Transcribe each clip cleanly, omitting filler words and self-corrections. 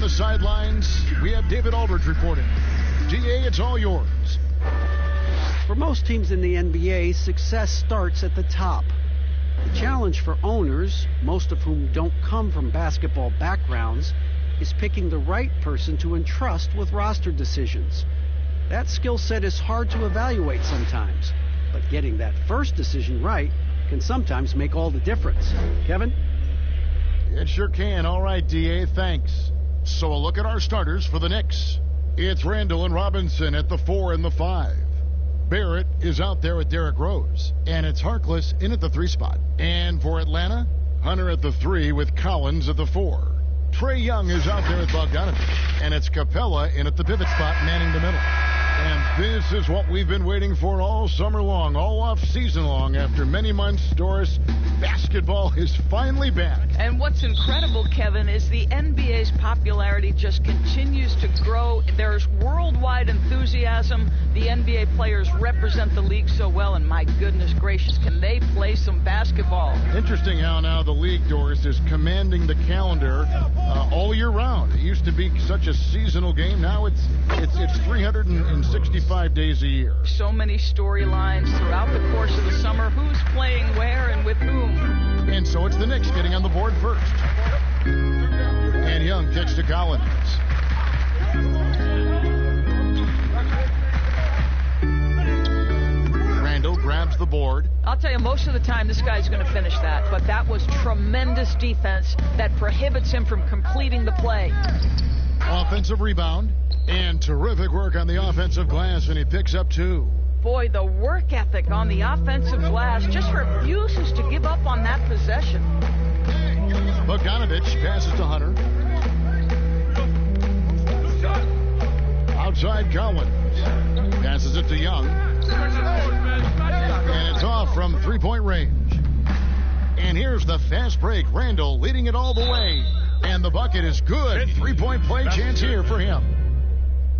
the sidelines, we have David Aldridge reporting. DA, it's all yours. For most teams in the NBA, success starts at the top. The challenge for owners, most of whom don't come from basketball backgrounds, is picking the right person to entrust with roster decisions. That skill set is hard to evaluate sometimes, but getting that first decision right can sometimes make all the difference. Kevin? It sure can. All right, DA, thanks. So a look at our starters for the Knicks. It's Randall and Robinson at the 4 and the 5. Barrett is out there with Derrick Rose. And it's Harkless in at the 3 spot. And for Atlanta, Hunter at the 3 with Collins at the 4. Trae Young is out there with Bogdanovich. And it's Capella in at the pivot spot, manning the middle. And this is what we've been waiting for all summer long, all off-season long. After many months, Doris, basketball is finally back. And what's incredible, Kevin, is the NBA's popularity just continues to grow. There's worldwide enthusiasm. The NBA players represent the league so well, and my goodness gracious, can they play some basketball? Interesting how now the league, Doris, is commanding the calendar all year round. It used to be such a seasonal game. Now it's 365 days a year. So many storylines throughout the course of the summer. Who's playing where and with whom? And so it's the Knicks getting on the board first. And Young kicks to Collins. Randall grabs the board. I'll tell you, most of the time this guy's going to finish that, but that was tremendous defense that prohibits him from completing the play. Offensive rebound. And terrific work on the offensive glass, and he picks up 2. Boy, the work ethic on the offensive glass just refuses to give up on that possession. Bogdanovich passes to Hunter. Outside Collins. Passes it to Young. And it's off from three-point range. And here's the fast break. Randall leading it all the way. And the bucket is good. Three-point play chance here for him.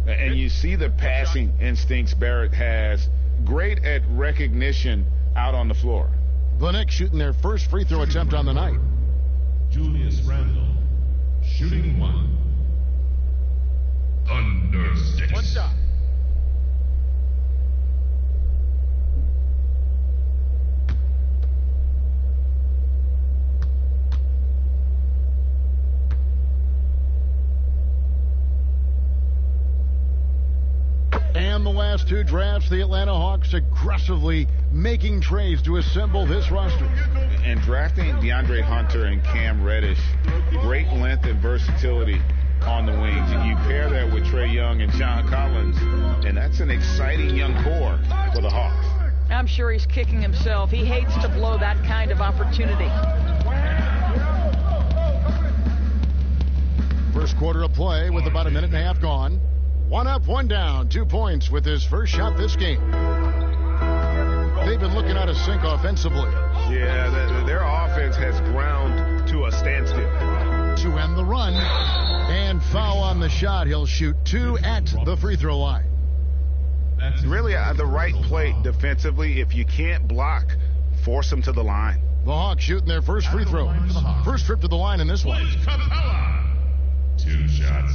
And you see the passing instincts Barrett has. Great at recognition out on the floor. The Knicks shooting their first free throw attempt on the night. Julius Randle, shooting 1. Under 6. One shot. And the last 2 drafts, the Atlanta Hawks aggressively making trades to assemble this roster. And drafting DeAndre Hunter and Cam Reddish, great length and versatility on the wings. And you pair that with Trae Young and John Collins, and that's an exciting young core for the Hawks. I'm sure he's kicking himself. He hates to blow that kind of opportunity. First quarter of play with about a minute and a half gone. 1 up, 1 down, 2 points with his first shot this game. They've been looking out of sync offensively. Yeah, their offense has ground to a standstill. To end the run, and foul on the shot. He'll shoot 2 at the free throw line. That's really the right play defensively. If you can't block, force them to the line. The Hawks shooting their first free throw. First trip to the line in this one. Capella. 2 shots.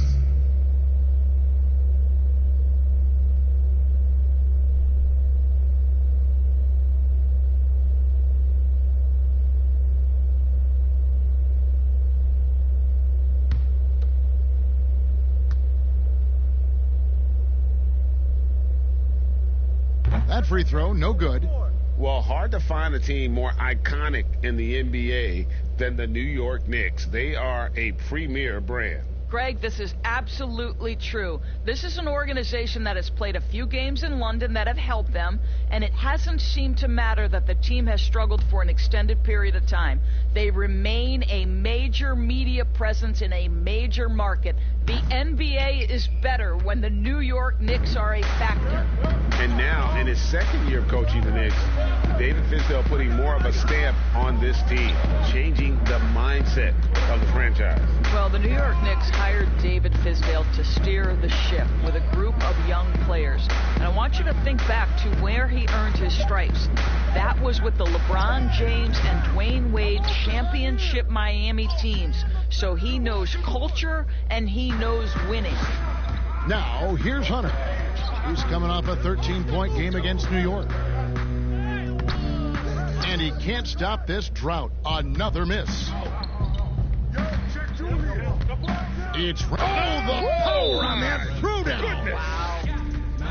That free throw, no good. Well, hard to find a team more iconic in the NBA than the New York Knicks. They are a premier brand. Greg, this is absolutely true. This is an organization that has played a few games in London that have helped them, and it hasn't seemed to matter that the team has struggled for an extended period of time. They remain a major media presence in a major market. The NBA is better when the New York Knicks are a factor. And now, in his second year coaching the Knicks, David Fizdale putting more of a stamp on this team, changing the mindset of the franchise. Well, the New York Knicks hired David Fizdale to steer the ship with a group of young players. And I want you to think back to where he earned his stripes. That was with the LeBron James and Dwayne Wade championship Miami teams. So he knows culture and he knows winning. Now, here's Hunter. He's coming off a 13-point game against New York. And he can't stop this drought. Another miss. It's the power on that throwdown. Wow.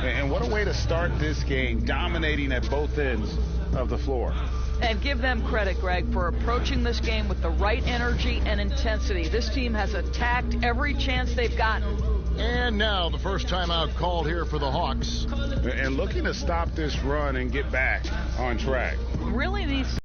And what a way to start this game, dominating at both ends of the floor. And give them credit, Greg, for approaching this game with the right energy and intensity. This team has attacked every chance they've gotten. And now the first timeout called here for the Hawks. And looking to stop this run and get back on track. Really needs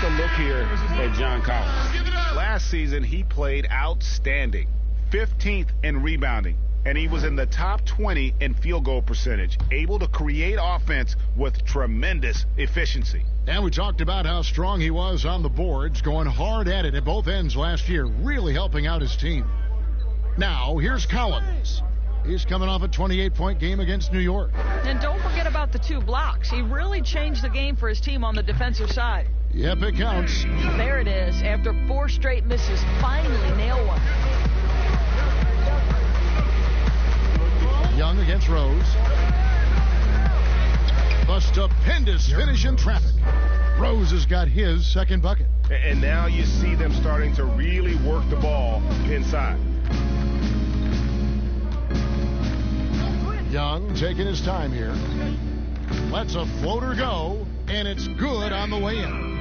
a look here at John Collins. Last season, he played outstanding. 15th in rebounding, and he was in the top 20 in field goal percentage, able to create offense with tremendous efficiency. And we talked about how strong he was on the boards, going hard at it at both ends last year, really helping out his team. Now, here's Collins. He's coming off a 28-point game against New York. And don't forget about the 2 blocks. He really changed the game for his team on the defensive side. Yep, it counts. There it is. After 4 straight misses, finally nail one. Young against Rose. The stupendous finish in traffic. Rose has got his second bucket. And now you see them starting to really work the ball inside. Young taking his time here. Lets a floater go, and it's good on the way in.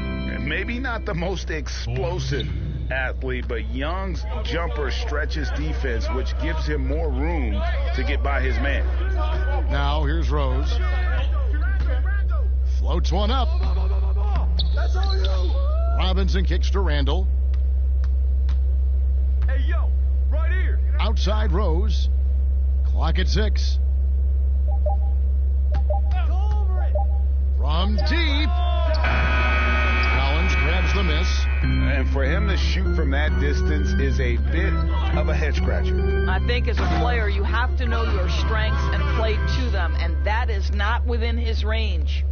Maybe not the most explosive athlete, but Young's jumper stretches defense, which gives him more room to get by his man. Now here's Rose. Floats one up. Robinson kicks to Randall. Hey, yo, right here. Outside Rose. Clock at 6. From deep. Collins grabs the miss. And for him to shoot from that distance is a bit of a head scratcher. I think as a player, you have to know your strengths and play to them, and that is not within his range.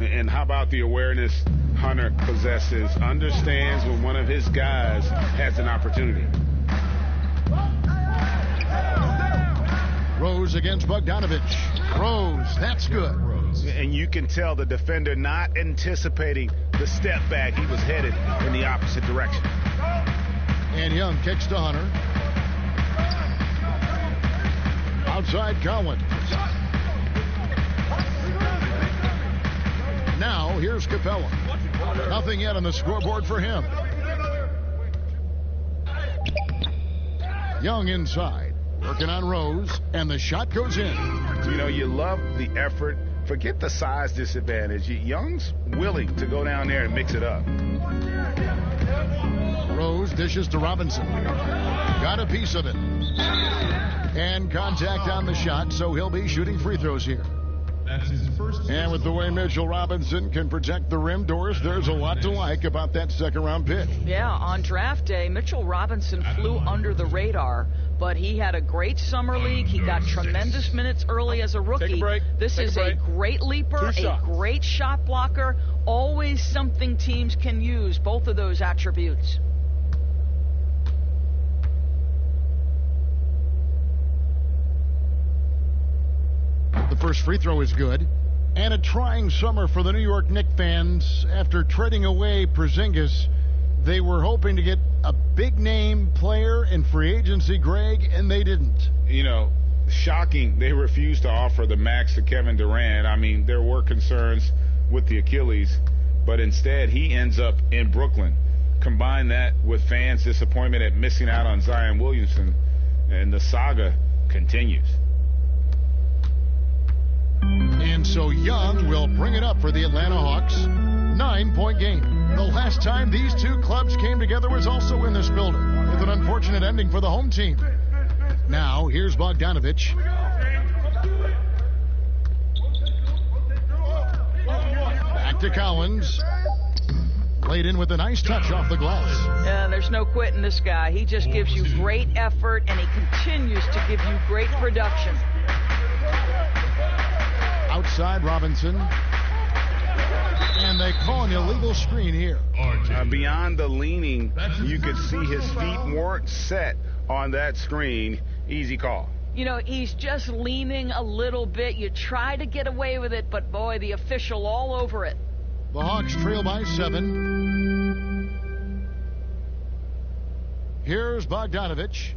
And how about the awareness Hunter possesses, understands when one of his guys has an opportunity. Rose against Bogdanovich. Rose, that's good. And you can tell the defender not anticipating the step back. He was headed in the opposite direction. And Young kicks to Hunter. Outside Collins. Now here's Capella. Nothing yet on the scoreboard for him. Young inside. Working on Rose. And the shot goes in. You know, you love the effort. Forget the size disadvantage. Young's willing to go down there and mix it up. Rose dishes to Robinson. Got a piece of it. And contact on the shot, so he'll be shooting free throws here. That's his first. And with the way Mitchell Robinson can protect the rim doors, there's a lot to like about that second-round pick. Yeah, on draft day, Mitchell Robinson flew under the radar, but he had a great summer league. He got tremendous minutes early as a rookie. Take a break. This Take is a break. a great leaper, Two a shots. great shot blocker, always something teams can use, both of those attributes. The first free throw is good. And a trying summer for the New York Knicks fans. After trading away Porzingis, they were hoping to get a big-name player in free agency, Greg, and they didn't. You know, Shocking, they refused to offer the max to Kevin Durant. I mean, there were concerns with the Achilles, but instead he ends up in Brooklyn. Combine that with fans' disappointment at missing out on Zion Williamson, and the saga continues. And so Young will bring it up for the Atlanta Hawks. 9-point game. The last time these two clubs came together was also in this building, with an unfortunate ending for the home team. Now, here's Bogdanovich. Back to Collins. Laid in with a nice touch off the glass. There's no quitting this guy. He just gives you great effort, and he continues to give you great production. Outside Robinson. And they call an illegal screen here. Beyond the leaning, you could see his feet weren't set on that screen. Easy call. You know, he's just leaning a little bit. You try to get away with it, but boy, the official all over it. The Hawks trail by 7. Here's Bogdanovich.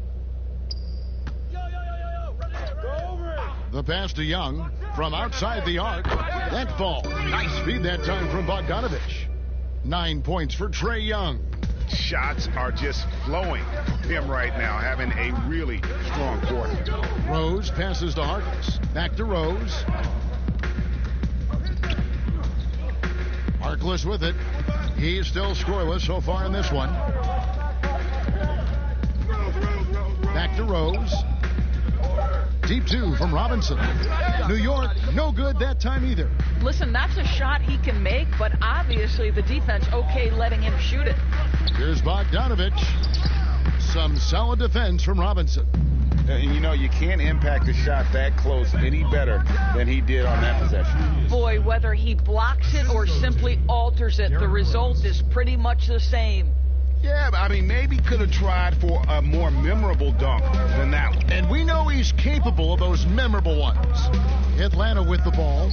The pass to Young from outside the arc. That fall. Nice feed that time from Bogdanovich. 9 points for Trae Young. Shots are just flowing him right now, having a really strong quarter. Rose passes to Harkless. Back to Rose. Harkless with it. He's still scoreless so far in this one. Back to Rose. Deep 2 from Robinson. New York, no good that time either. Listen, that's a shot he can make, but obviously the defense okay letting him shoot it. Here's Bogdanovich. Some solid defense from Robinson. You know, you can't impact a shot that close any better than he did on that possession. Boy, whether he blocks it or simply alters it, the result is pretty much the same. Yeah, I mean, maybe could have tried for a more memorable dunk than that one. And we know he's capable of those memorable ones. Atlanta with the ball.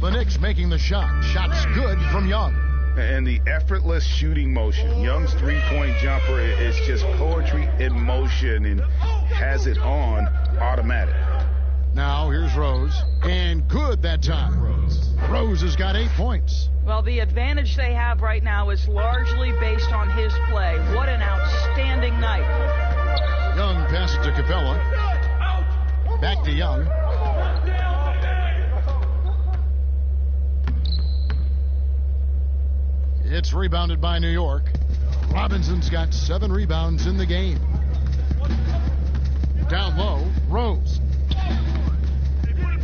The Knicks making the shot. Shot's good from Young. And the effortless shooting motion. Young's three-point jumper is just poetry in motion and has it on automatic. Now here's Rose. And good that time. Rose has got 8 points. Well, the advantage they have right now is largely based on his play. What an outstanding night. Young passes to Capella. Back to Young. It's rebounded by New York. Robinson's got 7 rebounds in the game. Down low, Rose.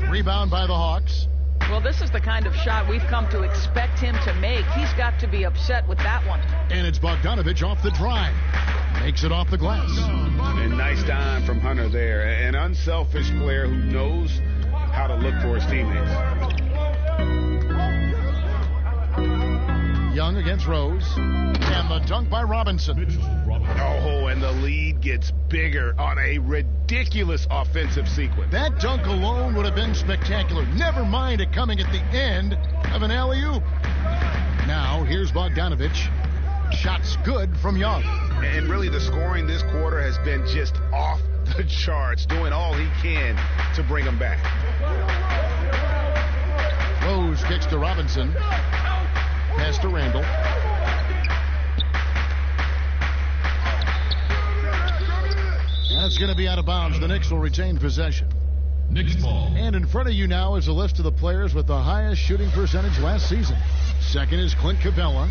Rebound by the Hawks. Well, this is the kind of shot we've come to expect him to make. He's got to be upset with that one. And it's Bogdanovich off the drive. Makes it off the glass. And nice dime from Hunter there. An unselfish player who knows how to look for his teammates. Young against Rose. And the dunk by Robinson. Oh, and the lead gets bigger on a ridiculous offensive sequence. That dunk alone would have been spectacular. Never mind it coming at the end of an alley-oop. Now, here's Bogdanovich. Shot's good from Young. And really, the scoring this quarter has been just off the charts, doing all he can to bring them back. Rose kicks to Robinson. Pass to Randall. That's going to be out of bounds. The Knicks will retain possession. Knicks ball. And in front of you now is a list of the players with the highest shooting percentage last season. Second is Clint Capella.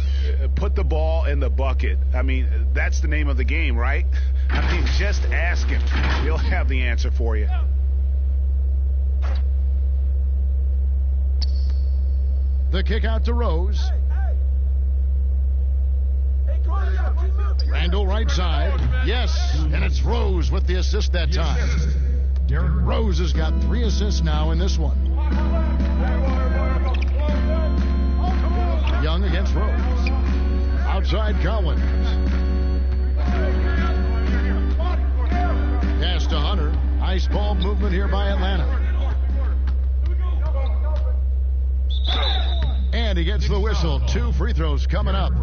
Put the ball in the bucket. I mean, that's the name of the game, right? I mean, just ask him. He'll have the answer for you. The kick out to Rose. Randall right side. Yes, and it's Rose with the assist that time. Rose has got 3 assists now in this one. Young against Rose. Outside Collins. Pass to Hunter. Ice ball movement here by Atlanta. And he gets the whistle. 2 free throws coming up.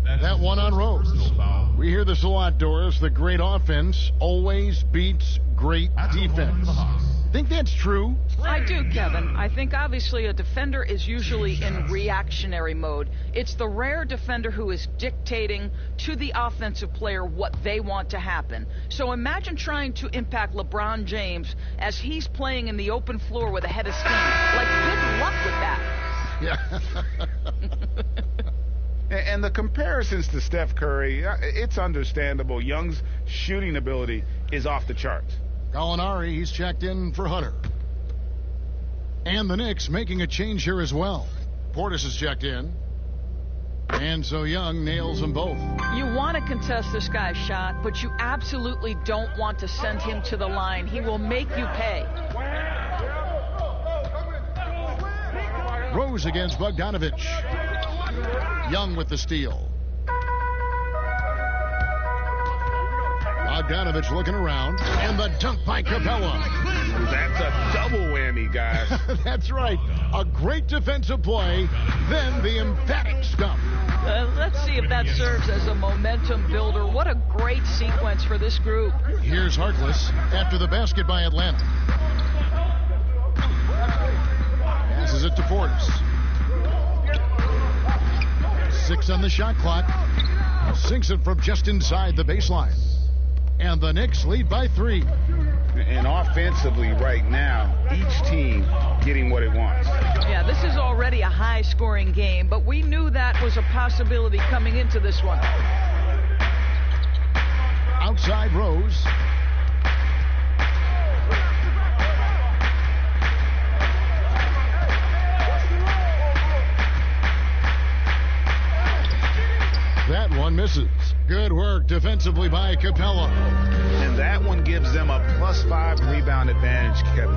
That one on Rose. Personal foul. We hear this a lot, Doris. The great offense always beats great That's a moment defense. for the Hawks. Think that's true? I do, Kevin. I think obviously a defender is usually in reactionary mode. It's the rare defender who is dictating to the offensive player what they want to happen. So imagine trying to impact LeBron James as he's playing in the open floor with a head of steam. Like, good luck with that. Yeah. And the comparisons to Steph Curry, it's understandable. Young's shooting ability is off the charts. Gallinari, he's checked in for Hunter. And the Knicks making a change here as well. Portis is checked in. And so Young nails them both. You want to contest this guy's shot, but you absolutely don't want to send him to the line. He will make you pay. Rose against Bogdanovich. Young with the steal. Bogdanovich looking around, and the dunk by Capella. That's a double whammy, guys. That's right. A great defensive play, then the emphatic stump. Let's see if that serves as a momentum builder. What a great sequence for this group. Here's Harkless after the basket by Atlanta. Passes it to Portis. 6 on the shot clock. Sinks it from just inside the baseline. And the Knicks lead by 3. And offensively right now, each team getting what it wants. Yeah, this is already a high-scoring game, but we knew that was a possibility coming into this one. Outside Rose. That one misses. Good work defensively by Capella. And that one gives them a +5 rebound advantage, Kevin.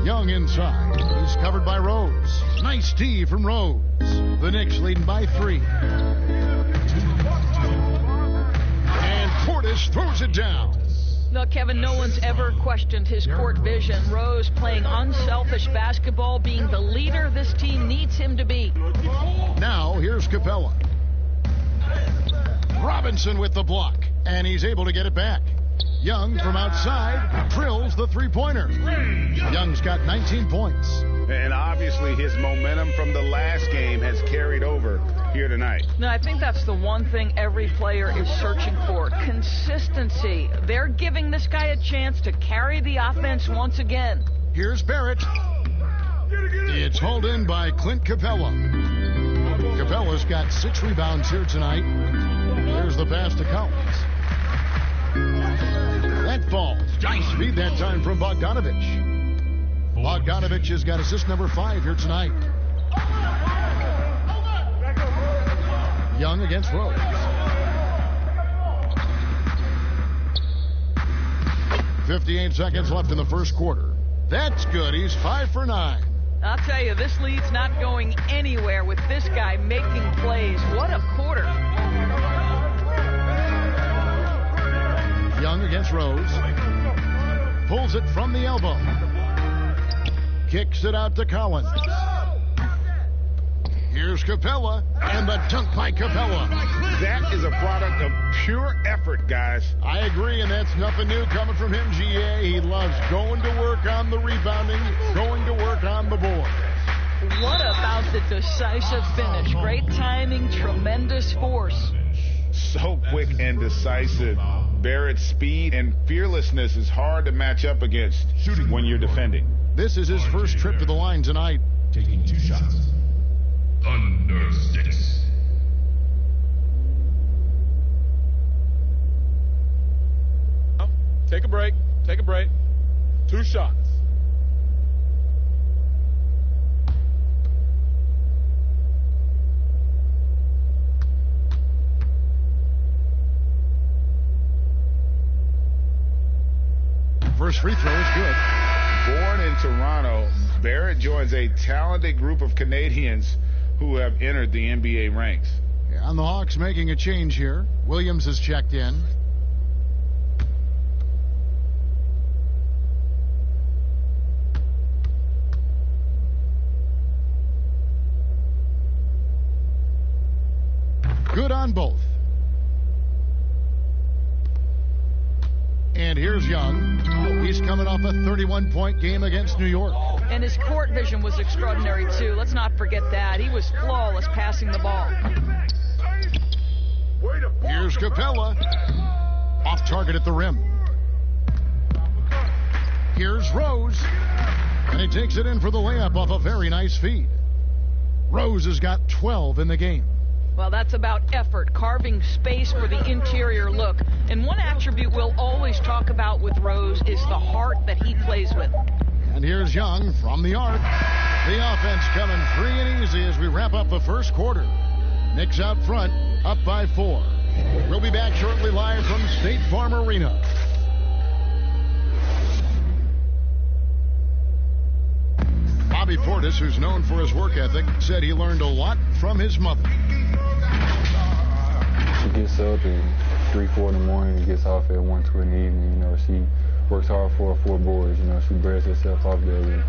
Young inside. He's covered by Rose. Nice D from Rose. The Knicks leading by 3. And Portis throws it down. No, Kevin, no one's ever questioned his court vision. Rose playing unselfish basketball, being the leader this team needs him to be. Now, here's Capella. Robinson with the block, and he's able to get it back. Young from outside drills the three-pointer. Young's got 19 points. And obviously his momentum from the last game has carried over here tonight. No, I think that's the one thing every player is searching for. Consistency. They're giving this guy a chance to carry the offense once again. Here's Barrett. It's hauled in by Clint Capella. Capella's got 6 rebounds here tonight. There's the pass to Collins. That falls. Nice feed that time from Bogdanovich. Bogdanovich has got assist number 5 here tonight. Young against Rose. .58 seconds left in the first quarter. That's good. He's 5 for 9. I'll tell you, this lead's not going anywhere with this guy making plays. What a quarter. Young against Rose. Pulls it from the elbow. Kicks it out to Collins. Here's Capella, and the dunk by Capella. That is a product of pure effort, guys. I agree, and that's nothing new coming from him, GA. He loves going to work on the rebounding, going to work on the board. What about the decisive finish? Great timing, tremendous force. So quick and decisive. Barrett's speed and fearlessness is hard to match up against when you're defending. This is his first trip to the line tonight. Taking 2 shots. Thunder Sticks. Take a break. Take a break. 2 shots. First free throw is good. Born in Toronto, Barrett joins a talented group of Canadians who have entered the NBA ranks. Yeah, and the Hawks making a change here. Williams has checked in. Good on both. And here's Young. He's coming off a 31-point game against New York. And his court vision was extraordinary, too. Let's not forget that. He was flawless passing the ball. Here's Capella. Off target at the rim. Here's Rose. And he takes it in for the layup off a very nice feed. Rose has got 12 in the game. Well, that's about effort, carving space for the interior look. And one attribute we'll always talk about with Rose is the heart that he plays with. And here's Young from the arc. The offense coming free and easy as we wrap up the first quarter. Knicks out front, up by 4. We'll be back shortly live from State Farm Arena. Bobby Portis, who's known for his work ethic, said he learned a lot from his mother. She gets up at 3, 4 in the morning and gets off at 1, 2 in the evening. You know, she works hard for her 4 boys. You know, she breaks herself off daily.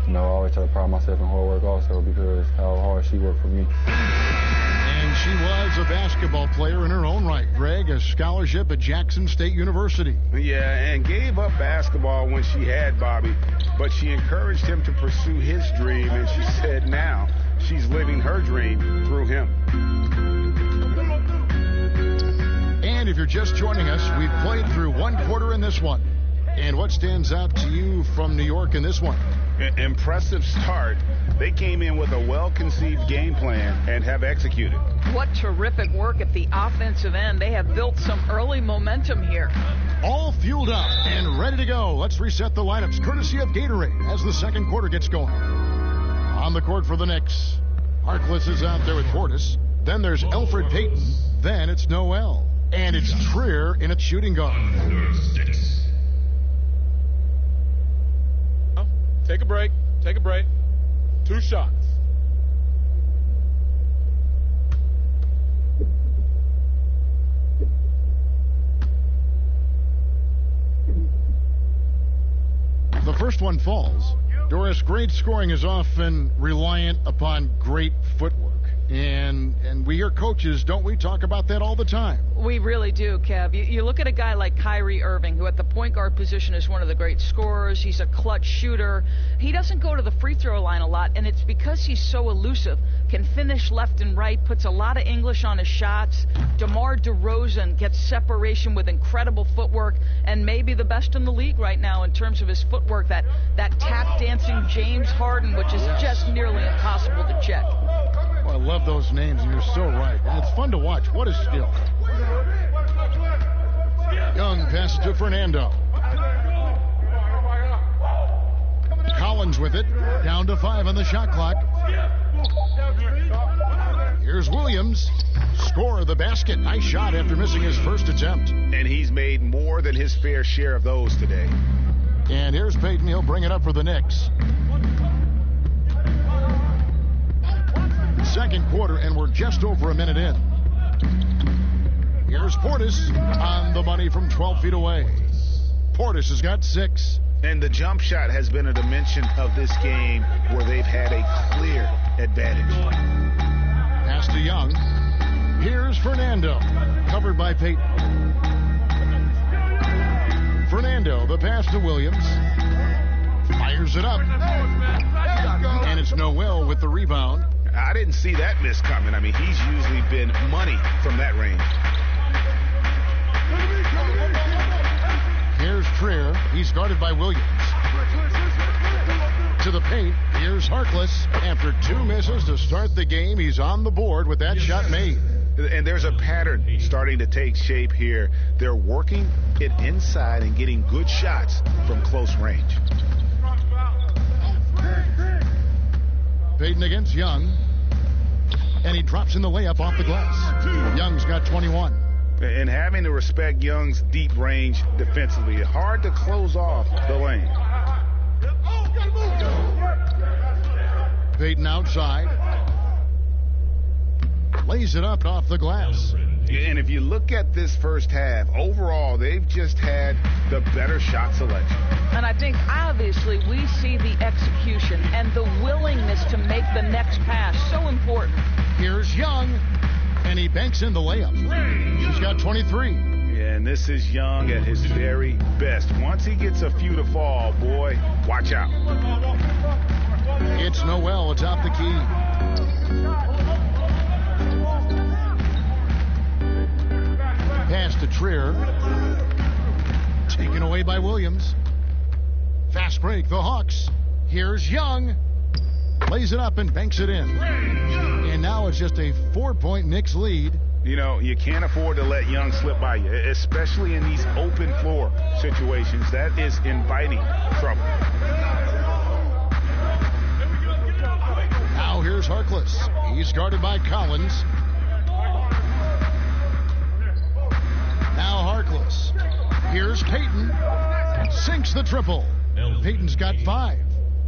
You know, I always try to pride myself in hard work also because how hard she worked for me. And she was a basketball player in her own right, Greg, a scholarship at Jackson State University. Yeah, and gave up basketball when she had Bobby, but she encouraged him to pursue his dream, and she said now she's living her dream through him. And if you're just joining us, we've played through 1 quarter in this one. And what stands out to you from New York in this one? Impressive start. They came in with a well-conceived game plan and have executed. What terrific work at the offensive end. They have built some early momentum here. All fueled up and ready to go. Let's reset the lineups courtesy of Gatorade as the second quarter gets going. On the court for the Knicks, Harkless is out there with Portis. Then there's Elfrid Payton. Then it's Noel. And it's Trier in its shooting guard. Take a break. Take a break. 2 shots. The first one falls. Doris, great scoring is often reliant upon great footwork. And we hear coaches, don't we, talk about that all the time? We really do, Kev. You look at a guy like Kyrie Irving, who at the point guard position is one of the great scorers. He's a clutch shooter. He doesn't go to the free throw line a lot, and it's because he's so elusive. Can finish left and right, puts a lot of English on his shots. DeMar DeRozan gets separation with incredible footwork, and maybe the best in the league right now in terms of his footwork. That tap dancing James Harden, which is just nearly impossible to check. Oh, I love those names, and you're so right. And it's fun to watch. What a skill. Young passes to Fernando. Collins with it. Down to 5 on the shot clock. Here's Williams. Score the basket. Nice shot after missing his first attempt. And he's made more than his fair share of those today. And here's Payton. He'll bring it up for the Knicks. Second quarter, and we're just over a minute in. Here's Portis on the money from 12 feet away. Portis has got 6. And the jump shot has been a dimension of this game where they've had a clear advantage. Pass to Young. Here's Fernando, covered by Payton. Fernando, the pass to Williams. Fires it up. And it's Noel with the rebound. I didn't see that miss coming. I mean, he's usually been money from that range. Here's Trier. He's guarded by Williams. To the paint. Here's Harkless. After 2 misses to start the game, he's on the board with that shot made. And there's a pattern starting to take shape here. They're working it inside and getting good shots from close range. Payton against Young. And he drops in the layup off the glass. Young's got 21. And having to respect Young's deep range defensively. Hard to close off the lane. Payton outside. Lays it up off the glass. And if you look at this first half, overall, they've just had the better shot selection. And I think, obviously, we see the execution and the willingness to make the next pass so important. Here's Young. And he banks in the layup. He's got 23. Yeah, and this is Young at his very best. Once he gets a few to fall, boy, watch out. It's Noel atop the key. Pass to Trier. Taken away by Williams. Fast break, the Hawks. Here's Young. Lays it up and banks it in. And now it's just a 4-point Knicks lead. You know, you can't afford to let Young slip by you, especially in these open floor situations. That is inviting trouble. Now here's Harkless. He's guarded by Collins. Now Harkless. Here's Payton. Sinks the triple. Payton's got 5.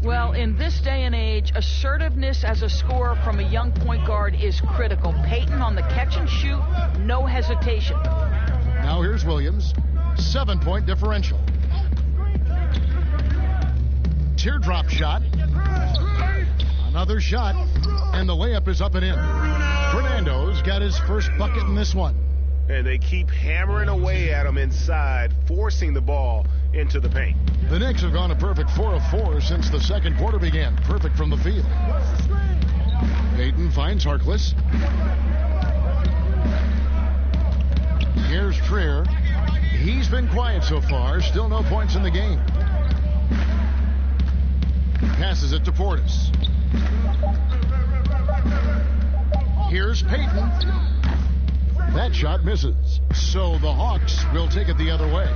Well, in this day and age, assertiveness as a scorer from a young point guard is critical. Payton on the catch and shoot, no hesitation. Now here's Williams. 7-point differential. Teardrop shot. Another shot. And the layup is up and in. Fernando's got his first bucket in this one. And they keep hammering away at him inside, forcing the ball into the paint. The Knicks have gone a perfect 4 of 4 since the second quarter began. Perfect from the field. Payton finds Harkless. Here's Trier. He's been quiet so far. Still no points in the game. Passes it to Portis. Here's Payton. That shot misses. So the Hawks will take it the other way.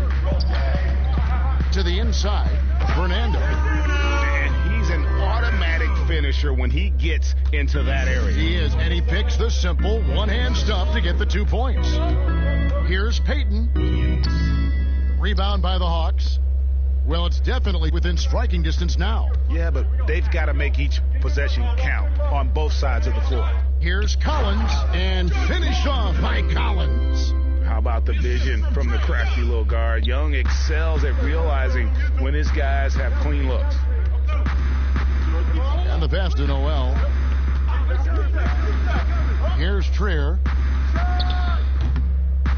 To the inside, Fernando. And he's an automatic finisher when he gets into that area. He is, and he picks the simple one-hand stuff to get the 2 points. Here's Payton. Rebound by the Hawks. Well, it's definitely within striking distance now. Yeah, but they've got to make each possession count on both sides of the floor. Here's Collins, and finished off by Collins. How about the vision from the crafty little guard? Young excels at realizing when his guys have clean looks. And the pass to Noel. Here's Trier.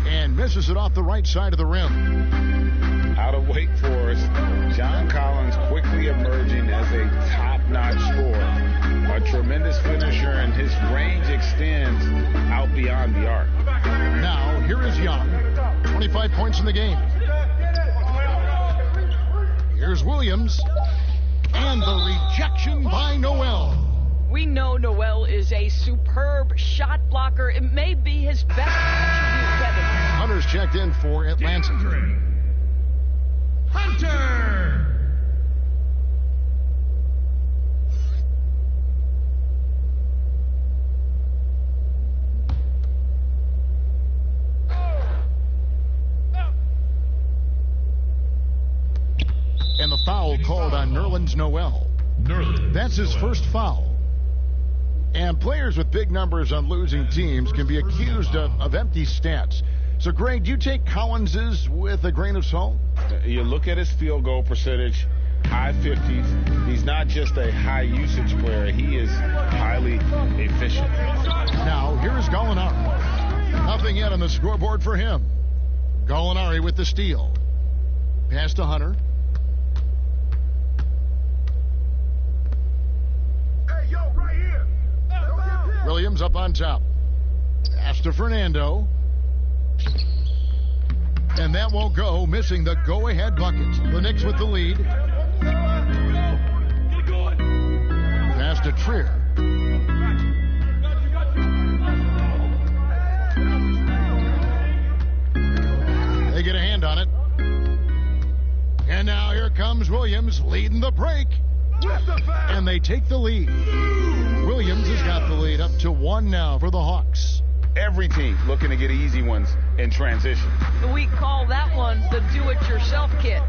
And misses it off the right side of the rim. Out of Wake Forest, John Collins quickly emerging as a top-notch scorer. A tremendous finisher, and his range extends out beyond the arc. Now, here is Young. 25 points in the game. Here's Williams. And the rejection by Noel. We know Noel is a superb shot blocker. It may be his best attribute, Kevin. Hunter's checked in for Atlanta. Hunter! And the foul called on Nerlens Noel. That's his first foul. And players with big numbers on losing teams can be accused of empty stats. So, Greg, do you take Collins's with a grain of salt? You look at his field goal percentage, high 50s. He's not just a high usage player. He is highly efficient. Now, here's Gallinari. Nothing yet on the scoreboard for him. Gallinari with the steal. Pass to Hunter. Hey, yo, right here. Williams up on top. Pass to Fernando. And that won't go, missing the go-ahead bucket. The Knicks with the lead. Pass to Trier. They get a hand on it. And now here comes Williams leading the break. And they take the lead. Williams has got the lead up to 1 now for the Hawks. Every team looking to get easy ones in transition. We call that one the do-it-yourself kit.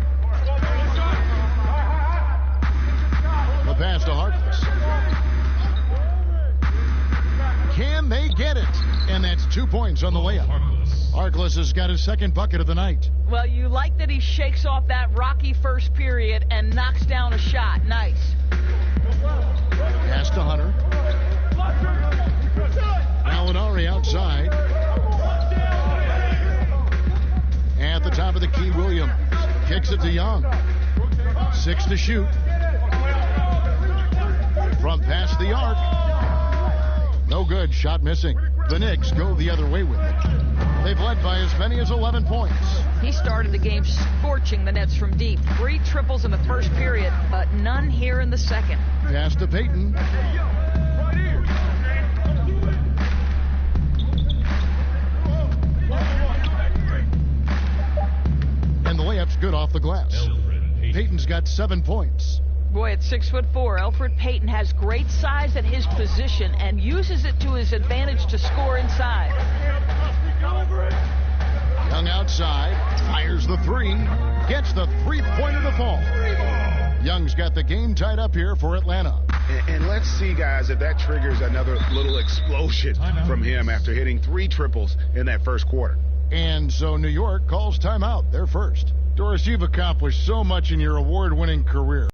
The pass to Harkless. Can they get it? And that's 2 points on the layup. Harkless has got his second bucket of the night. Well, you like that he shakes off that rocky first period and knocks down a shot. Nice. Pass to Hunter. Gallinari outside. Kicks it to Young. 6 to shoot. From past the arc. No good. Shot missing. The Knicks go the other way with it. They've led by as many as 11 points. He started the game scorching the Nets from deep. 3 triples in the first period, but none here in the second. Pass to Payton. And the layup's good off the glass. Payton's got 7 points. Boy, at 6'4", Elfrid Payton has great size at his position and uses it to his advantage to score inside. Young outside, fires the 3, gets the 3-pointer to fall. Young's got the game tied up here for Atlanta. And let's see, guys, if that triggers another little explosion from him after hitting 3 triples in that first quarter. And so New York calls timeout. They're first. Doris, you've accomplished so much in your award-winning career.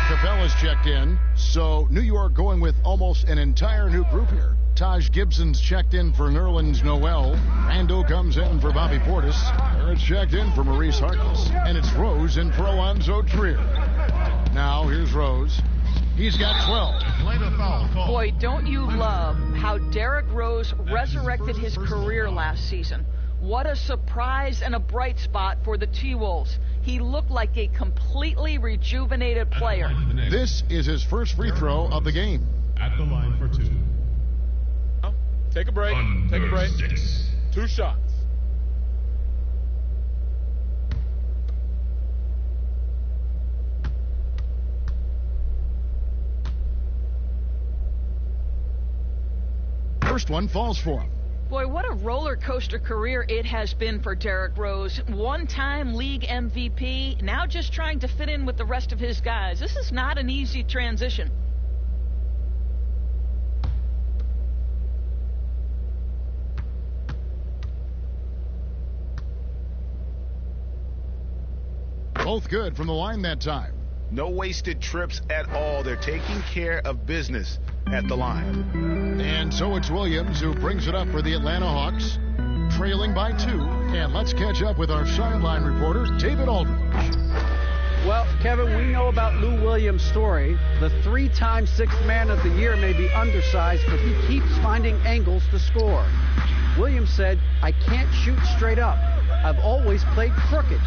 Capella's checked in, so New York going with almost an entire new group here. Taj Gibson's checked in for Nerlens Noel. Randall comes in for Bobby Portis. Barrett's checked in for Maurice Harkless. And it's Rose in for Alonzo Trier. Now here's Rose. He's got 12. Boy, don't you love how Derrick Rose resurrected his career last season. What a surprise and a bright spot for the T-Wolves. He looked like a completely rejuvenated player. This is his first free throw of the game. At the line for 2. Take a break. Take a break. 2 shots. First one falls for him. Boy, what a roller coaster career it has been for Derrick Rose. One-time league MVP, now just trying to fit in with the rest of his guys. This is not an easy transition. Both good from the line that time. No wasted trips at all. They're taking care of business at the line. And so it's Williams who brings it up for the Atlanta Hawks, trailing by 2. And let's catch up with our sideline reporter, David Aldridge. Well, Kevin, we know about Lou Williams' story. The 3-time Sixth Man of the Year may be undersized, but he keeps finding angles to score. Williams said, "I can't shoot straight up. I've always played crooked.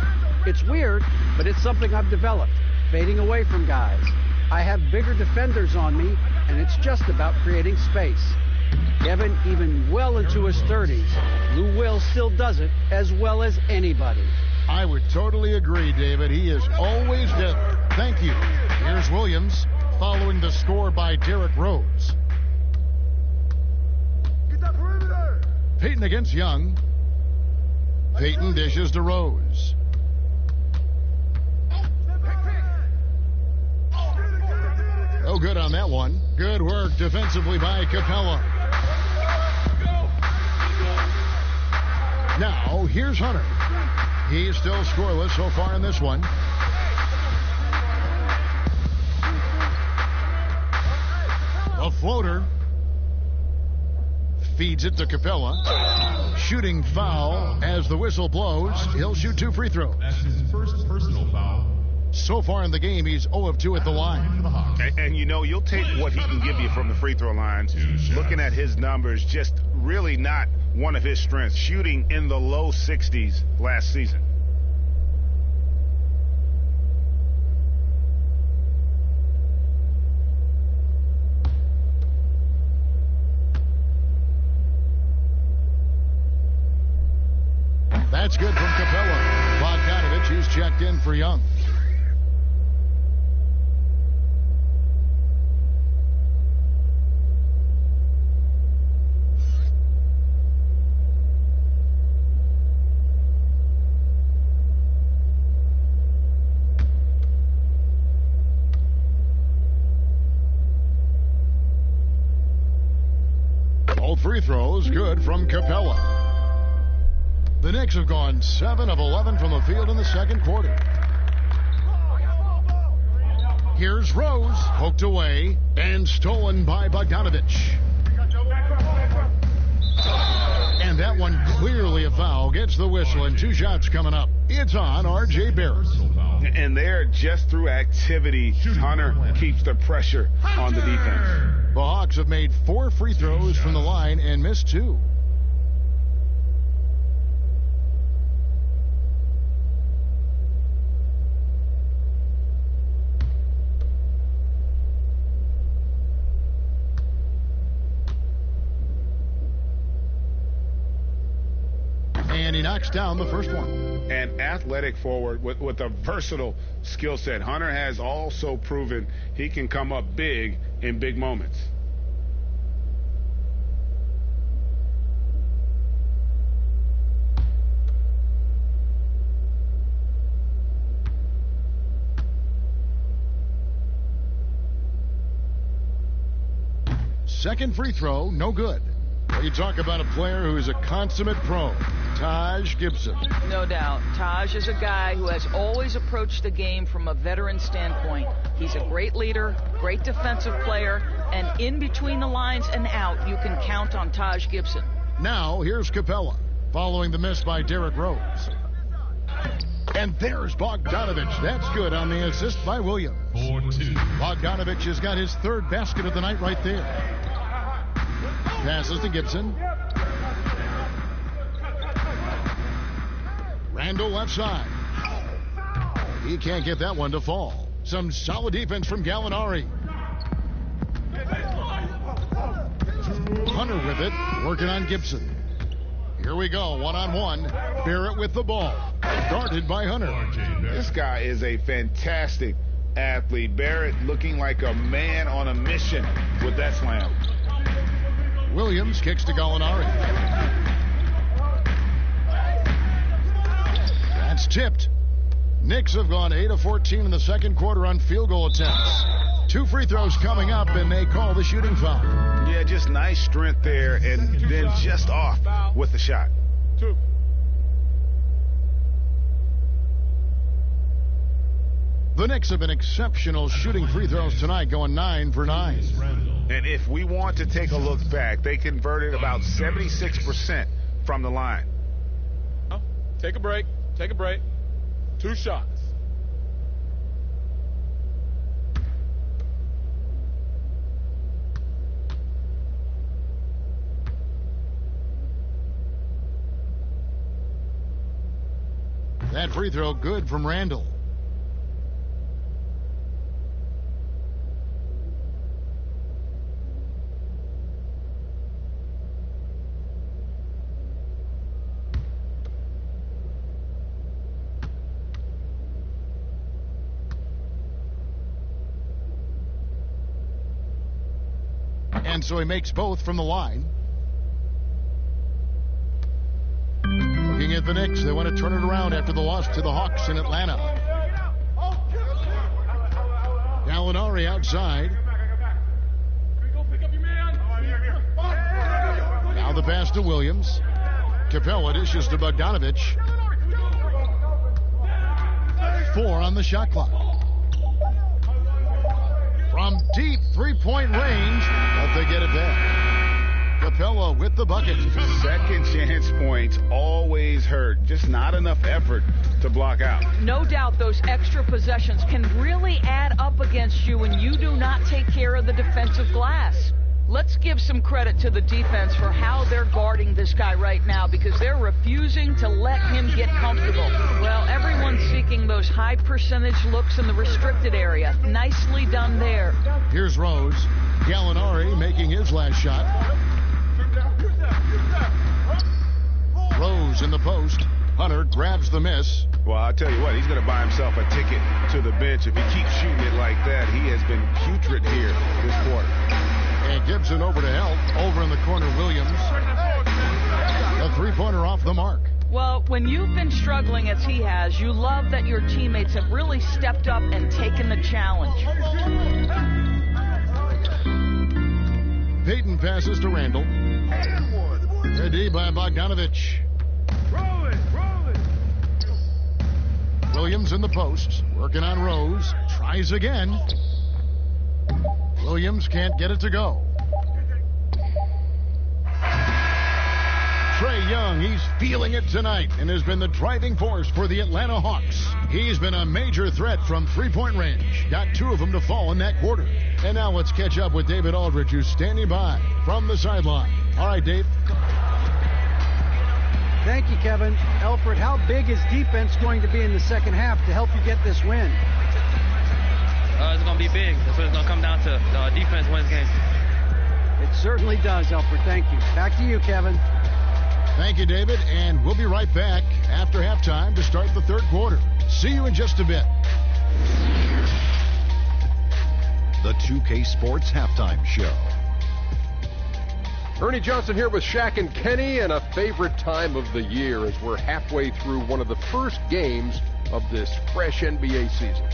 It's weird, but it's something I've developed. Fading away from guys. I have bigger defenders on me, and it's just about creating space." Kevin, even well into his 30s, Lou Will still does it as well as anybody. I would totally agree, David. He is always deadly. Thank you. Here's Williams following the score by Derrick Rose. Payton against Young. Payton dishes to Rose. No good on that one. Good work defensively by Capella. Now, here's Hunter. He's still scoreless so far in this one. A floater. Feeds it to Capella. Shooting foul as the whistle blows. He'll shoot 2 free throws. That's his first personal foul. So far in the game, he's 0 of 2 at the line. And you know, you'll take what he can give you from the free throw line. Looking at his numbers, just really not one of his strengths. Shooting in the low 60s last season. That's good from Capella. Bogdanovich, he's checked in for Young. All free throws good from Capella. The Knicks have gone 7 of 11 from the field in the second quarter. Here's Rose, poked away and stolen by Bogdanovich. And that one clearly a foul. Gets the whistle and 2 shots coming up. It's on R.J. Barrett. And there, just through activity, Hunter keeps the pressure on the defense. The Hawks have made 4 free throws from the line and missed 2. And he knocks down the first one. An athletic forward with a versatile skill set. Hunter has also proven he can come up big in big moments. Second free throw, no good. You talk about a player who is a consummate pro, Taj Gibson. No doubt. Taj is a guy who has always approached the game from a veteran standpoint. He's a great leader, great defensive player, and in between the lines and out, you can count on Taj Gibson. Now, here's Capella, following the miss by Derrick Rose. And there's Bogdanovich. That's good on the assist by Williams. 4-2. Bogdanovich has got his 3rd basket of the night right there. Passes to Gibson. Randall left side. He can't get that one to fall. Some solid defense from Gallinari. Hunter with it, working on Gibson. Here we go, one-on-one. Barrett with the ball. Guarded by Hunter. This guy is a fantastic athlete. Barrett looking like a man on a mission with that slam. Williams kicks to Gallinari. That's tipped. Knicks have gone 8 of 14 in the second quarter on field goal attempts. 2 free throws coming up, and they call the shooting foul. Yeah, just nice strength there, and then just off with the shot. 2. The Knicks have been exceptional shooting free throws tonight, going 9 for 9. And if we want to take a look back, they converted about 76% from the line. Take a break. Take a break. 2 shots. That free throw good from Randall. And so he makes both from the line. Looking at the Knicks, they want to turn it around after the loss to the Hawks in Atlanta. Gallinari outside. Now the pass to Williams. Capella dishes to Bogdanovich. 4 on the shot clock. From deep 3-point range, but they get it back. Capella with the bucket. Second chance points always hurt. Just not enough effort to block out. No doubt those extra possessions can really add up against you when you do not take care of the defensive glass. Let's give some credit to the defense for how they're guarding this guy right now, because they're refusing to let him get comfortable. Well, everyone's seeking those high percentage looks in the restricted area. Nicely done there. Here's Rose. Gallinari making his last shot. Rose in the post. Hunter grabs the miss. Well, I'll tell you what, he's going to buy himself a ticket to the bench. If he keeps shooting it like that, he has been putrid here this quarter. And Gibson over to help. Over in the corner, Williams. A three-pointer off the mark. Well, when you've been struggling as he has, you love that your teammates have really stepped up and taken the challenge. Payton passes to Randall. Ready by Bogdanovich. Williams in the post. Working on Rose. Tries again. Williams can't get it to go. Trae Young, he's feeling it tonight and has been the driving force for the Atlanta Hawks. He's been a major threat from three-point range. Got two of them to fall in that quarter. And now let's catch up with David Aldridge, who's standing by from the sideline. All right, Dave. Thank you, Kevin. Alfred, how big is defense going to be in the second half to help you get this win? It's going to be big. That's what it's going to come down to. Defense wins games. It certainly does, Alfred. Thank you. Back to you, Kevin. Thank you, David. And we'll be right back after halftime to start the third quarter. See you in just a bit. The 2K Sports Halftime Show. Ernie Johnson here with Shaq and Kenny, and a favorite time of the year as we're halfway through one of the first games of this fresh NBA season.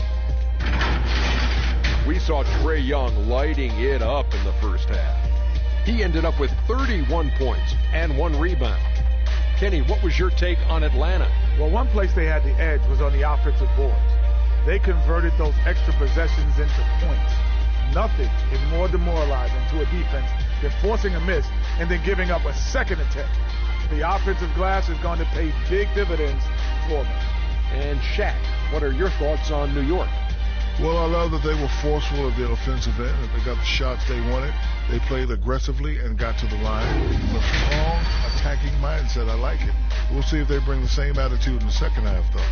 We saw Trae Young lighting it up in the first half. He ended up with 31 points and 1 rebound. Kenny, what was your take on Atlanta? Well, one place they had the edge was on the offensive boards. They converted those extra possessions into points. Nothing is more demoralizing to a defense than forcing a miss and then giving up a second attempt. The offensive glass is going to pay big dividends for them. And Shaq, what are your thoughts on New York? Well, I love that they were forceful at the offensive end. They got the shots they wanted. They played aggressively and got to the line. A strong attacking mindset. I like it. We'll see if they bring the same attitude in the second half, though.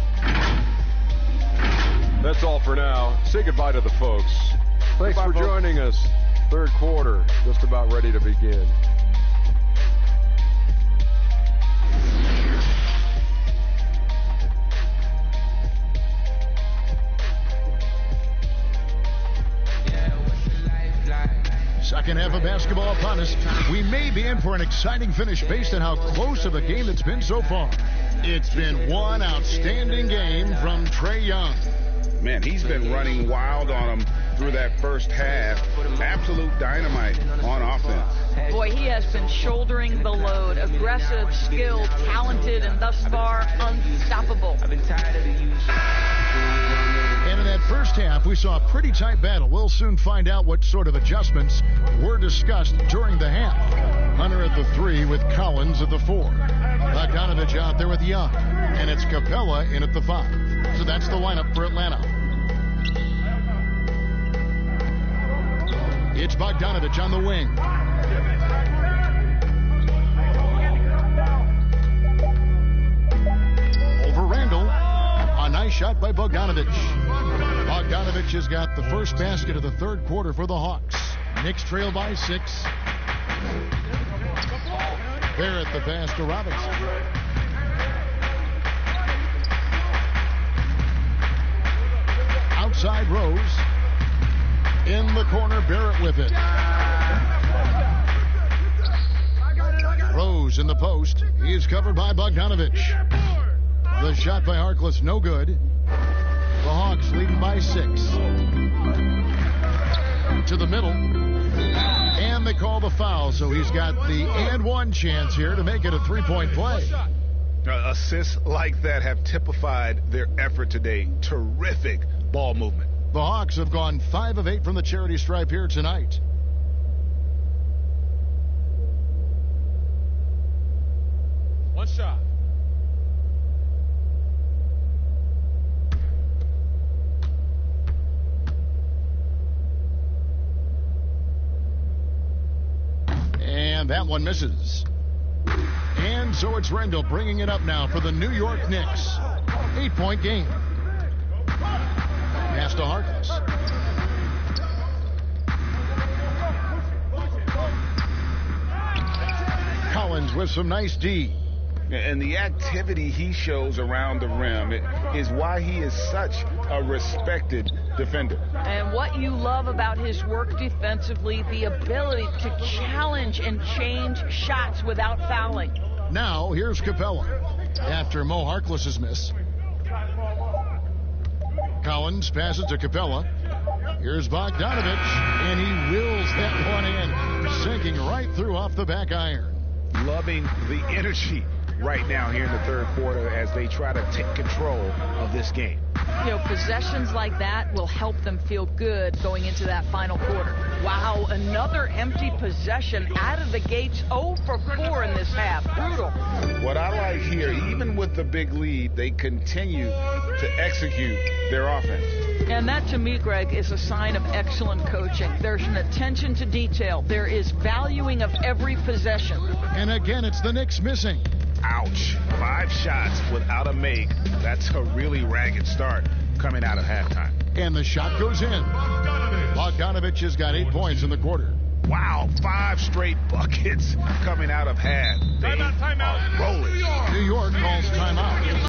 That's all for now. Say goodbye to the folks. Thanks for joining us. Third quarter, just about ready to begin. Second half of basketball upon us. We may be in for an exciting finish based on how close of a game it's been so far. It's been one outstanding game from Trae Young. Man, he's been running wild on him through that first half. Absolute dynamite on offense. Boy, he has been shouldering the load. Aggressive, skilled, talented, and thus far unstoppable. And in that first half, we saw a pretty tight battle. We'll soon find out what sort of adjustments were discussed during the half. Hunter at the 3 with Collins at the 4. Bogdanovich out there with Young. And it's Capella in at the 5. So that's the lineup for Atlanta. It's Bogdanovich on the wing. Over Randall. A nice shot by Bogdanovich. Bogdanovich has got the first basket of the third quarter for the Hawks. Knicks trail by 6. Barrett the pass to Robinson. Outside Rose. In the corner, Barrett with it. Rose in the post. He's covered by Bogdanovich. The shot by Harkless, no good. The Hawks leading by 6. To the middle. And they call the foul, so he's got the and one chance here to make it a three-point play. Assists like that have typified their effort today. Terrific ball movement. The Hawks have gone 5 of 8 from the charity stripe here tonight. One shot. And that one misses. And so it's Rendell bringing it up now for the New York Knicks. 8-point game. Pass to HAWKS. Collins with some nice D. And the activity he shows around the rim is why he is such a respected defender. And what you love about his work defensively, the ability to challenge and change shots without fouling. Now here's Capella after Mo Harkless's miss. Collins passes to Capella. Here's Bogdanovich, and he wills that one in, sinking right through off the back iron. Loving the energy right now here in the third quarter as they try to take control of this game. You know, possessions like that will help them feel good going into that final quarter. Wow, another empty possession out of the gates. 0 for 4 in this half. Brutal. What I like here, even with the big lead, they continue to execute their offense. And that, to me, Greg, is a sign of excellent coaching. There's an attention to detail. There is valuing of every possession. And again, it's the Knicks missing. Ouch. 5 shots without a make. That's a really ragged start coming out of halftime. And the shot goes in. Bogdanovich has got 8 points in the quarter. Wow, 5 straight buckets coming out of half. Timeout. Rolling. New York calls timeout.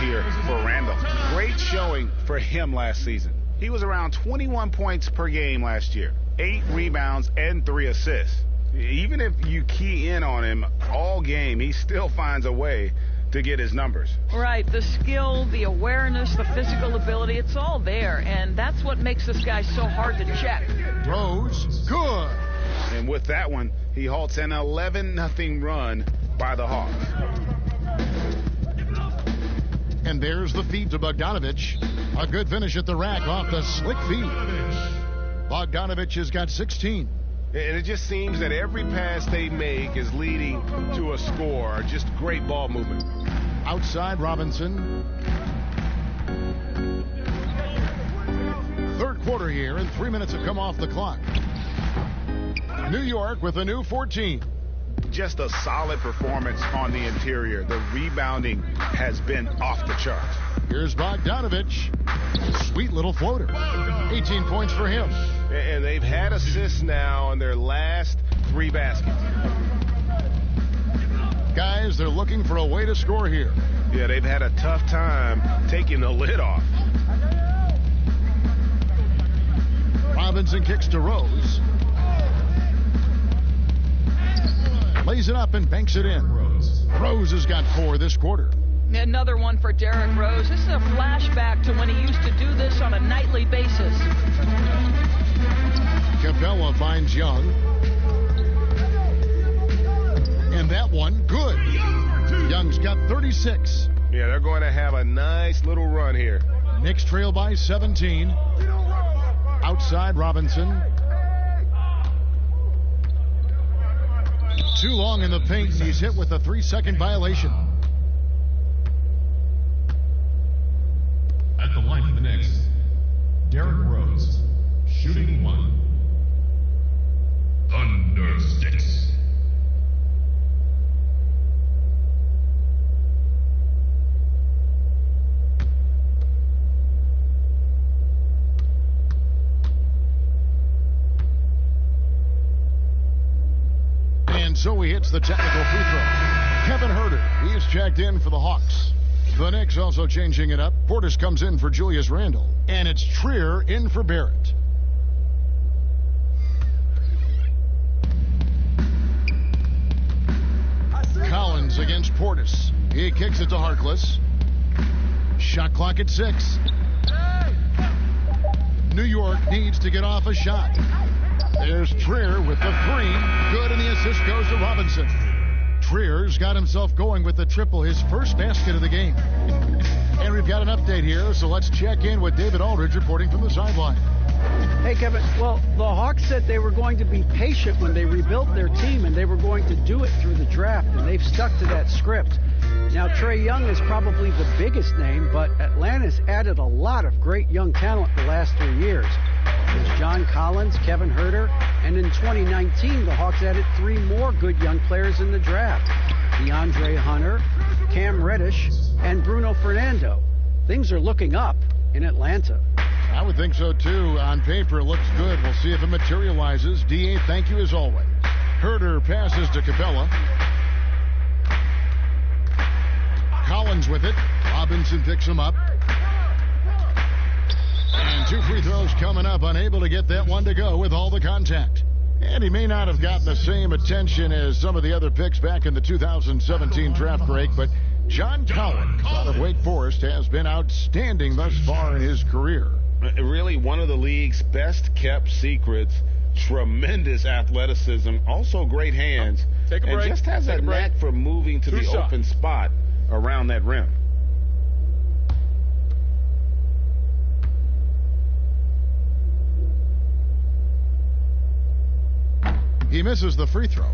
Here for Randall. Great showing for him last season. He was around 21 points per game last year, 8 rebounds and 3 assists. Even if you key in on him all game, he still finds a way to get his numbers. Right, the skill, the awareness, the physical ability, it's all there, and that's what makes this guy so hard to check. Rose, good. And with that one, he halts an 11-0 run by the Hawks. And there's the feed to Bogdanovich. A good finish at the rack off the slick feed. Bogdanovich has got 16. And it just seems that every pass they make is leading to a score. Just great ball movement. Outside Robinson. Third quarter here, and 3 minutes have come off the clock. New York with a new 14. Just a solid performance on the interior. The rebounding has been off the charts. Here's Bogdanovich. Sweet little floater. 18 points for him. And they've had assists now in their last 3 baskets. Guys, they're looking for a way to score here. Yeah, they've had a tough time taking the lid off. Robinson kicks to Rose. Lays it up and banks it in. Rose has got 4 this quarter. Another one for Derrick Rose. This is a flashback to when he used to do this on a nightly basis. Capella finds Young. And that one, good. Young's got 36. Yeah, they're going to have a nice little run here. Knicks trail by 17. Outside Robinson. Too long in the paint, and he's hit with a 3-second violation. At Shooting 1. Thunder Sticks. And so he hits the technical free throw. Kevin Herter, he's checked in for the Hawks. The Knicks also changing it up. Portis comes in for Julius Randle. And it's Trier in for Barrett. Collins against Portis. He kicks it to Harkless. Shot clock at 6. New York needs to get off a shot. There's Trier with the 3. Good, and the assist goes to Robinson. Trier's got himself going with the triple, his first basket of the game. And we've got an update here, so let's check in with David Aldridge reporting from the sideline. Hey, Kevin. Well, the Hawks said they were going to be patient when they rebuilt their team, and they were going to do it through the draft, and they've stuck to that script. Now, Trae Young is probably the biggest name, but Atlanta's added a lot of great young talent the last 3 years. There's John Collins, Kevin Herter, and in 2019, the Hawks added 3 more good young players in the draft. DeAndre Hunter, Cam Reddish, and Bruno Fernando. Things are looking up in Atlanta. I would think so, too. On paper, it looks good. We'll see if it materializes. D.A., thank you as always. Herter passes to Capella. Collins with it. Robinson picks him up. And 2 free throws coming up. Unable to get that one to go with all the contact. And he may not have gotten the same attention as some of the other picks back in the 2017 draft break, but John Collins out of Wake Forest has been outstanding thus far in his career. Really one of the league's best kept secrets. Tremendous athleticism, also great hands, Take a break. and just has that knack for moving to the open spot around that rim. He misses the free throw.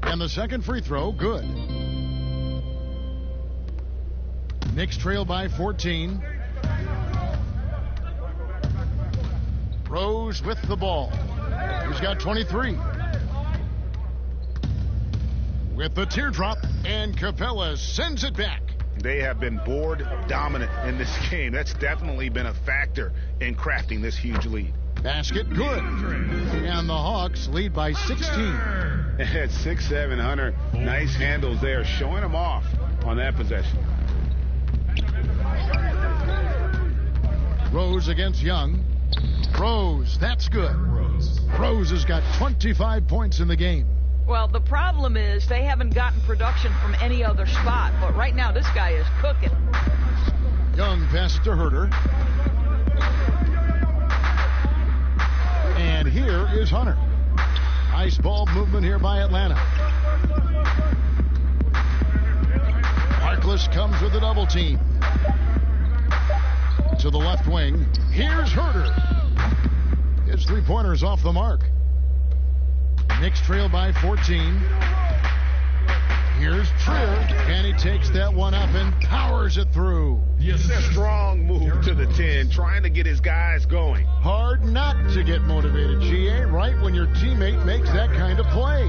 And the second free throw, good. Knicks trail by 14. Rose with the ball. He's got 23. With the teardrop, and Capella sends it back. They have been board dominant in this game. That's definitely been a factor in crafting this huge lead. Basket good. And the Hawks lead by 16. At 6'7", Hunter, nice handles there, showing him off on that possession. Rose against Young. Rose, that's good. Rose has got 25 points in the game. Well, the problem is they haven't gotten production from any other spot, but right now this guy is cooking. Young passes to Herter. And here is Hunter. Nice ball movement here by Atlanta. Harkless comes with a double team. To the left wing. Here's Herter. His three-pointer's off the mark. Knicks trail by 14. Here's Trier, and he takes that one up and powers it through. Strong move to the 10, trying to get his guys going. Hard not to get motivated, GA, right when your teammate makes that kind of play.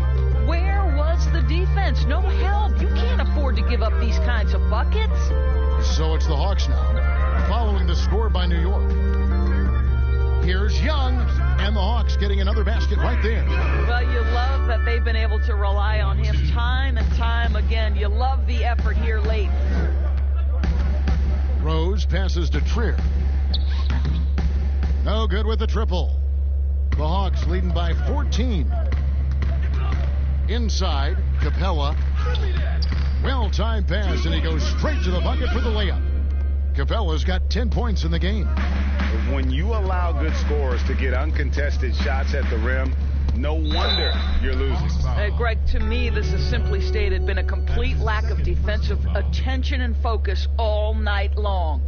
Where was the defense? No help. You can't afford to give up these kinds of buckets. So it's the Hawks now, following the score by New York. Here's Young, and the Hawks getting another basket right there. Well, you love that they've been able to rely on him time and time again. You love the effort here late. Rose passes to Trier. No good with the triple. The Hawks leading by 14. Inside, Capella. Well-timed pass, and he goes straight to the bucket for the layup. Capella's got 10 points in the game. When you allow good scorers to get uncontested shots at the rim, No wonder you're losing. Greg, to me, this has simply stated been a complete lack of defensive attention and focus all night long.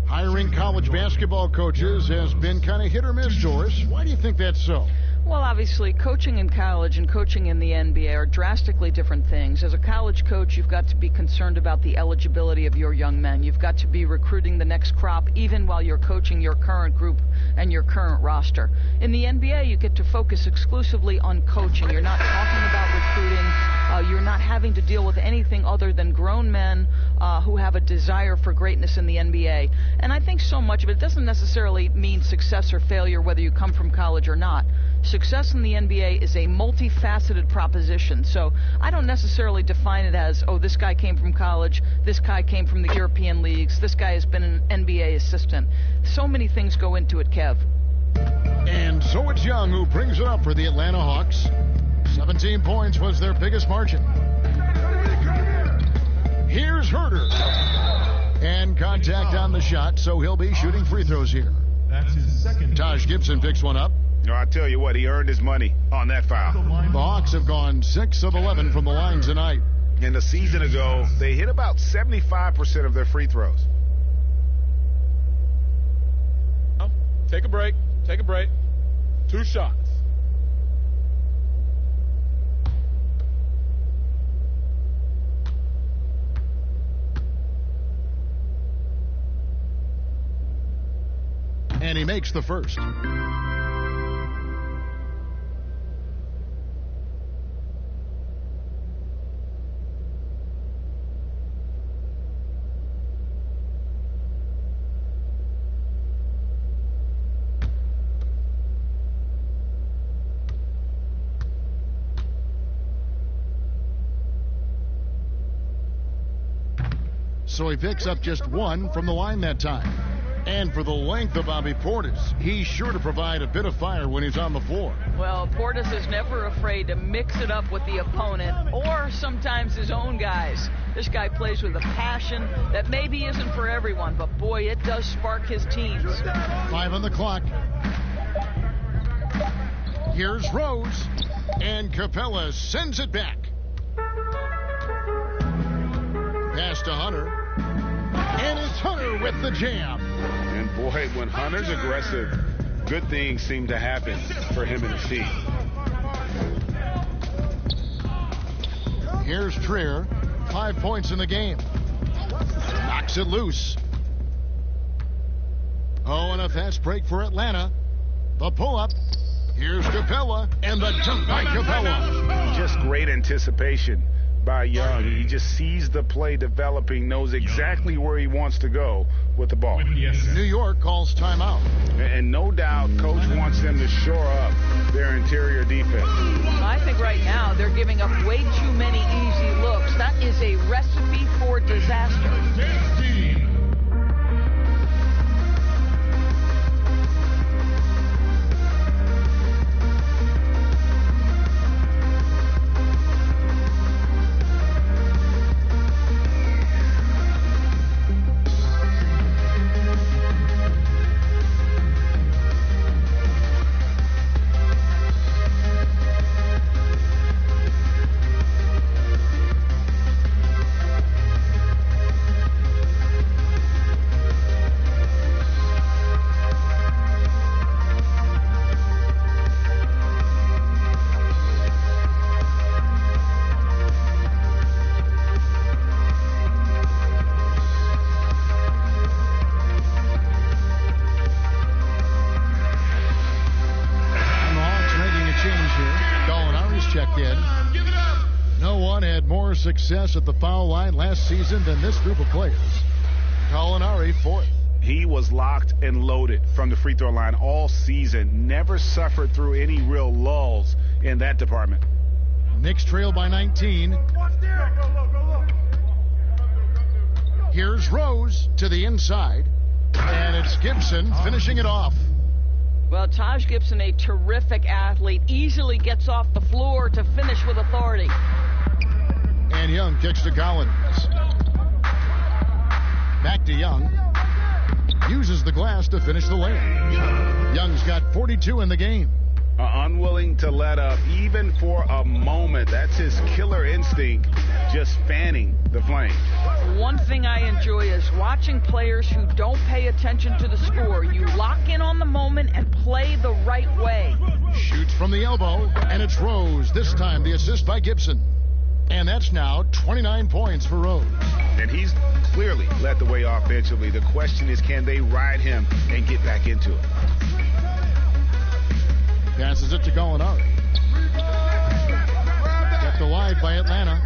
Hiring college basketball coaches has been kind of hit or miss, Doris. Why do you think that's so? Well, obviously, coaching in college and coaching in the NBA are drastically different things. As a college coach, you've got to be concerned about the eligibility of your young men. You've got to be recruiting the next crop, even while you're coaching your current group and your current roster. In the NBA, you get to focus exclusively on coaching. You're not talking about recruiting. You're not having to deal with anything other than grown men who have a desire for greatness in the NBA. And I think so much of it doesn't necessarily mean success or failure, whether you come from college or not. Success in the NBA is a multifaceted proposition, so I don't necessarily define it as, oh, this guy came from college, this guy came from the European leagues, this guy has been an NBA assistant. So many things go into it, Kev. And so it's Young who brings it up for the Atlanta Hawks. 17 points was their biggest margin. Here's Herter. And contact on the shot, so he'll be shooting free throws here. That's his second. Taj Gibson picks one up. No, I tell you what, he earned his money on that foul. The Hawks have gone 6 of 11 from the line tonight. And a season ago, they hit about 75% of their free throws. Take a break. Take a break. 2 shots. And he makes the first. So he picks up just 1 from the line that time. And for the length of Bobby Portis, he's sure to provide a bit of fire when he's on the floor. Well, Portis is never afraid to mix it up with the opponent or sometimes his own guys. This guy plays with a passion that maybe isn't for everyone, but boy, it does spark his teams. 5 on the clock. Here's Rose, and Capella sends it back. Pass to Hunter. And it's Hunter with the jam. And boy, when Hunter's aggressive, good things seem to happen for him and his team. Here's Trier, 5 points in the game. Knocks it loose. Oh, and a fast break for Atlanta. The pull-up. Here's Capella, and the dunk by Capella. Just great anticipation by Young. He just sees the play developing, knows exactly where he wants to go with the ball. New York calls timeout. And no doubt coach wants them to shore up their interior defense. I think right now they're giving up way too many easy looks. That is a recipe for disaster. Success at the foul line last season than this group of players. Gallinari, 4th. He was locked and loaded from the free throw line all season. Never suffered through any real lulls in that department. Knicks trail by 19. Here's Rose to the inside. And it's Gibson finishing it off. Well, Taj Gibson, a terrific athlete, easily gets off the floor to finish with authority. And Young kicks to Collins. Back to Young. uses the glass to finish the layup. Young's got 42 in the game. Unwilling to let up even for a moment. That's his killer instinct, just fanning the flame. One thing I enjoy is watching players who don't pay attention to the score. You lock in on the moment and play the right way. Shoots from the elbow, and it's Rose. This time the assist by Gibson. And that's now 29 points for Rose. And he's clearly led the way offensively. The question is, can they ride him and get back into it? Passes it to Gallinari. Kept alive by Atlanta.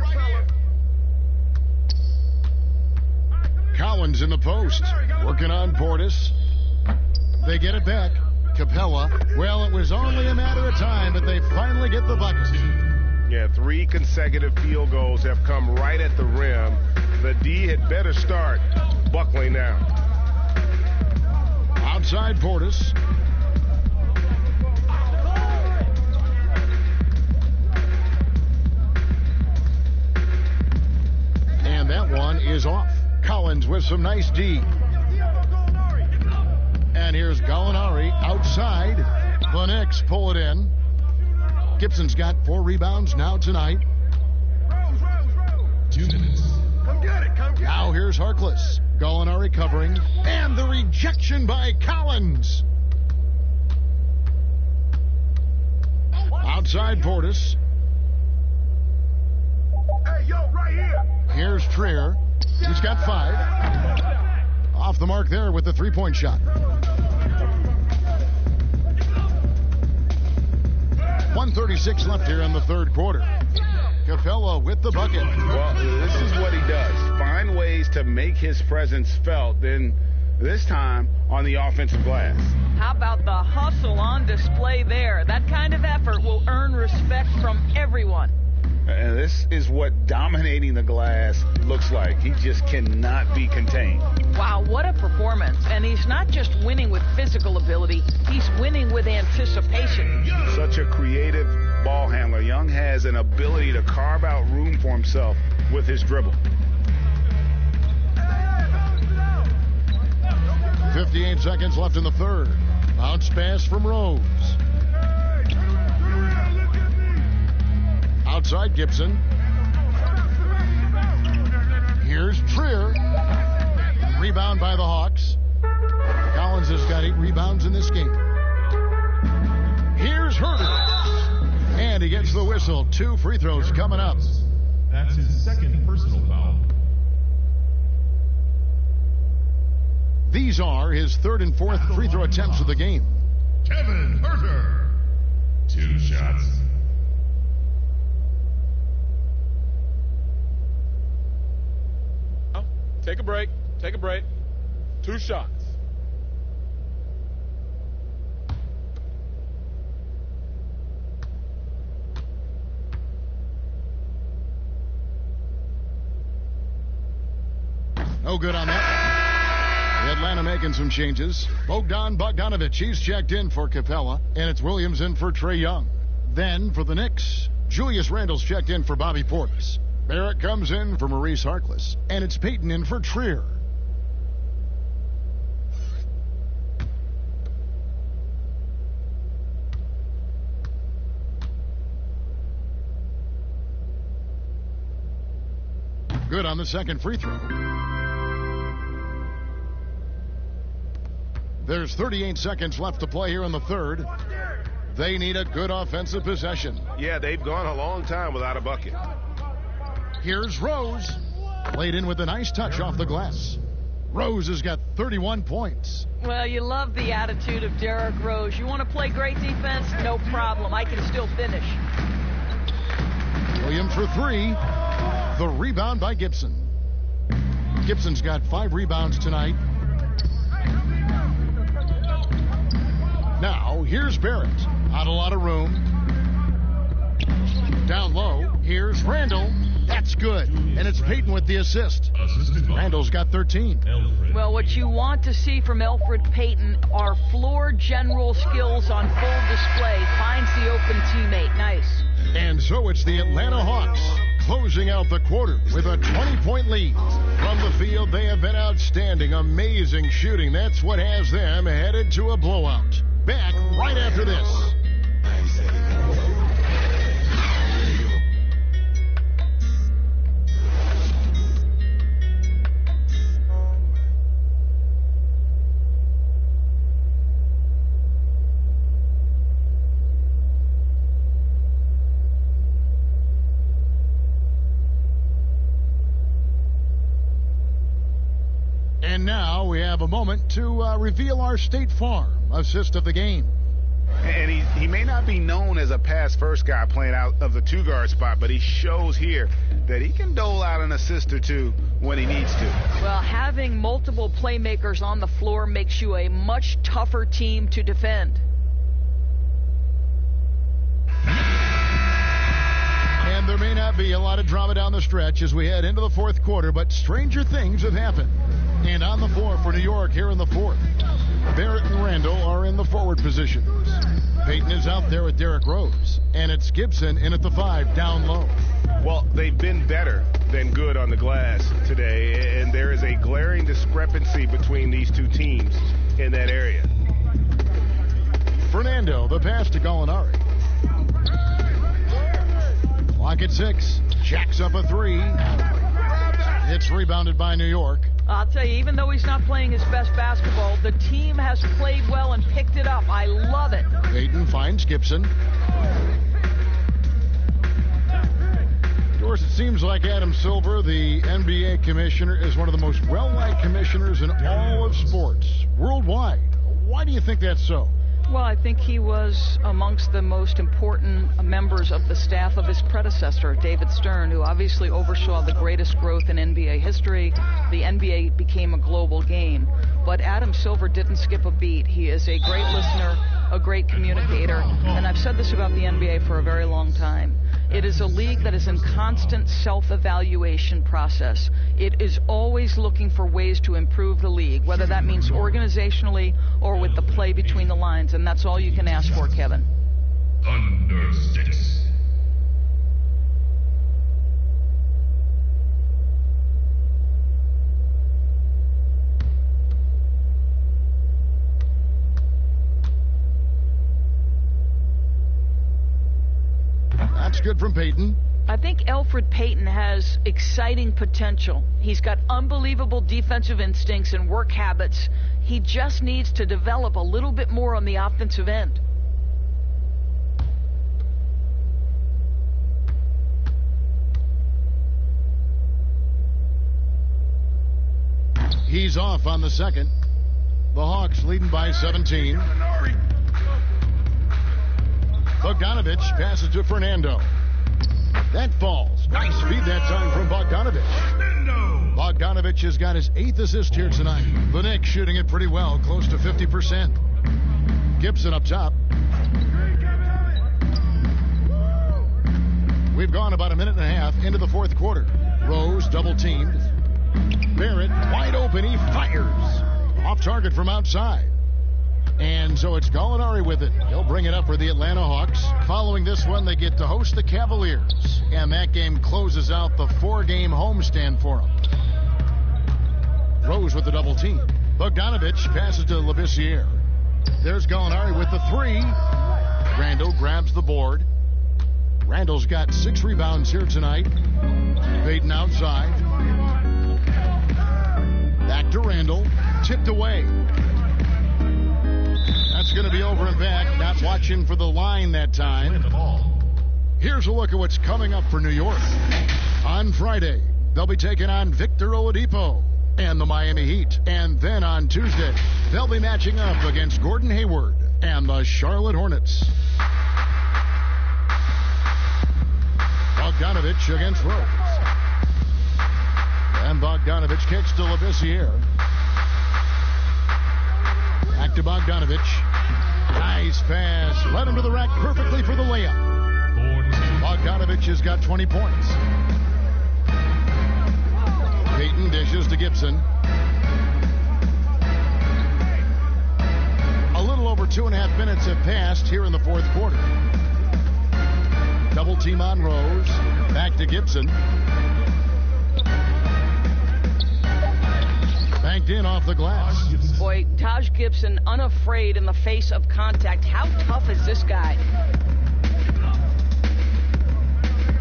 Collins in the post. Working on Portis. They get it back. Capella. Well, it was only a matter of time, but they finally get the bucket. Yeah, 3 consecutive field goals have come right at the rim. The D had better start buckling now. Outside Portis. And that one is off. Collins with some nice D. And here's Gallinari outside. The Knicks pull it in. Gibson's got 4 rebounds now tonight. 2 minutes. Now here's Harkless. Gallinari covering. And the rejection by Collins. Outside Portis. Hey, yo, right here. Here's Trier. He's got 5. Off the mark there with the 3-point shot. 1:36 left here in the third quarter. Capella with the bucket. Well, this is what he does. Find ways to make his presence felt, then this time on the offensive glass. How about the hustle on display there? That kind of effort will earn respect from everyone. And this is what dominating the glass looks like. He just cannot be contained. Wow, what a performance. And he's not just winning with physical ability, he's winning with anticipation. Such a creative ball handler. Young has an ability to carve out room for himself with his dribble. 58 seconds left in the third. Bounce pass from Rose. Outside Gibson. Here's Trier. Rebound by the Hawks. Collins has got 8 rebounds in this game. Here's Herter. And he gets the whistle. 2 free throws coming up. That's his second personal foul. These are his 3rd and 4th free throw attempts of the game. Kevin Herter. 2 shots. Take a break. Take a break. 2 shots. No good on that. Atlanta making some changes. Bogdanovich, he's checked in for Capella, and it's Williams in for Trae Young. Then for the Knicks, Julius Randle's checked in for Bobby Portis. Barrett comes in for Maurice Harkless, and it's Payton in for Trier. Good on the second free throw. There's 38 seconds left to play here in the third. They need a good offensive possession. Yeah, they've gone a long time without a bucket. Here's Rose. Played in with a nice touch off the glass. Rose has got 31 points. Well, you love the attitude of Derrick Rose. You want to play great defense? No problem. I can still finish. Williams for 3. The rebound by Gibson. Gibson's got 5 rebounds tonight. Now, here's Barrett. Not a lot of room. Down low, here's Randle. That's good. And it's Payton with the assist. Randle's got 13. Well, what you want to see from Elfrid Payton are floor general skills on full display. Finds the open teammate. Nice. And so it's the Atlanta Hawks closing out the quarter with a 20-point lead. From the field, they have been outstanding. Amazing shooting. That's what has them headed to a blowout. Back right after this. And now we have a moment to reveal our State Farm assist of the game. And he may not be known as a pass-first guy playing out of the two-guard spot, but he shows here that he can dole out an assist or two when he needs to. Well, having multiple playmakers on the floor makes you a much tougher team to defend. And there may not be a lot of drama down the stretch as we head into the fourth quarter, but stranger things have happened. And on the floor for New York here in the fourth, Barrett and Randall are in the forward positions. Payton is out there with Derrick Rose, and it's Gibson in at the 5 down low. Well, they've been better than good on the glass today, and there is a glaring discrepancy between these two teams in that area. Fernando, the pass to Gallinari. Clock at 6. Jacks up a 3. It's rebounded by New York. I'll tell you, even though he's not playing his best basketball, the team has played well and picked it up. I love it. Payton finds Gibson. Of course, it seems like Adam Silver, the NBA commissioner, is one of the most well-liked commissioners in all of sports worldwide. Why do you think that's so? Well, I think he was amongst the most important members of the staff of his predecessor, David Stern, who obviously oversaw the greatest growth in NBA history. The NBA became a global game. But Adam Silver didn't skip a beat. He is a great listener, a great communicator, and I've said this about the NBA for a very long time. It is a league that is in constant self-evaluation process. It is always looking for ways to improve the league, whether that means organizationally or with the play between the lines, and that's all you can ask for, Kevin. Under 6. That's good from Payton. I think Elfrid Payton has exciting potential. He's got unbelievable defensive instincts and work habits. He just needs to develop a little bit more on the offensive end. He's off on the second. The Hawks leading by 17. Bogdanovich passes to Fernando. That falls. Nice feed that time from Bogdanovich. Bogdanovich has got his 8th assist here tonight. The Knicks shooting it pretty well, close to 50%. Gibson up top. We've gone about a minute and a half into the fourth quarter. Rose double teamed. Barrett wide open. He fires. Off target from outside. And so it's Gallinari with it. He'll bring it up for the Atlanta Hawks. Following this one, they get to host the Cavaliers. And that game closes out the 4-game homestand for them. Rose with the double team. Bogdanovich passes to Labissiere. There's Gallinari with the 3. Randall grabs the board. Randall's got 6 rebounds here tonight. Payton outside. Back to Randall. Tipped away. That's going to be over and back. Not watching for the line that time. Here's a look at what's coming up for New York. On Friday, they'll be taking on Victor Oladipo and the Miami Heat. And then on Tuesday, they'll be matching up against Gordon Hayward and the Charlotte Hornets. Bogdanovich against Rose. And Bogdanovich kicks to Labissiere. Back to Bogdanovich. Nice pass. Led him to the rack perfectly for the layup. Bogdanovich has got 20 points. Payton dishes to Gibson. A little over 2.5 minutes have passed here in the fourth quarter. Double team on Rose. Back to Gibson. Banked in off the glass. Boy, Taj Gibson unafraid in the face of contact. How tough is this guy?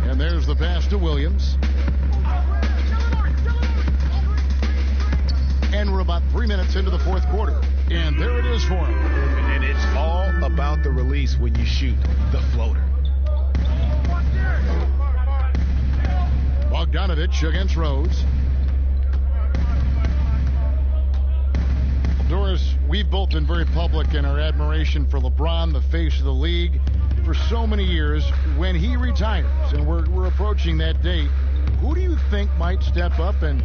And there's the pass to Williams. And we're about 3 minutes into the fourth quarter. And there it is for him. And it's all about the release when you shoot the floater. Bogdanovich against Rose. Doris, we've both been very public in our admiration for LeBron, the face of the league, for so many years. When he retires, and we're approaching that date, who do you think might step up and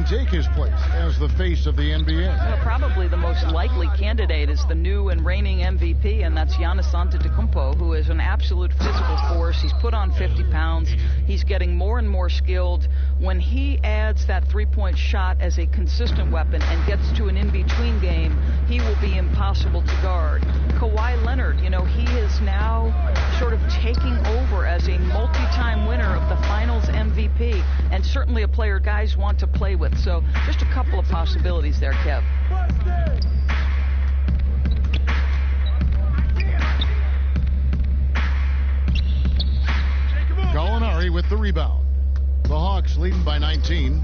take his place as the face of the NBA? Well, probably the most likely candidate is the new and reigning MVP, and that's Giannis Antetokounmpo, who is an absolute physical force. He's put on 50 pounds. He's getting more and more skilled. When he adds that three-point shot as a consistent weapon and gets to an in-between game, he will be impossible to guard. Kawhi Leonard, you know, he is now sort of taking over as a multi-time winner of the Finals MVP, and certainly a player guys want to play with. So just a couple of possibilities there, Kev. Gallinari with the rebound. The Hawks leading by 19.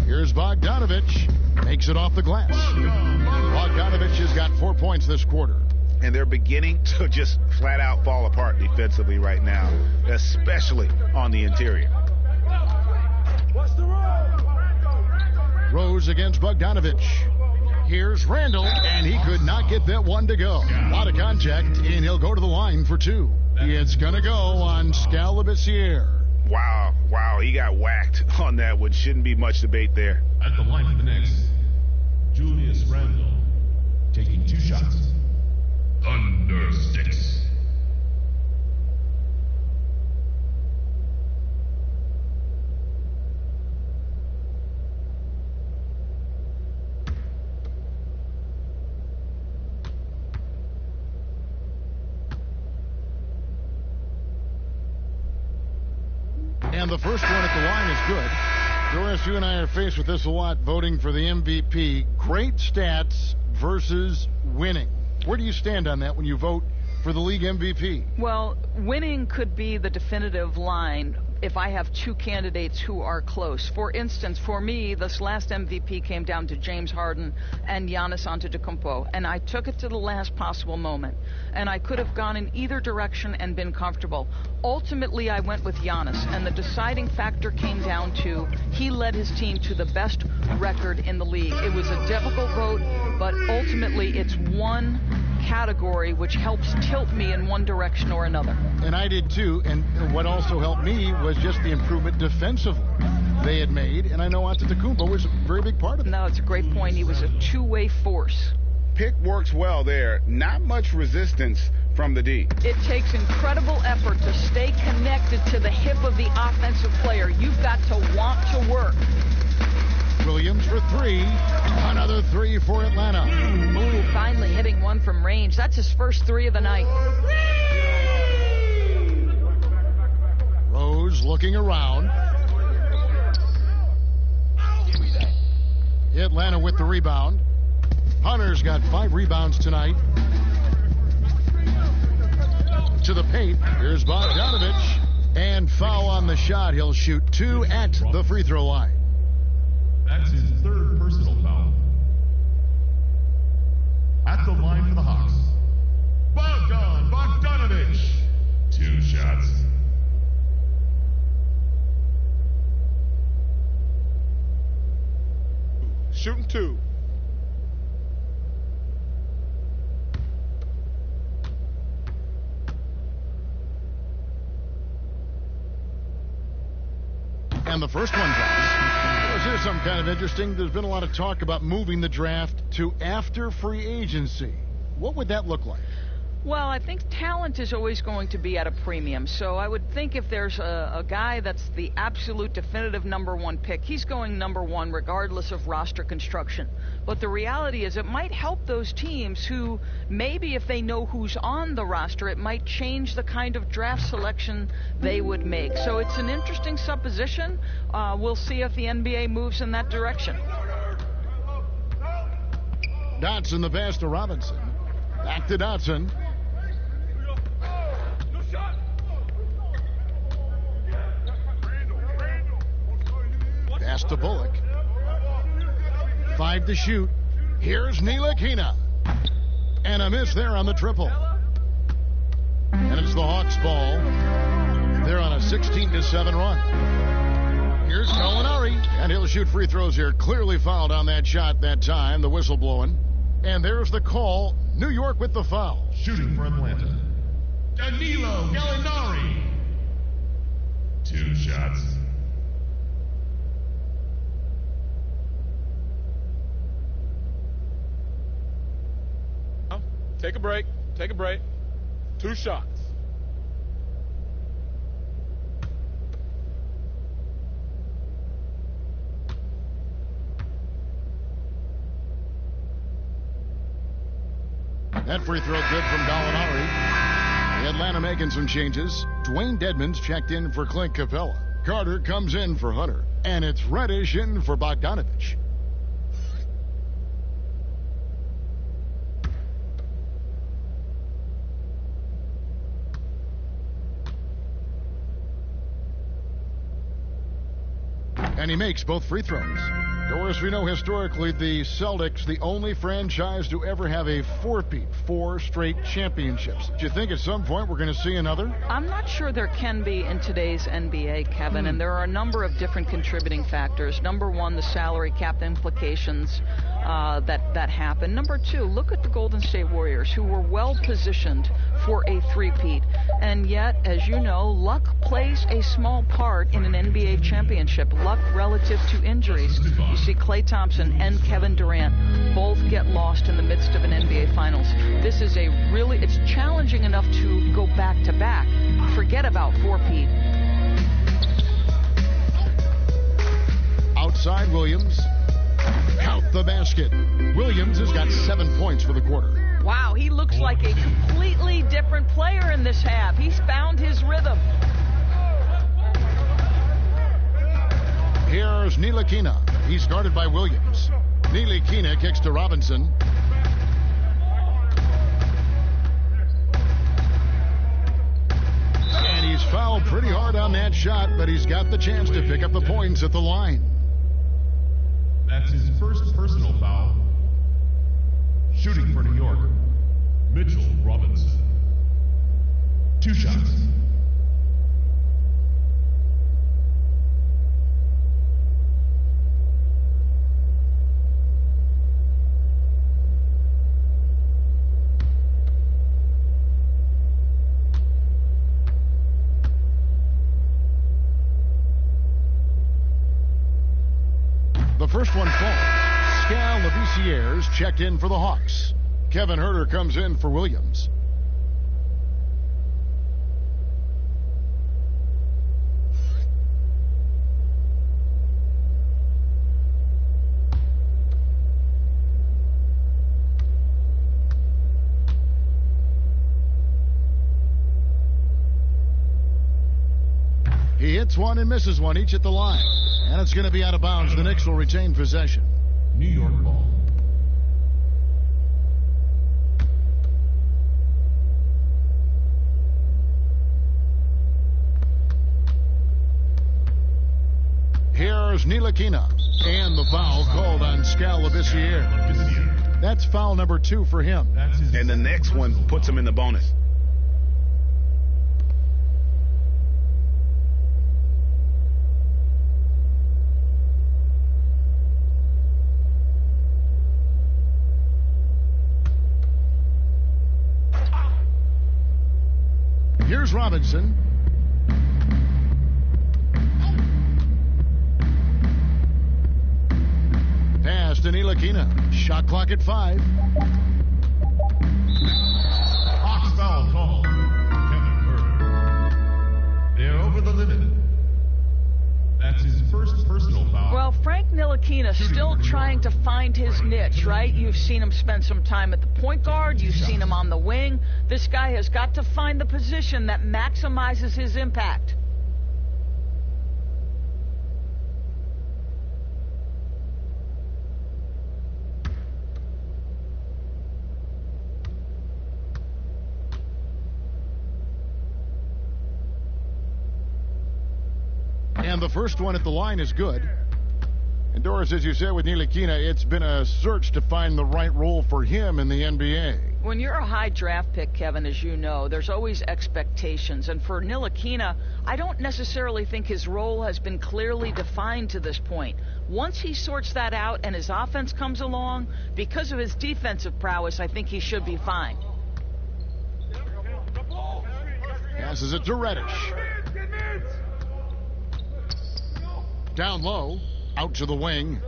Here's Bogdanovich. Makes it off the glass. Bogdanovich has got 4 points this quarter. And they're beginning to just flat out fall apart defensively right now, especially on the interior. Rose against Bogdanovich. Here's Randall, and he could not get that one to go. A lot of contact, and he'll go to the line for two. It's going to go on Scalabissiere. Wow, he got whacked on that one. Shouldn't be much debate there. At the line for the next, Julius Randle, taking 2 shots. Under 6. And the first one at the line is good. Doris, you and I are faced with this a lot, voting for the MVP. Great stats versus winning. Where do you stand on that when you vote for the league MVP? Well, winning could be the definitive line if I have two candidates who are close. For instance, for me, this last MVP came down to James Harden and Giannis Antetokounmpo, and I took it to the last possible moment. And I could have gone in either direction and been comfortable. Ultimately, I went with Giannis, and the deciding factor came down to he led his team to the best record in the league. It was a difficult vote, but ultimately it's one category which helps tilt me in one direction or another. And I did too, and what also helped me was just the improvement defensively they had made, and I know Antetokounmpo was a very big part of it. No, it's a great point. He was a two-way force. Pick works well there. Not much resistance from the D. It takes incredible effort to stay connected to the hip of the offensive player. You've got to want to work. Williams for three. Another three for Atlanta. Ooh, finally hitting one from range. That's his first three of the night. Rose looking around. Atlanta with the rebound. Hunter's got 5 rebounds tonight. To the paint. Here's Bogdanovich. And foul on the shot. He'll shoot 2 at the free throw line. That's his third personal foul. At the line for the Hawks, Bogdanovich. 2 shots. Shooting 2. And the first one drops. Here's something kind of interesting. There's been a lot of talk about moving the draft to after free agency. What would that look like? Well, I think talent is always going to be at a premium. So I would think if there's a guy that's the absolute definitive #1 pick, he's going #1 regardless of roster construction. But the reality is it might help those teams who maybe if they know who's on the roster, it might change the kind of draft selection they would make. So it's an interesting supposition. We'll see if the NBA moves in that direction. Dotson the pass to Robinson. Back to Dotson. Pass to Bullock. 5 to shoot. Here's Ntilikina. And a miss there on the triple. And it's the Hawks ball. They're on a 16-7 run. Here's Gallinari. And he'll shoot free throws here. Clearly fouled on that shot that time. The whistle blowing. And there's the call. New York with the foul. Shooting for Atlanta, Danilo Gallinari. 2 shots. Take a break. Take a break. 2 shots. That free throw good from Gallinari. The Atlanta making some changes. Dwayne Dedmon's checked in for Clint Capella. Carter comes in for Hunter. And it's Reddish in for Bogdanovich. And he makes both free throws. Doris, we know historically the Celtics, the only franchise to ever have a four-peat, 4 straight championships. Do you think at some point we're going to see another? I'm not sure there can be in today's NBA, Kevin, and there are a number of different contributing factors. #1, the salary cap implications that happen. #2, look at the Golden State Warriors, who were well positioned for a three-peat. And yet, as you know, luck plays a small part in an NBA championship. Luck relative to injuries. You see Klay Thompson and Kevin Durant both get lost in the midst of an NBA Finals. This is it's challenging enough to go back-to-back. Forget about four-peat. Outside Williams. Count the basket. Williams has got 7 points for the quarter. Wow, he looks like a completely different player in this half. He's found his rhythm. Here's Ntilikina. He's guarded by Williams. Ntilikina kicks to Robinson. And he's fouled pretty hard on that shot, but he's got the chance to pick up the points at the line. That's his first personal foul. Shooting for New York, Mitchell Robinson. 2 shots. The first one falls. Skal Labissière's checked in for the Hawks. Kevin Huerter comes in for Williams. He hits one and misses one, each at the line. And it's going to be out of bounds. The Knicks will retain possession. New York ball. Here's Ntilikina. And the foul called on Skal Labissière. That's foul number 2 for him. And the next one puts him in the bonus. Here's Robinson. Pass to Ntilikina. Shot clock at 5. Hawks foul over the limit. That's his first personal foul. Well, Frank Ntilikina still trying to find his niche, right? You've seen him spend some time at the point guard. You've seen him on the wing. This guy has got to find the position that maximizes his impact. And the first one at the line is good. And Doris, as you said with Ntilikina, it's been a search to find the right role for him in the NBA. When you're a high draft pick, Kevin, as you know, there's always expectations. And for Ntilikina, I don't necessarily think his role has been clearly defined to this point. Once he sorts that out and his offense comes along, because of his defensive prowess, I think he should be fine. Passes it to Reddish. Down low, out to the wing.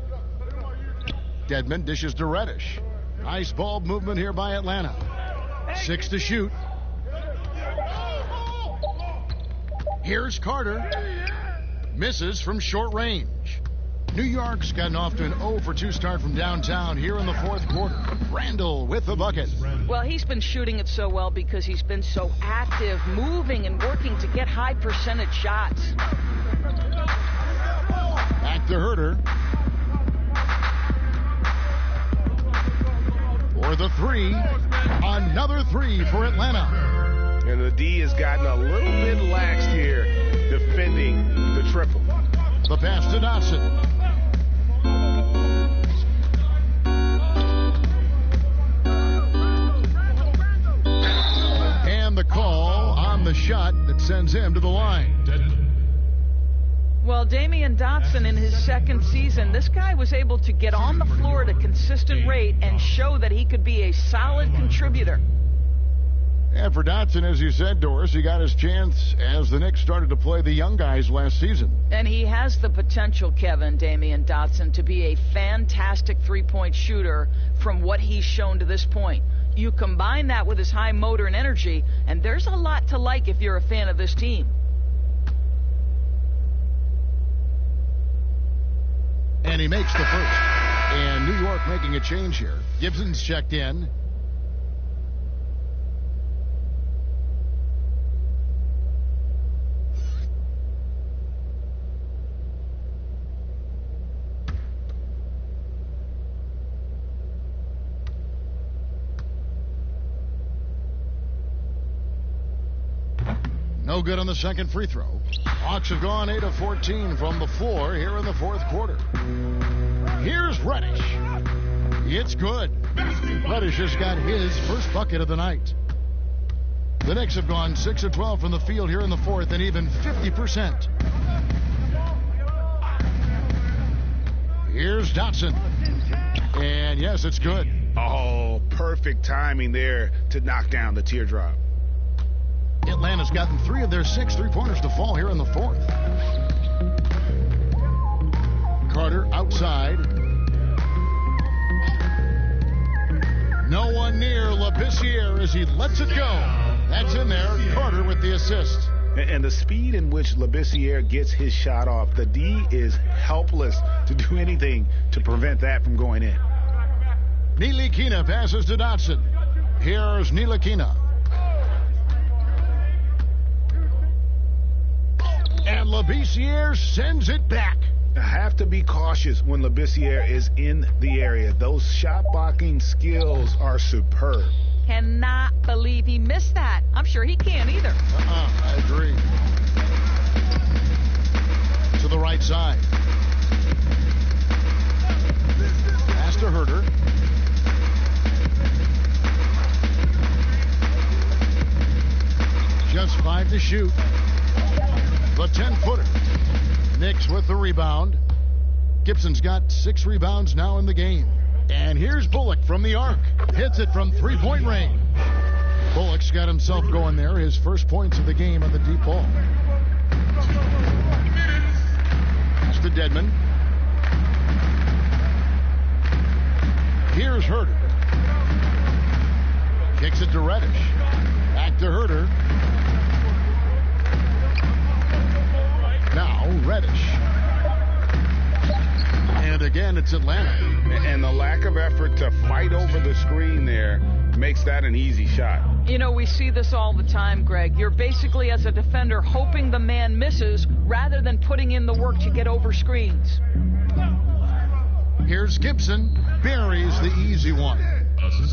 Dedmon dishes to Reddish. Nice ball movement here by Atlanta. 6 to shoot. Here's Carter. Misses from short range. New York's gotten off to an 0 for 2 start from downtown here in the fourth quarter. Randall with the bucket. Well, he's been shooting it so well because he's been so active, moving and working to get high percentage shots. Back to Herter. For the 3. Another 3 for Atlanta. And the D has gotten a little bit laxed here defending the triple. The pass to Dotson. And the call on the shot that sends him to the line. Well, Damian Dotson in his second season, this guy was able to get on the floor at a consistent rate and show that he could be a solid contributor. And for Dotson, as you said, Doris, he got his chance as the Knicks started to play the young guys last season. And he has the potential, Kevin, Damian Dotson, to be a fantastic three-point shooter from what he's shown to this point. You combine that with his high motor and energy, and there's a lot to like if you're a fan of this team. And he makes the first. And New York making a change here. Gibson's checked in. No good on the second free throw. Hawks have gone 8 of 14 from the floor here in the fourth quarter. Here's Reddish. It's good. Reddish has got his first bucket of the night. The Knicks have gone 6 of 12 from the field here in the fourth and even 50%. Here's Dotson. And yes, it's good. Oh, perfect timing there to knock down the teardrop. Atlanta's gotten 3 of their 6 three-pointers to fall here in the fourth. Carter outside. No one near Labissiere as he lets it go. That's in there. Carter with the assist. And the speed in which Labissiere gets his shot off, the D is helpless to do anything to prevent that from going in. Ntilikina passes to Dotson. Here's Ntilikina. And Labissiere sends it back. I have to be cautious when Labissiere is in the area. Those shot blocking skills are superb. Cannot believe he missed that. I'm sure he can't either. I agree. To the right side. Pass to Herter. Just 5 to shoot. The 10-footer. Knicks with the rebound. Gibson's got 6 rebounds now in the game. And here's Bullock from the arc. Hits it from three-point range. Bullock's got himself going there. His first points of the game on the deep ball. That's to Dedmon. Here's Herter. Kicks it to Reddish. Back to Herter. Reddish. And again, it's Atlanta. And the lack of effort to fight over the screen there makes that an easy shot. You know, we see this all the time, Greg. You're basically, as a defender, hoping the man misses rather than putting in the work to get over screens. Here's Gibson. Buries the easy one.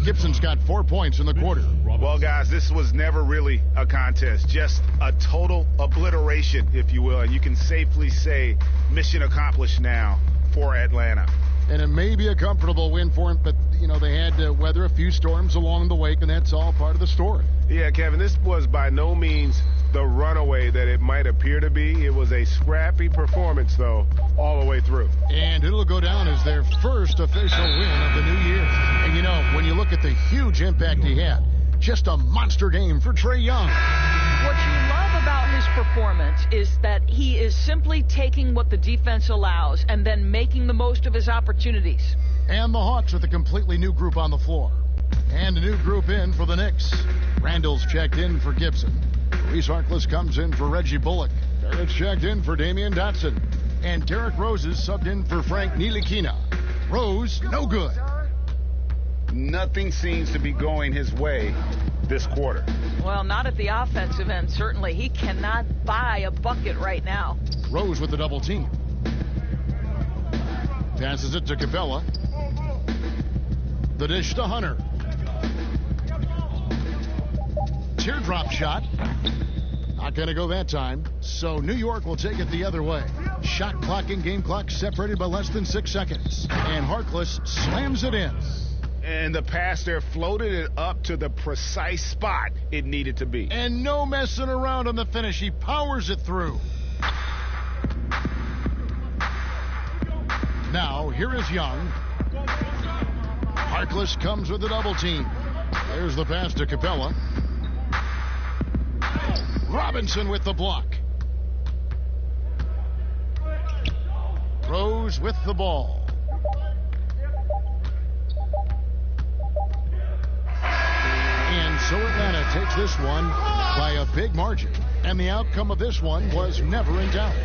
Gibson's got 4 points in the quarter. Well, guys, this was never really a contest. Just a total obliteration, if you will. And you can safely say mission accomplished now for Atlanta. And it may be a comfortable win for him, but, you know, they had to weather a few storms along the way, and that's all part of the story. Yeah, Kevin, this was by no means the runaway that it might appear to be. It was a scrappy performance, though, all the way through. And it'll go down as their first official win of the new year. And, you know, when you look at the huge impact he had, just a monster game for Trae Young. What you love about his performance is that he is simply taking what the defense allows and then making the most of his opportunities. And the Hawks with a completely new group on the floor. And a new group in for the Knicks. Randall's checked in for Gibson. Reese Harkless comes in for Reggie Bullock. Barrett's checked in for Damian Dotson. And Derrick Rose is subbed in for Frank Ntilikina. Rose, no good. Nothing seems to be going his way this quarter. Well, not at the offensive end, certainly. He cannot buy a bucket right now. Rose with the double team. Passes it to Capella. The dish to Hunter. Teardrop shot. Not going to go that time. So New York will take it the other way. Shot clock and game clock separated by less than 6 seconds. And Harkless slams it in. And the pass there floated it up to the precise spot it needed to be. And no messing around on the finish. He powers it through. Now, here is Young. Harkless comes with a double team. There's the pass to Capella. Robinson with the block. Rose with the ball. And so Atlanta takes this one by a big margin. And the outcome of this one was never in doubt.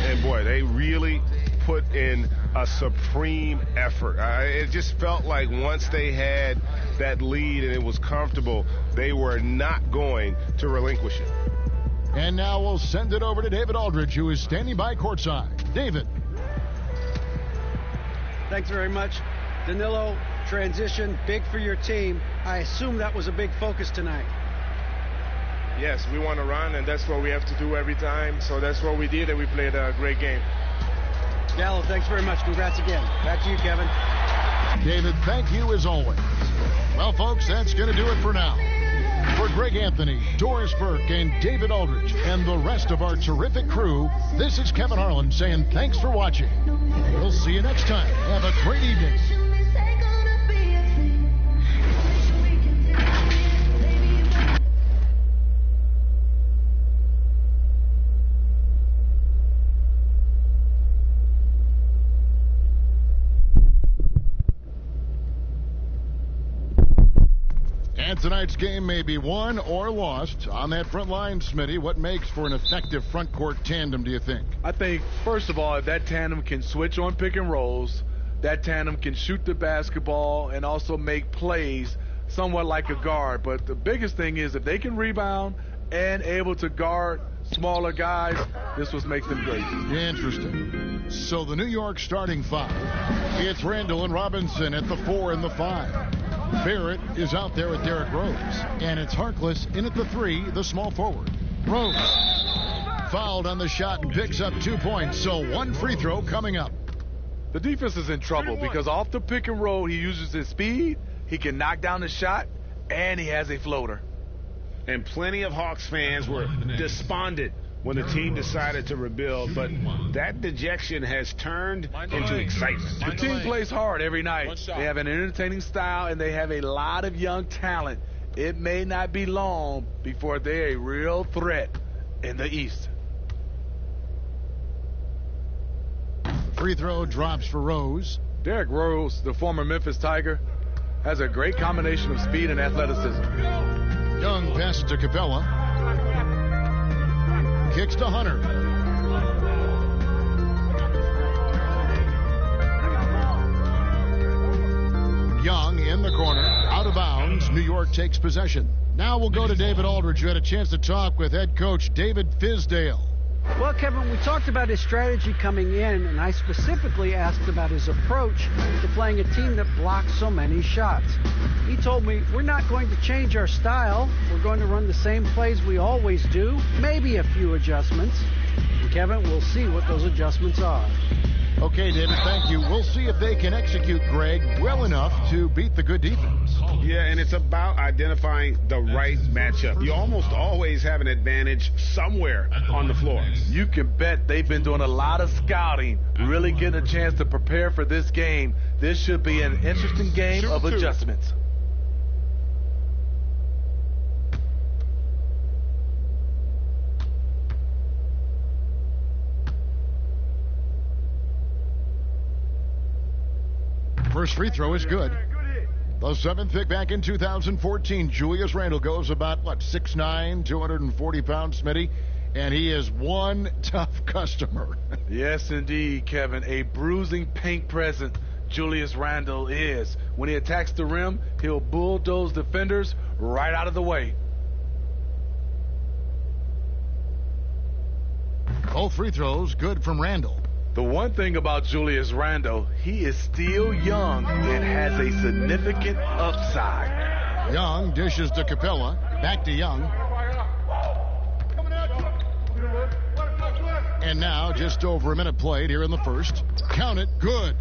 And boy, they really put in a supreme effort. It just felt like once they had that lead and it was comfortable, they were not going to relinquish it. And now we'll send it over to David Aldridge, who is standing by courtside. David. Thanks very much. Danilo, transition, big for your team. I assume that was a big focus tonight. Yes, we want to run, and that's what we have to do every time. So that's what we did, and we played a great game. Gallo, thanks very much. Congrats again. Back to you, Kevin. David, thank you as always. Well, folks, that's going to do it for now. For Greg Anthony, Doris Burke, and David Aldridge, and the rest of our terrific crew, this is Kevin Harlan saying thanks for watching. We'll see you next time. Have a great evening. And tonight's game may be won or lost. On that front line, Smitty, what makes for an effective front court tandem, do you think? I think, first of all, if that tandem can switch on pick and rolls, that tandem can shoot the basketball and also make plays somewhat like a guard. But the biggest thing is if they can rebound and able to guard smaller guys, this was makes them great. Interesting. So the New York starting five. It's Randall and Robinson at the 4 and the 5. Barrett is out there with Derrick Rose. And it's Harkless in at the 3, the small forward. Rose fouled on the shot and picks up 2 points. So one free throw coming up. The defense is in trouble because off the pick and roll, he uses his speed, he can knock down the shot, and he has a floater. And plenty of Hawks fans were despondent when the team decided to rebuild, but that dejection has turned into excitement. The team plays hard every night. They have an entertaining style, and they have a lot of young talent. It may not be long before they're a real threat in the East. Free throw drops for Rose. Derrick Rose, the former Memphis Tiger, has a great combination of speed and athleticism. Young passes to Capella. Kicks to Hunter. Young in the corner, out of bounds. New York takes possession. Now we'll go to David Aldridge, who had a chance to talk with head coach David Fizdale. Well, Kevin, we talked about his strategy coming in, and I specifically asked about his approach to playing a team that blocks so many shots. He told me, we're not going to change our style. We're going to run the same plays we always do, maybe a few adjustments. And Kevin, we'll see what those adjustments are. Okay, David, thank you. We'll see if they can execute, Greg, well enough to beat the good defense. Yeah, and it's about identifying the right matchup. You almost always have an advantage somewhere on the floor. You can bet they've been doing a lot of scouting, really getting a chance to prepare for this game. This should be an interesting game of adjustments. First free throw is good. The 7th pick back in 2014. Julius Randle goes about, 6'9", 240 pounds, Smitty. And he is one tough customer. Yes, indeed, Kevin. A bruising paint present Julius Randle is. When he attacks the rim, he'll bulldoze defenders right out of the way. Both free throws good from Randle. The one thing about Julius Randle, he is still young and has a significant upside. Young dishes to Capella. Back to Young. And now just over a minute played here in the first. Count it. Good.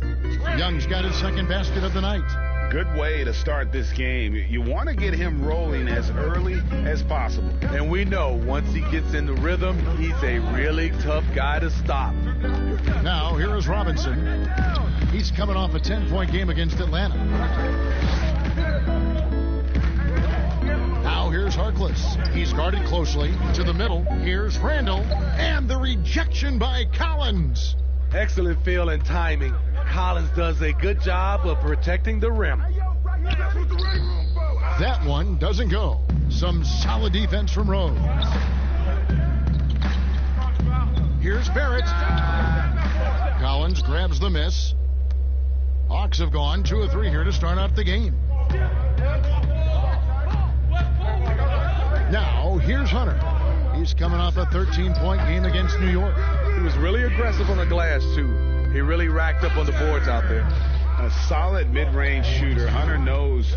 Young's got his second basket of the night. Good way to start this game. You want to get him rolling as early as possible. And we know once he gets in the rhythm, he's a really tough guy to stop. Now, here is Robinson. He's coming off a 10-point game against Atlanta. Now, here's Harkless. He's guarded closely to the middle. Here's Randle. And the rejection by Collins. Excellent feel and timing. Collins does a good job of protecting the rim. That one doesn't go. Some solid defense from Rose. Here's Barrett. Collins grabs the miss. Hawks have gone 2 of 3 here to start out the game. Now, here's Hunter. He's coming off a 13-point game against New York. He was really aggressive on the glass, too. He really racked up on the boards out there. A solid mid-range shooter. Hunter knows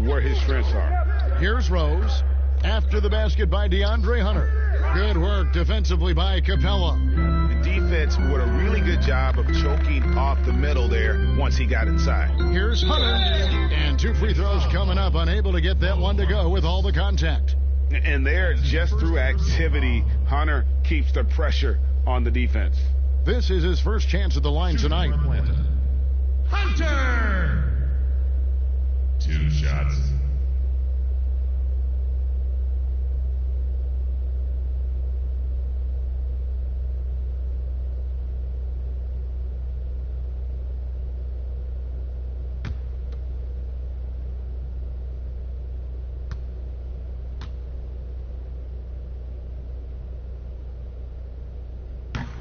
where his strengths are. Here's Rose. After the basket by DeAndre Hunter. Good work defensively by Capella. The defense did a really good job of choking off the middle there once he got inside. Here's Hunter. And 2 free throws coming up. Unable to get that one to go with all the contact. And there, just through activity, Hunter keeps the pressure on the defense. This is his first chance at the line tonight. Hunter! 2 shots.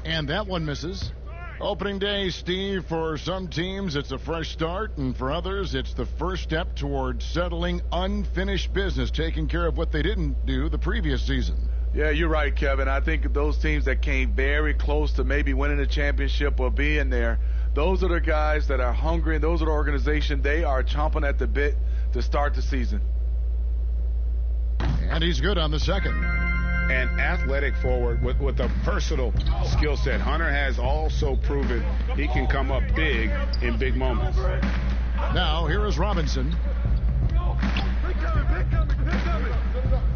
And that one misses. Opening day, Steve, for some teams it's a fresh start, and for others it's the first step towards settling unfinished business, taking care of what they didn't do the previous season. Yeah, you're right, Kevin. I think those teams that came very close to maybe winning a championship or being there, those are the guys that are hungry, and those are the organization, they are chomping at the bit to start the season. And he's good on the second. An athletic forward with a personal skill set. Hunter has also proven he can come up big in big moments. Now, here is Robinson.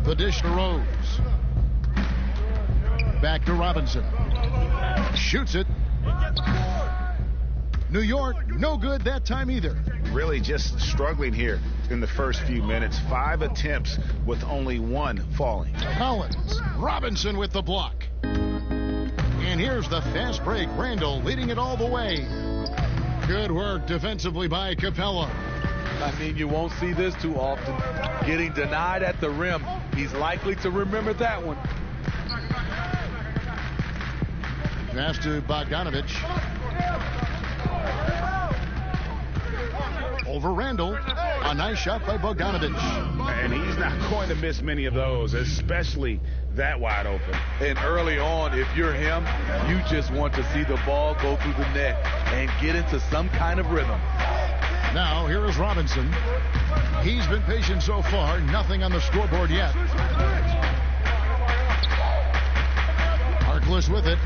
The dish to Rose. Back to Robinson. Shoots it. New York, no good that time either. Really just struggling here in the first few minutes. 5 attempts with only 1 falling. Collins, Robinson with the block. And here's the fast break. Randle leading it all the way. Good work defensively by Capella. I mean, you won't see this too often. Getting denied at the rim. He's likely to remember that one. Pass to Bogdanovich. over Randall. A nice shot by Bogdanovich. And he's not going to miss many of those, especially that wide open. And early on, if you're him, you just want to see the ball go through the net and get into some kind of rhythm. Now, here is Robinson. He's been patient so far. Nothing on the scoreboard yet. Harkless with it.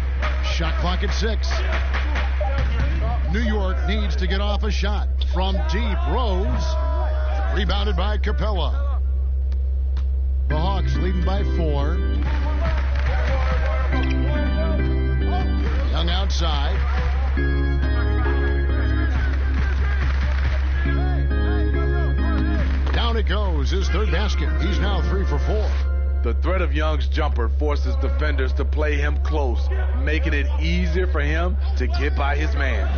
Shot clock at 6. New York needs to get off a shot from deep. Rose. Rebounded by Capella. The Hawks leading by 4. Young outside. Down it goes. His third basket. He's now 3 for 4. The threat of Young's jumper forces defenders to play him close, making it easier for him to get by his man.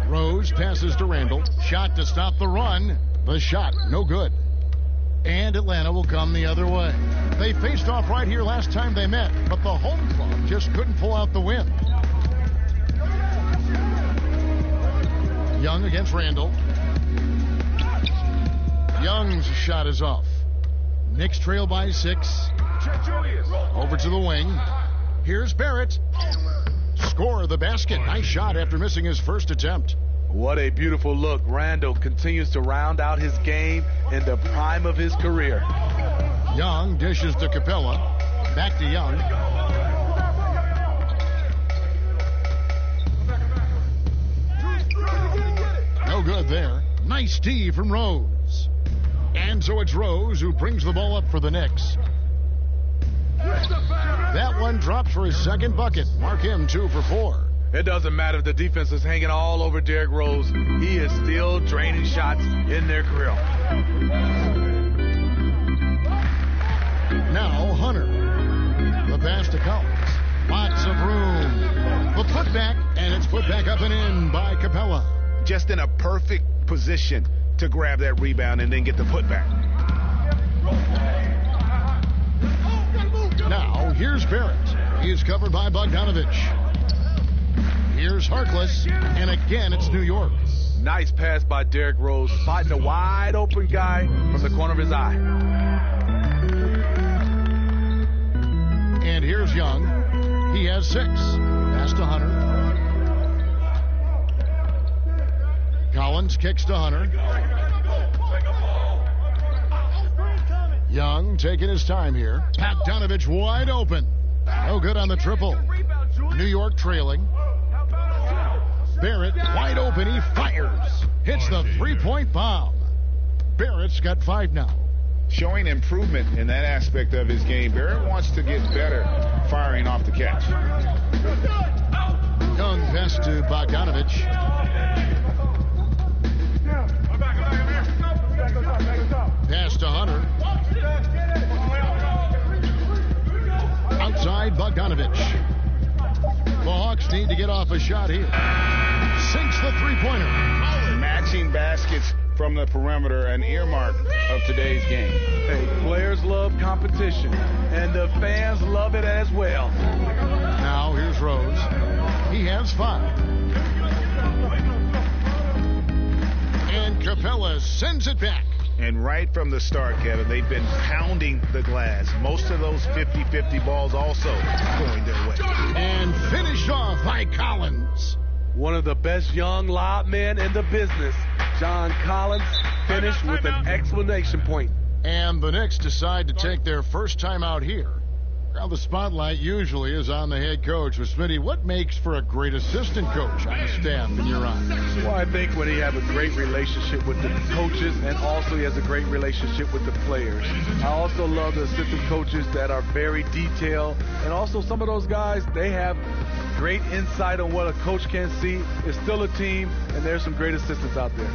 Rose passes to Randall. Shot to stop the run. The shot, no good. And Atlanta will come the other way. They faced off right here last time they met, but the home club just couldn't pull out the win. Young against Randall. Young's shot is off. Knicks trail by 6. Over to the wing. Here's Barrett. Score the basket. Nice shot after missing his first attempt. What a beautiful look. Randall continues to round out his game in the prime of his career. Young dishes to Capella. Back to Young. No good there. Nice D from Rose. And so it's Rose who brings the ball up for the Knicks. That one drops for his second bucket. Mark him 2 for 4. It doesn't matter if the defense is hanging all over Derrick Rose. He is still draining shots in their grill. Now Hunter. The pass to Collins. Lots of room. The putback, and it's put back up and in by Capella. Just in a perfect position to grab that rebound and then get the putback. Now, here's Barrett. He is covered by Bogdanovich. Here's Harkless, and again, it's New York. Nice pass by Derrick Rose, spotting a wide open guy from the corner of his eye. And here's Young. He has 6. Pass to Hunter. Collins kicks to Hunter. Young taking his time here. Bogdanovich wide open. No good on the triple. New York trailing. Barrett wide open. He fires. Hits the three-point bomb. Barrett's got 5 now. Showing improvement in that aspect of his game. Barrett wants to get better firing off the catch. Young pass to Bogdanovich. Pass to Hunter. Outside Bogdanovich. The Hawks need to get off a shot here. Sinks the three-pointer. Matching baskets from the perimeter, an earmark of today's game. Hey, players love competition, and the fans love it as well. Now here's Rose. He has 5. And Capella sends it back. And right from the start, Kevin, they've been pounding the glass. Most of those 50-50 balls also going their way. And finished off by Collins. One of the best young lob men in the business. John Collins finished with an exclamation point. And the Knicks decide to take their first time out here. Now the spotlight usually is on the head coach. With Smitty, what makes for a great assistant coach on the staff in your eyes? Well, I think when he has a great relationship with the coaches and also he has a great relationship with the players. I also love the assistant coaches that are very detailed. And also some of those guys, they have great insight on what a coach can see. It's still a team, and there's some great assistants out there.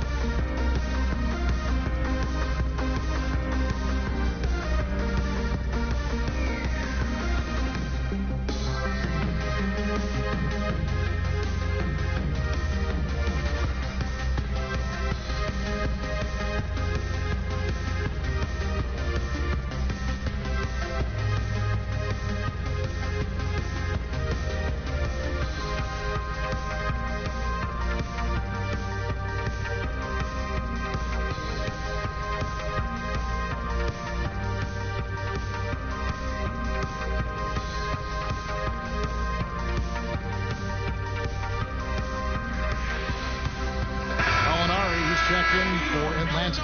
working for Atlanta.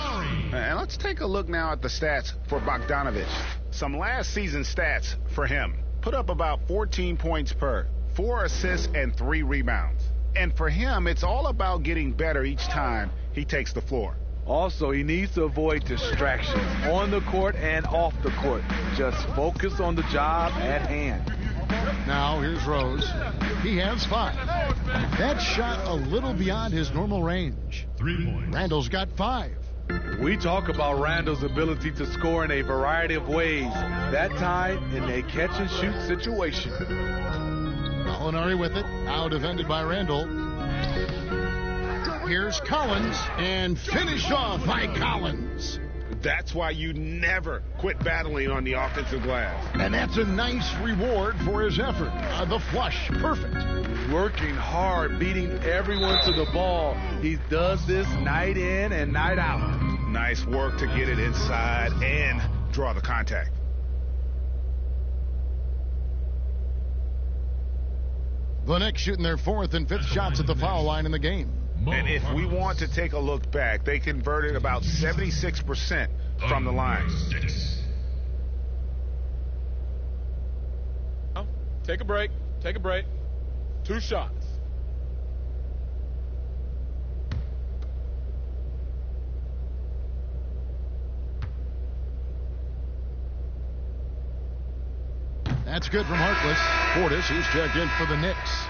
And let's take a look now at the stats for Bogdanovich. Some last season stats for him. Put up about 14 points per, 4 assists, and 3 rebounds. And for him, it's all about getting better each time he takes the floor. Also, he needs to avoid distractions on the court and off the court. Just focus on the job at hand. Now, here's Rose. He has 5. That shot a little beyond his normal range. 3 points. Randall's got 5. We talk about Randall's ability to score in a variety of ways. That time in a catch-and-shoot situation. Molinari with it. Now defended by Randall. Here's Collins, and finished off by Collins. That's why you never quit battling on the offensive glass. And that's a nice reward for his effort. The flush, perfect. Working hard, beating everyone to the ball. He does this night in and night out. Nice work to get it inside and draw the contact. The Knicks shooting their 4th and 5th shots at the foul line in the game. And if we want to take a look back, they converted about 76% from the line. Take a break. Take a break. 2 shots. That's good from Harkless. Portis, who's checked in for the Knicks.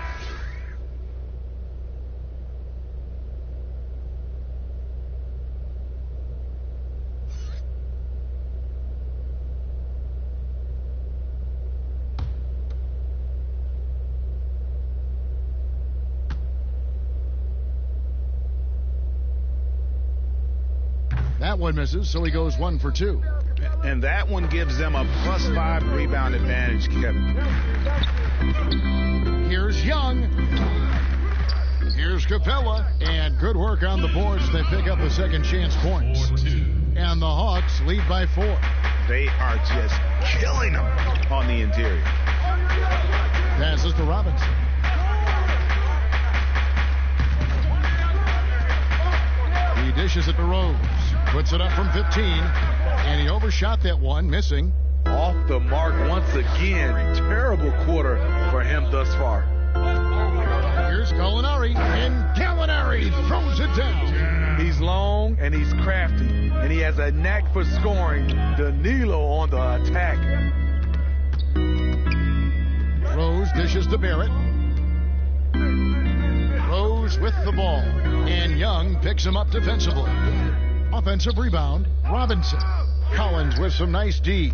That one misses, so he goes 1 for 2. And that one gives them a +5 rebound advantage, Kevin. Here's Young. Here's Capella. And good work on the boards. They pick up a second chance points. And the Hawks lead by 4. They are just killing them on the interior. Passes to Robinson. He dishes it to Rose. Puts it up from 15. And he overshot that one, missing. Off the mark once again. Terrible quarter for him thus far. Here's Gallinari, and Gallinari throws it down. He's long and he's crafty, and he has a knack for scoring. Danilo on the attack. Rose dishes to Barrett. Rose with the ball, and Young picks him up defensively. Offensive rebound, Robinson. Collins with some nice D.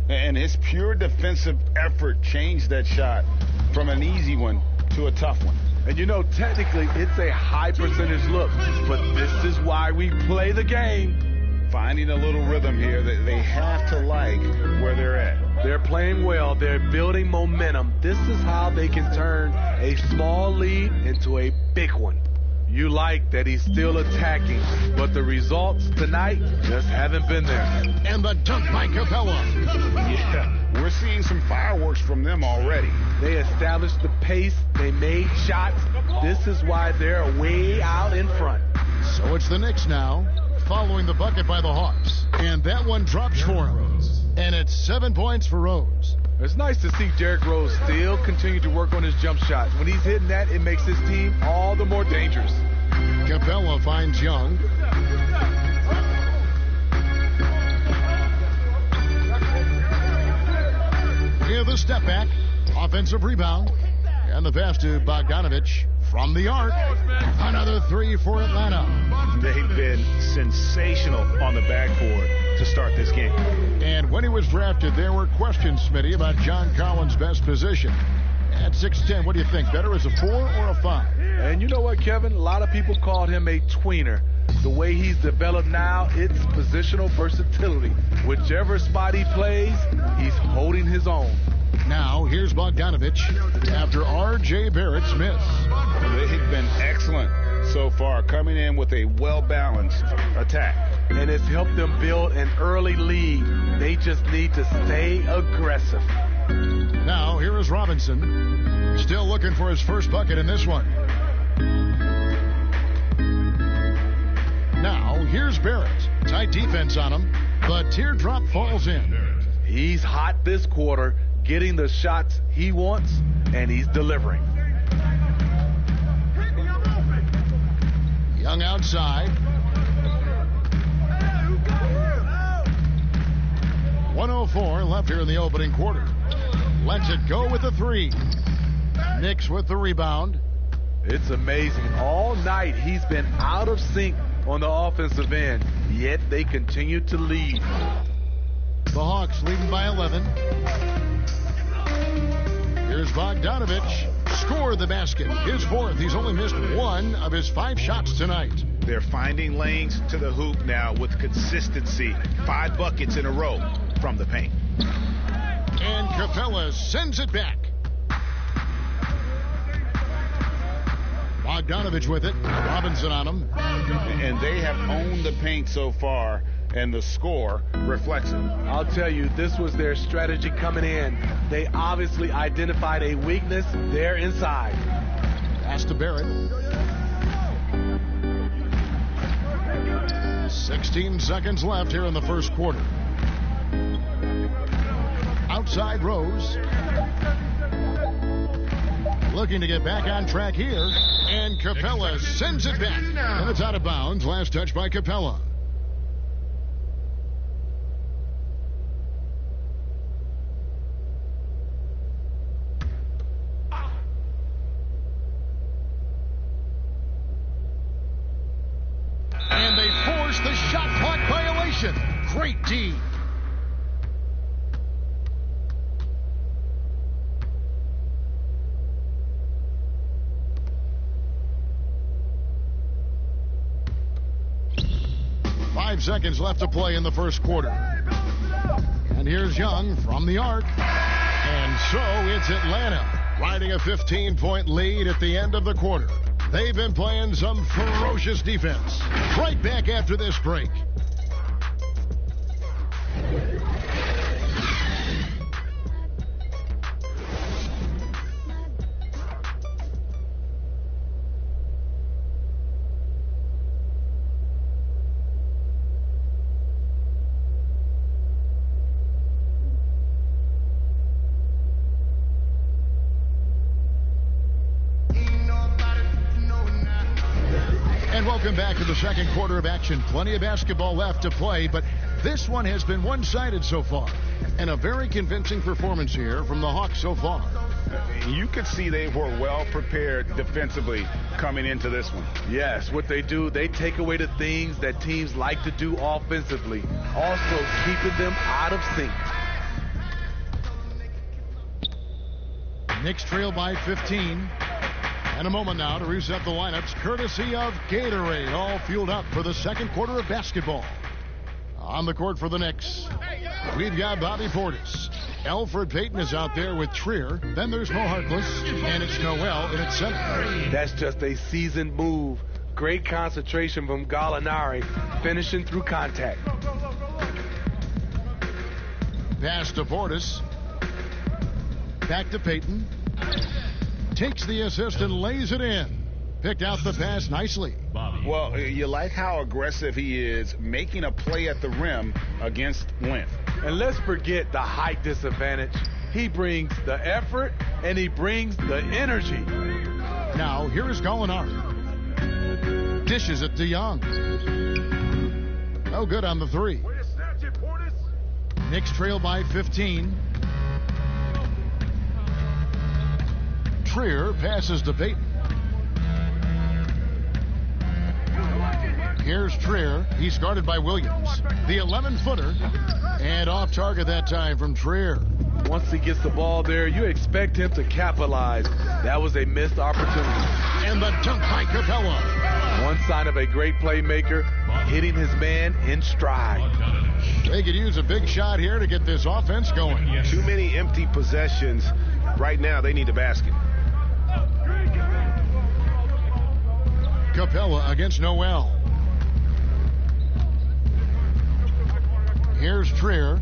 And his pure defensive effort changed that shot from an easy one to a tough one. And you know, technically, it's a high percentage look, but this is why we play the game. Finding a little rhythm here that they have to like where they're at. They're playing well. They're building momentum. This is how they can turn a small lead into a big one. You like that he's still attacking, but the results tonight just haven't been there. And the dunk by Capella. Yeah, we're seeing some fireworks from them already. They established the pace. They made shots. This is why they're way out in front. So it's the Knicks now, following the bucket by the Hawks. And that one drops for him. And it's 7 points for Rose. It's nice to see Derrick Rose still continue to work on his jump shot. When he's hitting that, it makes his team all the more dangerous. Capella finds Young. Here's the step back. Offensive rebound. And the pass to Bogdanovich from the arc. Another 3 for Atlanta. They've been sensational on the backboard to start this game. And when he was drafted, there were questions, Smitty, about John Collins' best position. At 6'10", what do you think? Better as a 4 or a 5? And you know what, Kevin? A lot of people called him a tweener. The way he's developed now, it's positional versatility. Whichever spot he plays, he's holding his own. Now, here's Bogdanovich after R.J. Barrett's miss. They've been excellent so far, coming in with a well-balanced attack. And it's helped them build an early lead. They just need to stay aggressive. Now, here is Robinson, still looking for his first bucket in this one. Now, Here's Barrett. Tight defense on him. The teardrop falls in. He's hot this quarter, getting the shots he wants, and he's delivering. Young outside. 1:04 left here in the opening quarter. Lets it go with the three. Knicks with the rebound. It's amazing. All night he's been out of sync on the offensive end, yet they continue to lead. The Hawks leading by 11. Here's Bogdanovich. Scored the basket. His fourth. He's only missed one of his 5 shots tonight. They're finding lanes to the hoop now with consistency. 5 buckets in a row from the paint. And Capella sends it back. Bogdanovich with it. Robinson on him. And they have owned the paint so far, and the score reflects it. I'll tell you, this was their strategy coming in. They obviously identified a weakness there inside. Pass to Barrett. 16 seconds left here in the first quarter. Outside Rose. Looking to get back on track here. And Capella sends it back. And it's out of bounds. Last touch by Capella. And they force the shot clock violation. Great D. Seconds left to play in the first quarter. And here's Young from the arc. And so it's Atlanta riding a 15-point lead at the end of the quarter. They've been playing some ferocious defense. Right back after this break. Welcome back to the second quarter of action. Plenty of basketball left to play, but this one has been one-sided so far. And a very convincing performance here from the Hawks so far. You could see they were well prepared defensively coming into this one. Yes, what they do, they take away the things that teams like to do offensively, also keeping them out of sync. Knicks trail by 15. And a moment now to reset the lineups, courtesy of Gatorade, all fueled up for the second quarter of basketball. On the court for the Knicks, we've got Bobby Portis. Elfrid Payton is out there with Trier. Then there's Mo Harkless, and it's Noel in its center. That's just a seasoned move. Great concentration from Gallinari, finishing through contact. Pass to Portis. Back to Payton. Takes the assist and lays it in. Picked out the pass nicely. Well, you like how aggressive he is, making a play at the rim against length. And let's forget the height disadvantage. He brings the effort, and he brings the energy. Now, here's Gallinari. Dishes it to Young. No good on the three. Knicks trail by 15. Trier passes to Payton. Here's Trier. He's guarded by Williams. The 11-footer. And off target that time from Trier. Once he gets the ball there, you expect him to capitalize. That was a missed opportunity. And the dunk by Capella. One sign of a great playmaker, hitting his man in stride. They could use a big shot here to get this offense going. Too many empty possessions. Right now, they need a basket. Capella against Noel. Here's Trier.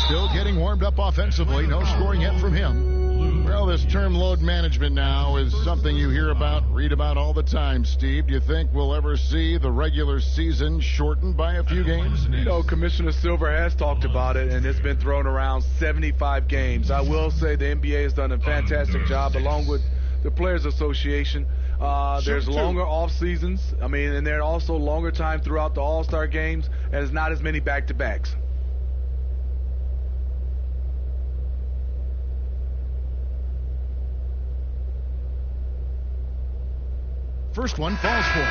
Still getting warmed up offensively. No scoring yet from him. Well, this term load management now is something you hear about, read about all the time, Steve. Do you think we'll ever see the regular season shortened by a few games? You know, Commissioner Silver has talked about it, and it's been thrown around 75 games. I will say the NBA has done a fantastic job, along with the Players Association. There's longer off seasons. I mean, and there are also longer time throughout the All-Star games, and it's not as many back-to-backs. First one falls for.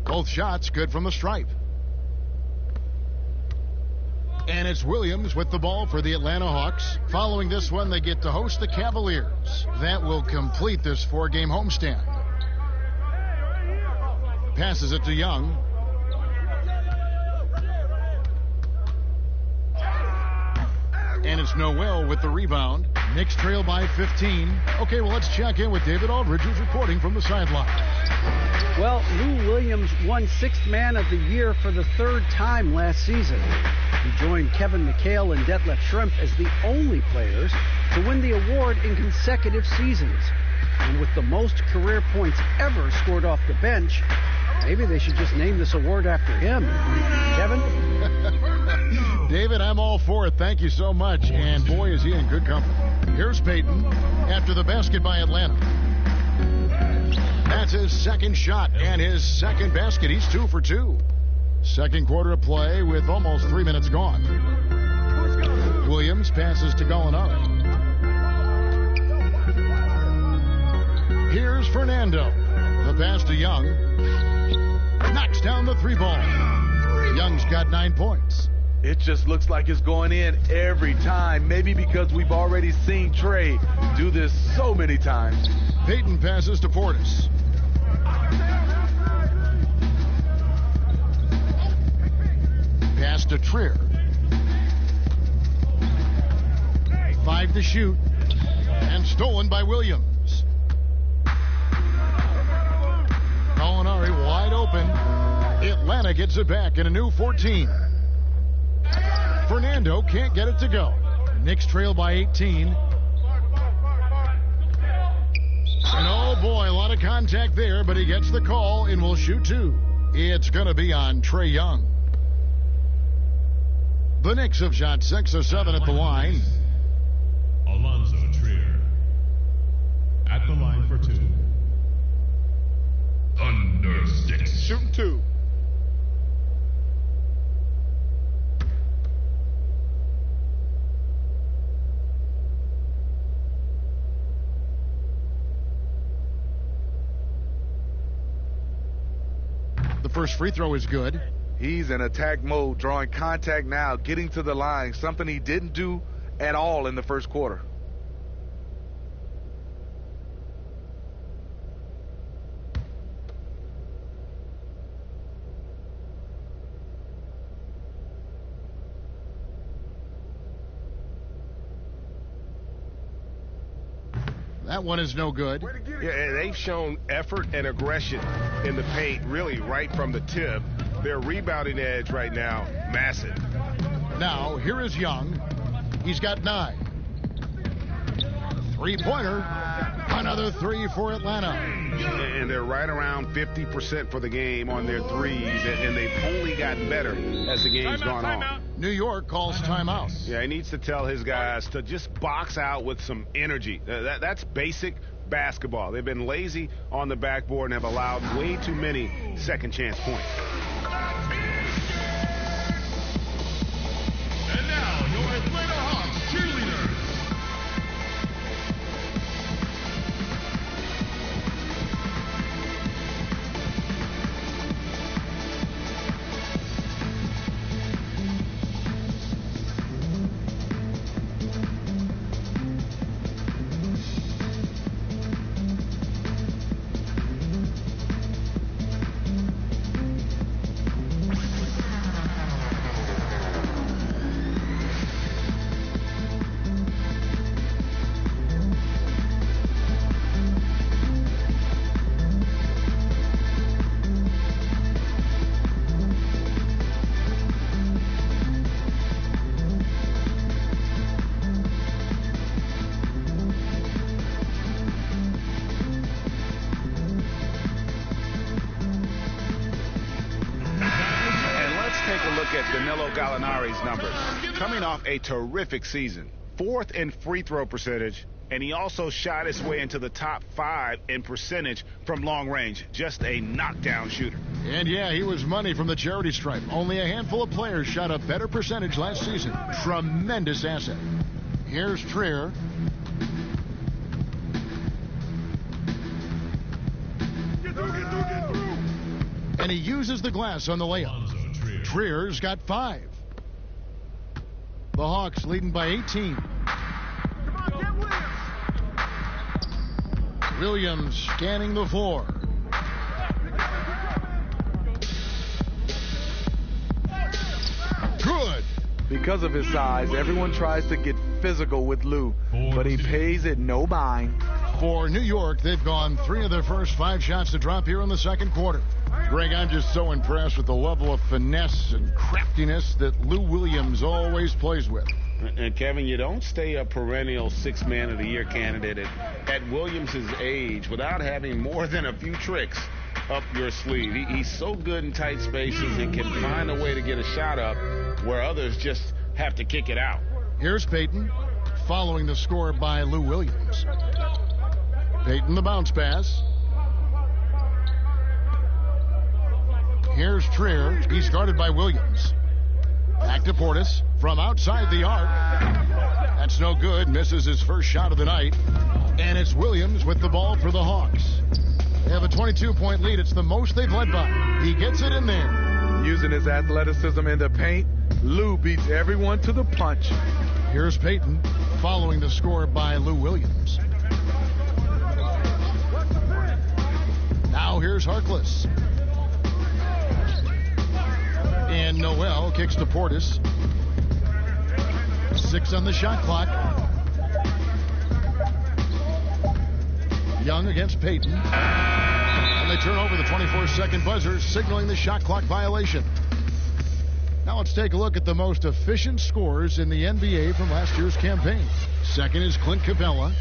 Both shots good from the stripe. And it's Williams with the ball for the Atlanta Hawks. Following this one, they get to host the Cavaliers. That will complete this 4-game homestand. Passes it to Young. And it's Noel with the rebound. Knicks trail by 15. Okay, well, let's check in with David Aldridge, who's reporting from the sideline. Well, Lou Williams won Sixth Man of the Year for the 3rd time last season. He joined Kevin McHale and Detlef Schrempf as the only players to win the award in consecutive seasons. And with the most career points ever scored off the bench, maybe they should just name this award after him. Kevin? David, I'm all for it. Thank you so much. And boy, is he in good company. Here's Payton after the basket by Atlanta. That's his second shot and his second basket. He's 2 for 2. Second quarter of play with almost 3 minutes gone. Williams passes to Gallinari. Here's Fernando. The pass to Young. Knocks down the 3-ball. Young's got 9 points. It just looks like it's going in every time. Maybe because we've already seen Trey do this so many times. Payton passes to Portis. Pass to Trier. 5 to shoot. And stolen by Williams. Gallinari wide open. Atlanta gets it back in a new 14. Fernando can't get it to go. Knicks trail by 18. And oh boy, a lot of contact there, but he gets the call and will shoot 2. It's going to be on Trey Young. The Knicks have shot 6 of 7 at the line. Alonzo Trier at the line for 2. Under 6. Shooting 2. The first free throw is good. He's in attack mode, drawing contact now, getting to the line, something he didn't do at all in the first quarter. That one is no good. Yeah, they've shown effort and aggression in the paint, really right from the tip. Their rebounding edge right now, massive. Now, here is Young. He's got 9. 3-pointer. Another 3 for Atlanta. And they're right around 50% for the game on their threes, and they've only gotten better as the game's gone on. New York calls timeout. Yeah, he needs to tell his guys to just box out with some energy. That's basic basketball. They've been lazy on the backboard and have allowed way too many second chance points. And now, your Atlanta Hawks cheerleaders. Danilo Gallinari's numbers. Coming off a terrific season. 4th in free throw percentage, and he also shot his way into the top 5 in percentage from long range. Just a knockdown shooter. And yeah, he was money from the charity stripe. Only a handful of players shot a better percentage last season. Tremendous asset. Here's Trier. And he uses the glass on the layup. Trier's got 5. The Hawks leading by 18. Williams scanning the floor. Good. Because of his size, everyone tries to get physical with Lou, but he pays it no mind. For New York, they've gone 3 of their first 5 shots to drop here in the second quarter. Greg, I'm just so impressed with the level of finesse and craftiness that Lou Williams always plays with. And Kevin, you don't stay a perennial 6th Man of the Year candidate at Williams' age without having more than a few tricks up your sleeve. He's so good in tight spaces and can find a way to get a shot up where others just have to kick it out. Here's Payton following the score by Lou Williams. Payton the bounce pass. Here's Trier. He's guarded by Williams. Back to Portis from outside the arc. That's no good. Misses his first shot of the night. And it's Williams with the ball for the Hawks. They have a 22-point lead. It's the most they've led by. He gets it in there. Using his athleticism in the paint, Lou beats everyone to the punch. Here's Payton following the score by Lou Williams. Now here's Harkless. And Noel kicks to Portis. 6 on the shot clock. Young against Payton. And they turn over the 24-second buzzer, signaling the shot clock violation. Now let's take a look at the most efficient scorers in the NBA from last year's campaign. Second is Clint Capella.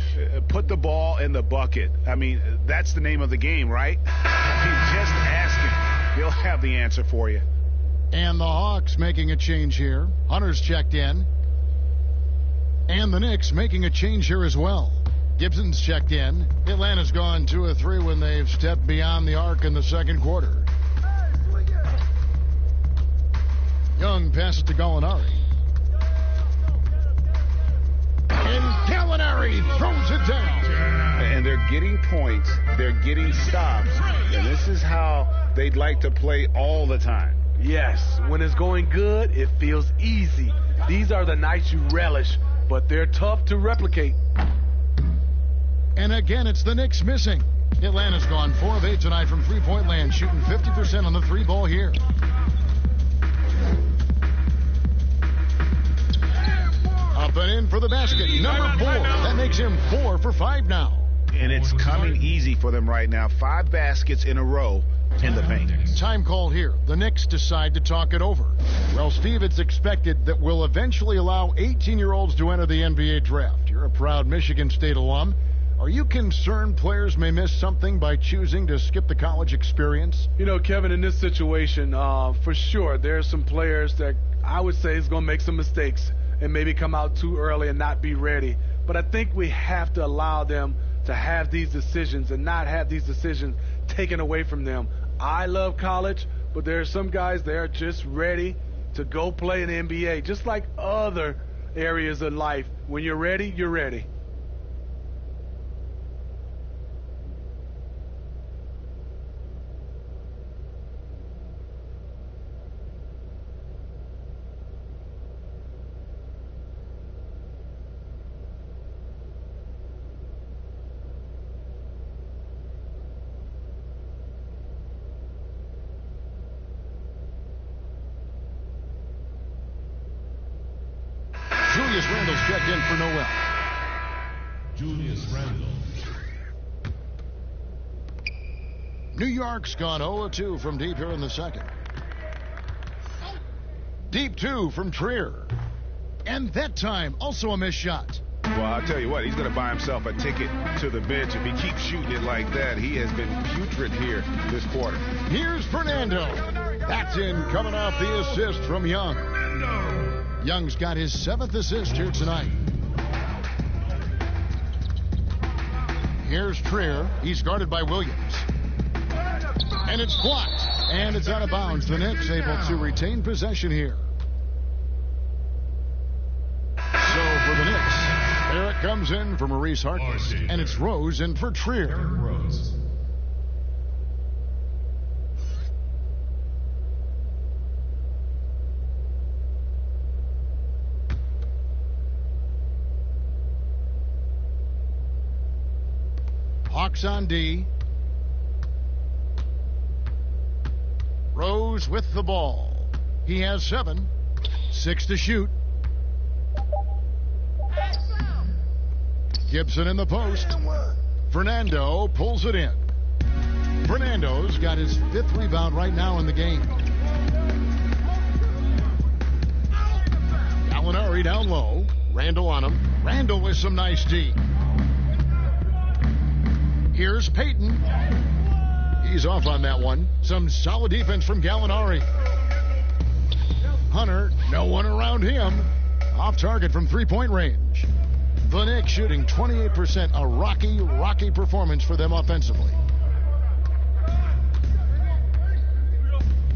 Put the ball in the bucket. I mean, that's the name of the game, right? I mean, just ask him. He'll have the answer for you. And the Hawks making a change here. Hunter's checked in. And the Knicks making a change here as well. Gibson's checked in. Atlanta's gone 2 of 3 when they've stepped beyond the arc in the second quarter. Young passes to Gallinari. And Gallinari throws it down. And they're getting points. They're getting stops. And this is how they'd like to play all the time. Yes, when it's going good, it feels easy. These are the nights you relish, but they're tough to replicate. And again, it's the Knicks missing. Atlanta's gone 4 of 8 tonight from three-point land, shooting 50% on the 3-ball here. Up and in for the basket, number 4. That makes him 4 for 5 now. And it's coming easy for them right now. 5 baskets in a row in the paint. Time call here. The Knicks decide to talk it over. Well, Steve, it's expected that we'll eventually allow 18-year-olds to enter the NBA draft. You're a proud Michigan State alum. Are you concerned players may miss something by choosing to skip the college experience? You know, Kevin, in this situation, for sure, there's some players that I would say is going to make some mistakes and maybe come out too early and not be ready. But I think we have to allow them to have these decisions and not have these decisions taken away from them. I love college, but there are some guys that are just ready to go play in the NBA, just like other areas of life. When you're ready, you're ready. Julius Randle's checked in for Noel. Julius Randle. New York's gone 0-2 from deep here in the second. Deep 2 from Trier. And that time, also a missed shot. Well, I'll tell you what, he's going to buy himself a ticket to the bench. If he keeps shooting it like that, he has been putrid here this quarter. Here's Fernando. That's in, coming off the assist from Young. Young's got his 7th assist here tonight. Here's Trier. He's guarded by Williams. And it's blocked. And it's out of bounds. The Knicks able to retain possession here. So for the Knicks, Barrett comes in for Maurice Harkless. And it's Rose in for Trier. Hawks on D. Rose with the ball. He has 7. 6 to shoot. Gibson in the post. Fernando pulls it in. Fernando's got his 5th rebound right now in the game. Gallinari down low. Randall on him. Randall with some nice D. Here's Payton. He's off on that one. Some solid defense from Gallinari. Hunter, no one around him. Off target from three-point range. The Knicks shooting 28%. A rocky performance for them offensively.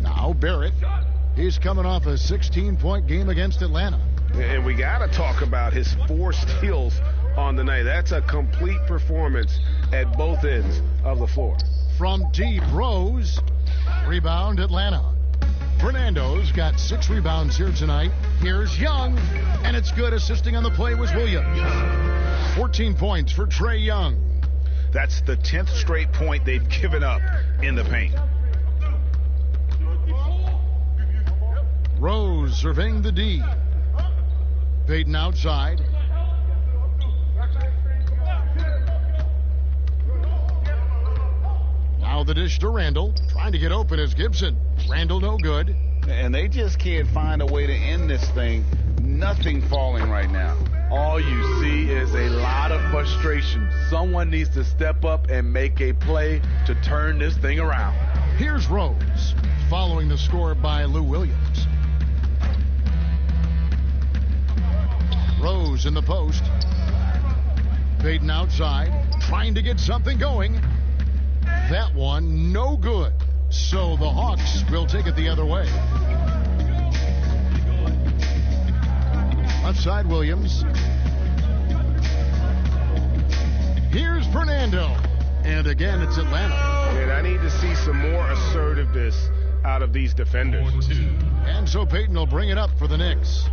Now Barrett. He's coming off a 16-point game against Atlanta. And we got to talk about his 4 steals on the night. That's a complete performance at both ends of the floor. From deep, Rose. Rebound, Atlanta. Fernando's got 6 rebounds here tonight. Here's Young, and it's good. Assisting on the play was Williams. 14 points for Trae Young. That's the 10th straight point they've given up in the paint. Rose surveying the D. Payton outside. Now the dish to Randall. Trying to get open is Gibson. Randall no good. And they just can't find a way to end this thing. Nothing falling right now. All you see is a lot of frustration. Someone needs to step up and make a play to turn this thing around. Here's Rose, following the score by Lou Williams. Rose in the post. Payton outside, trying to get something going. That one, no good. So the Hawks will take it the other way. Outside Williams. Here's Fernando. And again, it's Atlanta. And I need to see some more assertiveness out of these defenders. And so Payton will bring it up for the Knicks.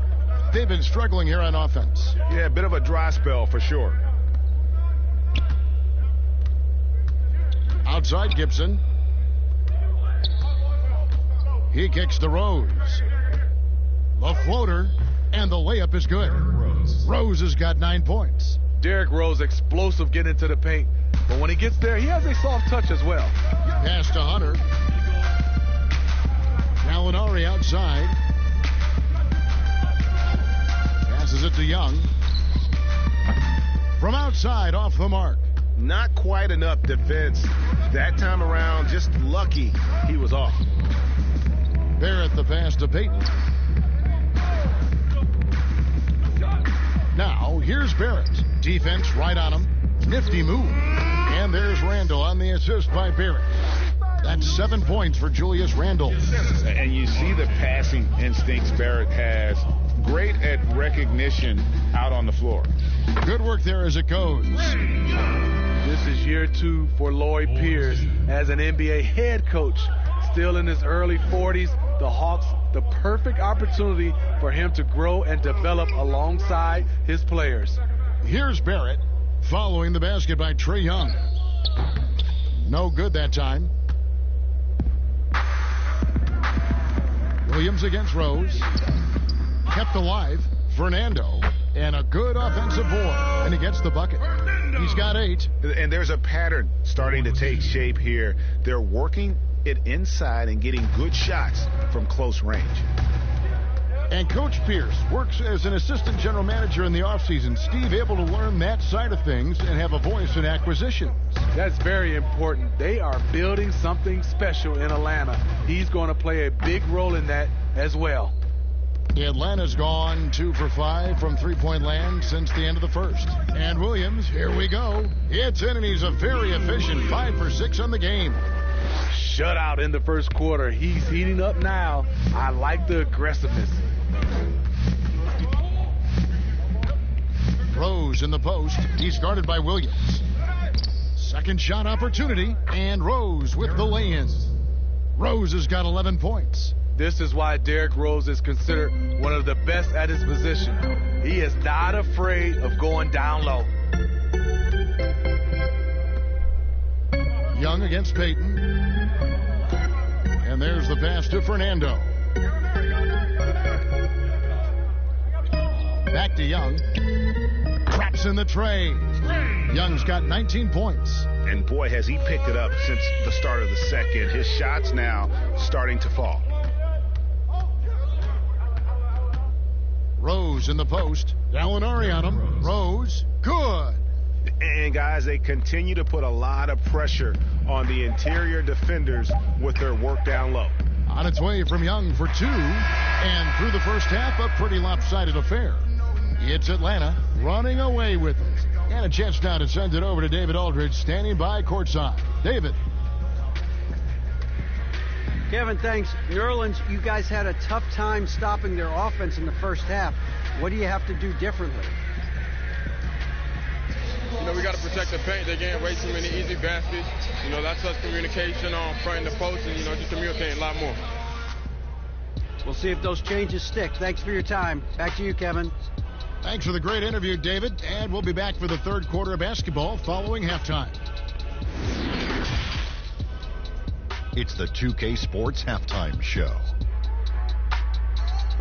They've been struggling here on offense. Yeah, a bit of a dry spell for sure. Outside Gibson. He kicks to Rose. The floater, and the layup is good. Rose has got 9 points. Derrick Rose, explosive getting into the paint. But when he gets there, he has a soft touch as well. Pass to Hunter. Gallinari outside. Passes it to Young. From outside, off the mark. Not quite enough defense. That time around, just lucky he was off. Barrett the pass to Payton. Now, here's Barrett. Defense right on him. Nifty move. And there's Randall on the assist by Barrett. That's 7 points for Julius Randall. And you see the passing instincts Barrett has. Great at recognition out on the floor. Good work there as it goes. This is year 2 for Lloyd Pierce as an NBA head coach. Still in his early 40s, the Hawks, the perfect opportunity for him to grow and develop alongside his players. Here's Barrett following the basket by Trae Young. No good that time. Williams against Rose. Kept alive. Fernando. And a good offensive board. And he gets the bucket. He's got 8. And there's a pattern starting to take shape here. They're working it inside and getting good shots from close range. And Coach Pierce works as an assistant general manager in the offseason. Steve able to learn that side of things and have a voice in acquisitions. That's very important. They are building something special in Atlanta. He's going to play a big role in that as well. Atlanta's gone 2 for 5 from three-point land since the end of the first. And Williams, here we go. It's in, and he's a very efficient 5 for 6 on the game. Shutout in the first quarter. He's heating up now. I like the aggressiveness. Rose in the post. He's guarded by Williams. Second shot opportunity, and Rose with the lay-in. Rose has got 11 points. This is why Derrick Rose is considered one of the best at his position. He is not afraid of going down low. Young against Payton. And there's the pass to Fernando. Back to Young. Traps in the tray. Young's got 19 points. And boy, has he picked it up since the start of the second. His shots now starting to fall. Rose in the post. Gallinari on him. Rose. Good. And guys, they continue to put a lot of pressure on the interior defenders with their work down low. On its way from Young for 2. And through the first half, a pretty lopsided affair. It's Atlanta running away with it. And a chance now to send it over to David Aldridge, standing by courtside. David. Kevin, thanks. New Orleans, you guys had a tough time stopping their offense in the first half. What do you have to do differently? You know, we got to protect the paint. They're getting way too many easy baskets. You know, that's us communication on front and the post, and, you know, just communicating a lot more. We'll see if those changes stick. Thanks for your time. Back to you, Kevin. Thanks for the great interview, David. And we'll be back for the third quarter of basketball following halftime. It's the 2K Sports Halftime Show.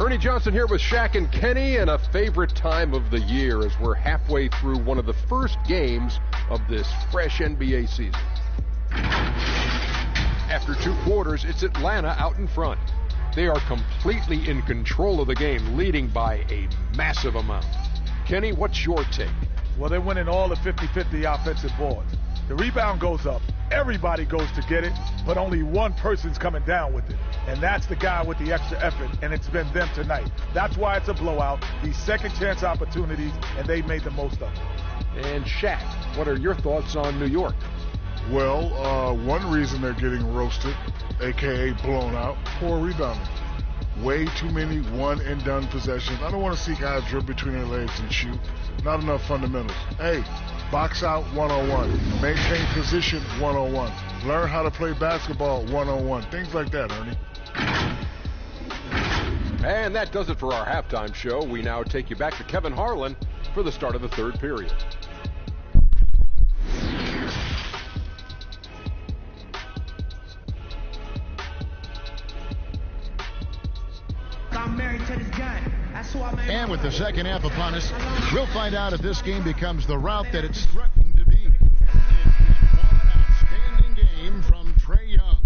Ernie Johnson here with Shaq and Kenny, and a favorite time of the year as we're halfway through one of the first games of this fresh NBA season. After 2 quarters, it's Atlanta out in front. They are completely in control of the game, leading by a massive amount. Kenny, what's your take? Well, they're winning all the 50-50 offensive boards. The rebound goes up. Everybody goes to get it, but only one person's coming down with it. And that's the guy with the extra effort, and it's been them tonight. That's why it's a blowout. These second chance opportunities, and they made the most of them. And Shaq, what are your thoughts on New York? Well, one reason they're getting roasted, a.k.a. blown out, poor rebounding. Way too many one-and-done possessions. I don't want to see guys dribble between their legs and shoot. Not enough fundamentals. Hey, box out 101. Maintain position 101. Learn how to play basketball 101. Things like that, Ernie. And that does it for our halftime show. We now take you back to Kevin Harlan for the start of the third period. And with the second half upon us, we'll find out if this game becomes the route that it's threatening to be. It's been one outstanding game from Trae Young.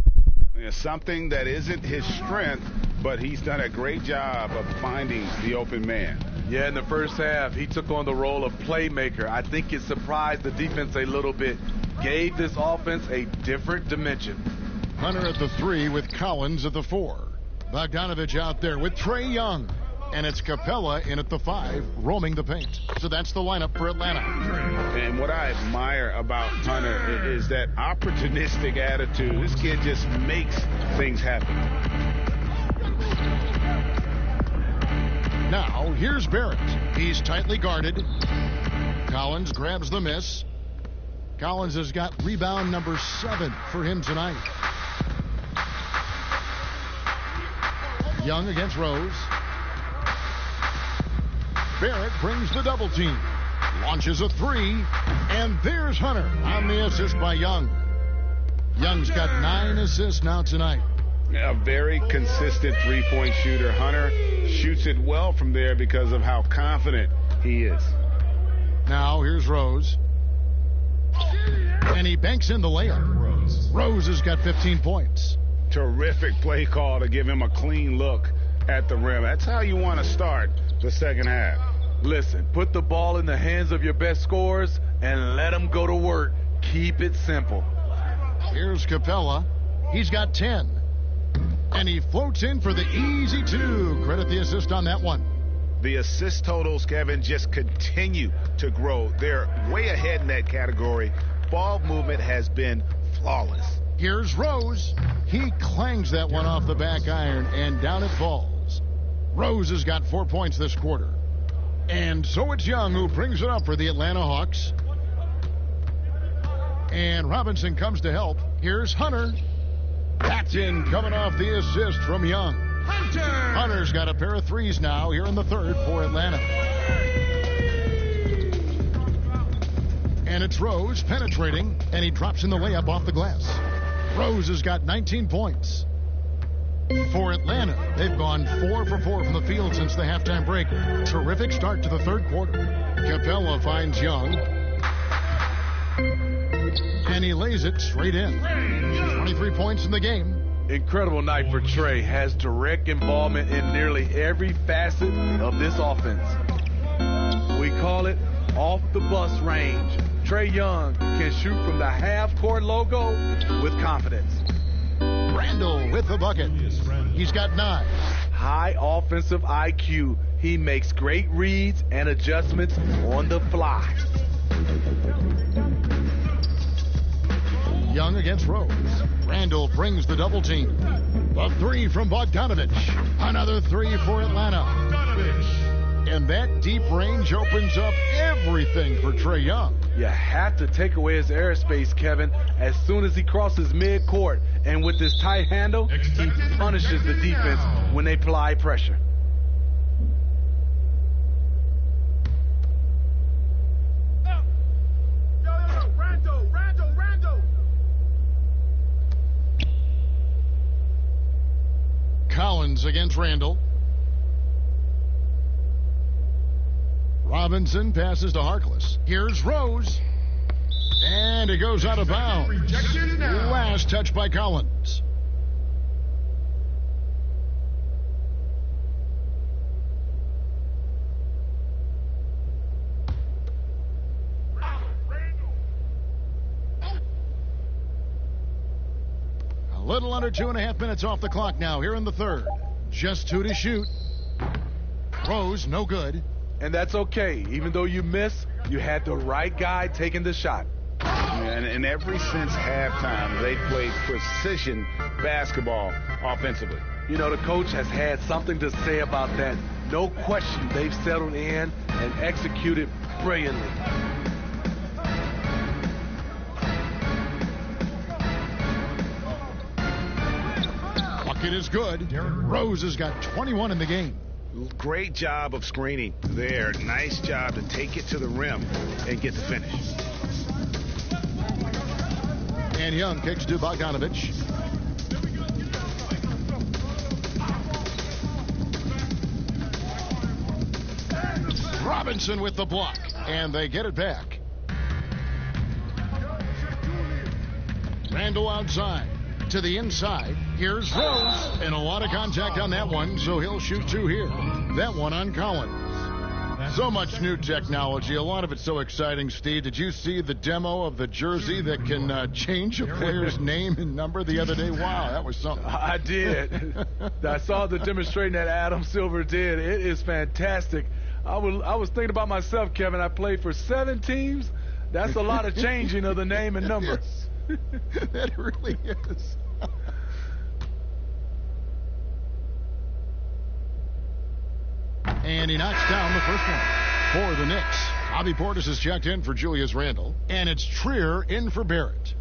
Yeah, something that isn't his strength, but he's done a great job of finding the open man. Yeah, in the first half, he took on the role of playmaker. I think it surprised the defense a little bit, gave this offense a different dimension. Hunter at the 3 with Collins at the 4. Bogdanovich out there with Trae Young. And it's Capella in at the 5, roaming the paint. So that's the lineup for Atlanta. And what I admire about Hunter is that opportunistic attitude. This kid just makes things happen. Now, here's Barrett. He's tightly guarded. Collins grabs the miss. Collins has got rebound number 7 for him tonight. Young against Rose. Barrett brings the double team. Launches a 3. And there's Hunter on the assist by Young. Young's got 9 assists now tonight. A very consistent three-point shooter. Hunter shoots it well from there because of how confident he is. Now here's Rose. And he banks in the layup. Rose has got 15 points. Terrific play call to give him a clean look at the rim. That's how you want to start the second half. Listen, put the ball in the hands of your best scorers and let them go to work. Keep it simple. Here's Capella. He's got 10. And he floats in for the easy two. Credit the assist on that one. The assist totals, Kevin, just continue to grow. They're way ahead in that category. Ball movement has been flawless. Here's Rose. He clangs that one off the back iron, and down it falls. Rose has got 4 points this quarter. And so it's Young who brings it up for the Atlanta Hawks. And Robinson comes to help. Here's Hunter. That's in, coming off the assist from Young. Hunter's got a pair of threes now here in the third for Atlanta. And it's Rose penetrating, and he drops in the layup off the glass. Rose has got 19 points. For Atlanta, they've gone 4 for 4 from the field since the halftime break. Terrific start to the third quarter. Capella finds Young. And he lays it straight in. 23 points in the game. Incredible night for Trey. Has direct involvement in nearly every facet of this offense. We call it off the bus range. Trey Young can shoot from the half-court logo with confidence. Randall with the bucket. He's got 9. High offensive IQ. He makes great reads and adjustments on the fly. Young against Rose. Randall brings the double team. A 3 from Bogdanovich. Another 3 for Atlanta. And that deep range opens up everything for Trey Young. You have to take away his airspace, Kevin, as soon as he crosses midcourt. And with this tight handle, he punishes the defense when they apply pressure. Collins against Randall. Robinson passes to Harkless. Here's Rose. And it goes out of bounds. Last touch by Collins. A little under 2.5 minutes off the clock now here in the third. Just 2 to shoot. Rose, no good. And that's okay. Even though you miss, you had the right guy taking the shot. And ever since halftime, they played precision basketball offensively. You know, the coach has had something to say about that. No question, they've settled in and executed brilliantly. Bucket is good. Rose has got 21 in the game. Great job of screening there. Nice job to take it to the rim and get the finish. And Young kicks to Bogdanovich. Robinson with the block. And they get it back. Randall outside. To the inside. Here's Rose. And a lot of contact on that one, so he'll shoot 2 here. That one on Collins. So much new technology. A lot of it's so exciting, Steve. Did you see the demo of the jersey that can change a player's name and number the other day? Wow, that was something. I did. I saw the demonstration that Adam Silver did. It is fantastic. I was thinking about myself, Kevin. I played for 7 teams. That's a lot of changing of the name and number. Yes. That really is. And he knocks down the first one for the Knicks. Javi Portis is checked in for Julius Randle. And it's Trier in for Barrett.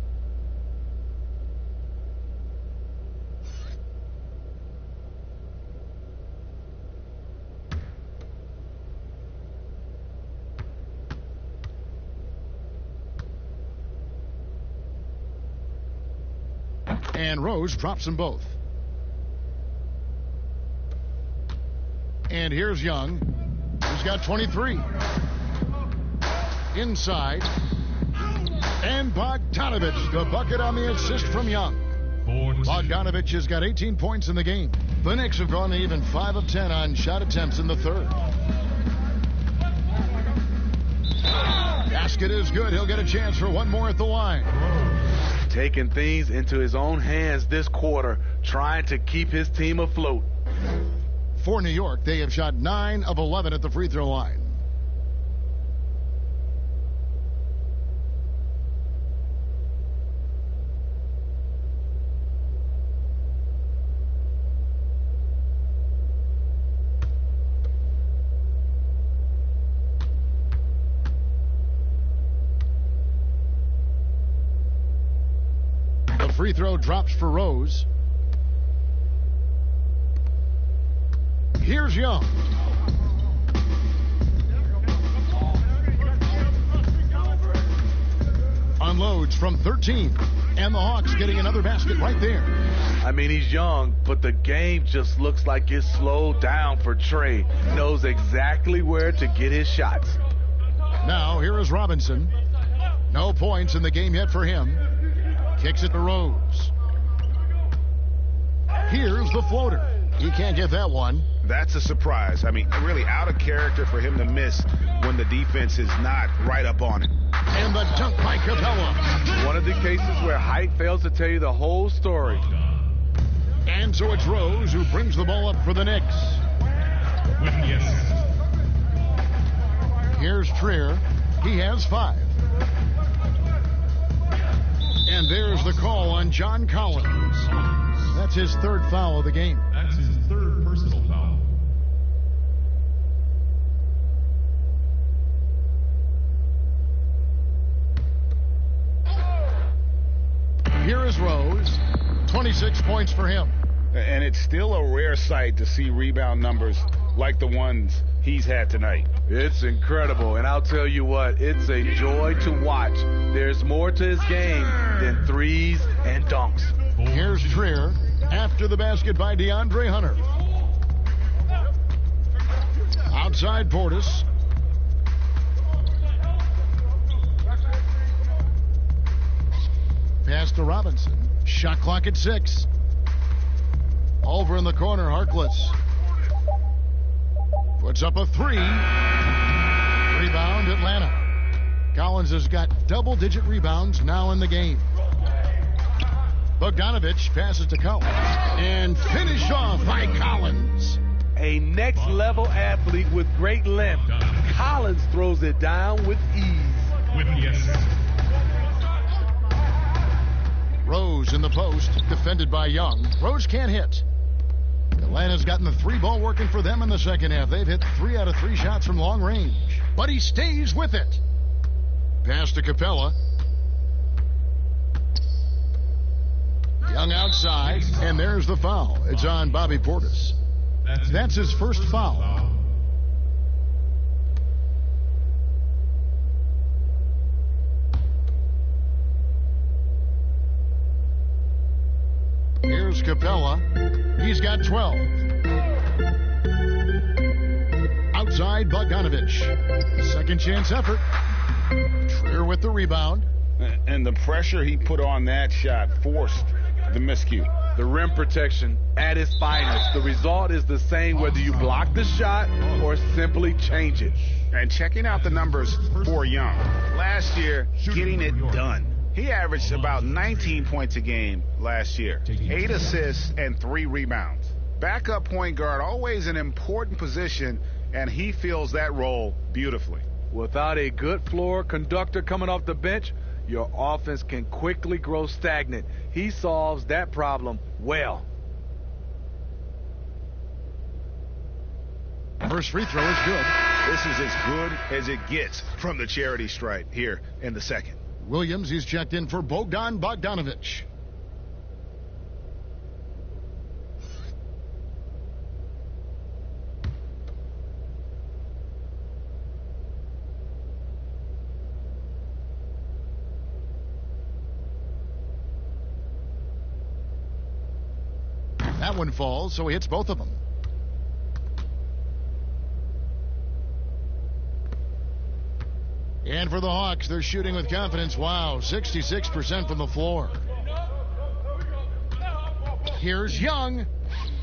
And Rose drops them both. And here's Young, who's got 23. Inside. And Bogdanovich, the bucket on the assist from Young. Bogdanovich has got 18 points in the game. The Knicks have gone to even 5 of 10 on shot attempts in the third. Basket is good. He'll get a chance for one more at the line. Taking things into his own hands this quarter. trying to keep his team afloat. For New York, they have shot 9 of 11 at the free throw line. The free throw drops for Rose. Here's Young. Unloads from 13. And the Hawks getting another basket right there. I mean, he's young, but the game just looks like it's slowed down for Trey. Knows exactly where to get his shots. Now, here is Robinson. No points in the game yet for him. Kicks it to Rose. Here's the floater. He can't get that one. That's a surprise. I mean, really out of character for him to miss when the defense is not right up on it. And the dunk by Capella. One of the cases where height fails to tell you the whole story. And so it's Rose who brings the ball up for the Knicks. Here's Trier. He has 5. And there's the call on John Collins. That's his 3rd foul of the game. That's his 3rd personal foul. Here is Rose. 26 points for him. And it's still a rare sight to see rebound numbers like the ones he's had tonight. It's incredible, and I'll tell you what, it's a joy to watch. There's more to his game than threes and dunks. Here's Trier after the basket by DeAndre Hunter. Outside Portis. Pass to Robinson. Shot clock at 6. Over in the corner, Harkless. Puts up a 3. Rebound, Atlanta. Collins has got double-digit rebounds now in the game. Bogdanovich passes to Collins. And finished off by Collins. A next-level athlete with great length. Collins throws it down with ease. Rose in the post, defended by Young. Rose can't hit. Atlanta's gotten the 3 ball working for them in the second half. They've hit 3 out of 3 shots from long range. But he stays with it. Pass to Capella. Young outside, and there's the foul. It's on Bobby Portis. That's his 1st foul. Here's Capella. He's got 12. Outside Bogdanovich. Second chance effort. Trier with the rebound. And the pressure he put on that shot forced the miscue. The rim protection at its finest. The result is the same whether you block the shot or simply change it. And checking out the numbers for Young. Last year, getting it done. He averaged about 19 points a game last year, 8 assists and 3 rebounds. Backup point guard, always an important position, and he fills that role beautifully. Without a good floor conductor coming off the bench, your offense can quickly grow stagnant. He solves that problem well. First free throw is good. This is as good as it gets from the charity stripe here in the second. Williams, he's checked in for Bogdanovich. That one falls, so he hits both of them. And for the Hawks, they're shooting with confidence. Wow, 66% from the floor. Here's Young.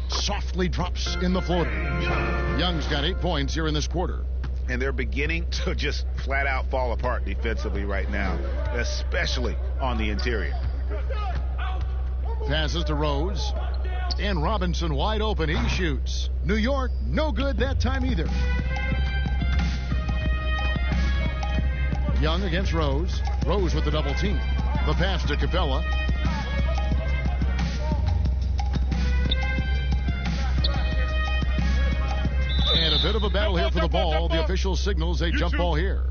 Softly drops in the floater. Young's got 8 points here in this quarter. And they're beginning to just flat out fall apart defensively right now, especially on the interior. Passes to Rose. And Robinson wide open. He shoots. New York, no good that time either. Young against Rose. Rose with the double team. The pass to Capella. And a bit of a battle here for the ball. The official signals a jump ball here.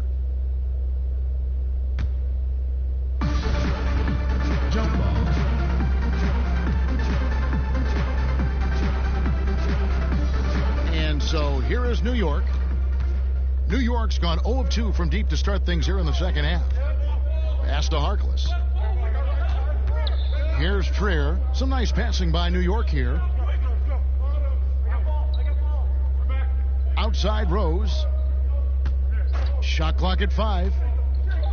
Jump ball. And so here is New York. New York's gone 0 of 2 from deep to start things here in the second half. Pass to Harkless. Here's Trier. Some nice passing by New York here. Outside Rose. Shot clock at 5.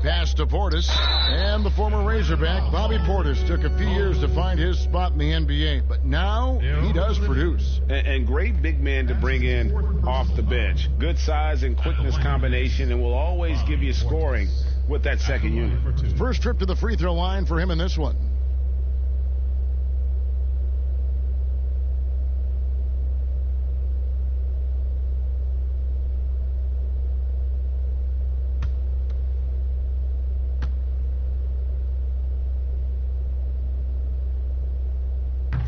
Pass to Portis. And the former Razorback, Bobby Portis, took a few years to find his spot in the NBA. But now he does produce. And great big man to bring in off the bench. Good size and quickness combination, and will always give you scoring with that second unit. First trip to the free throw line for him in this one.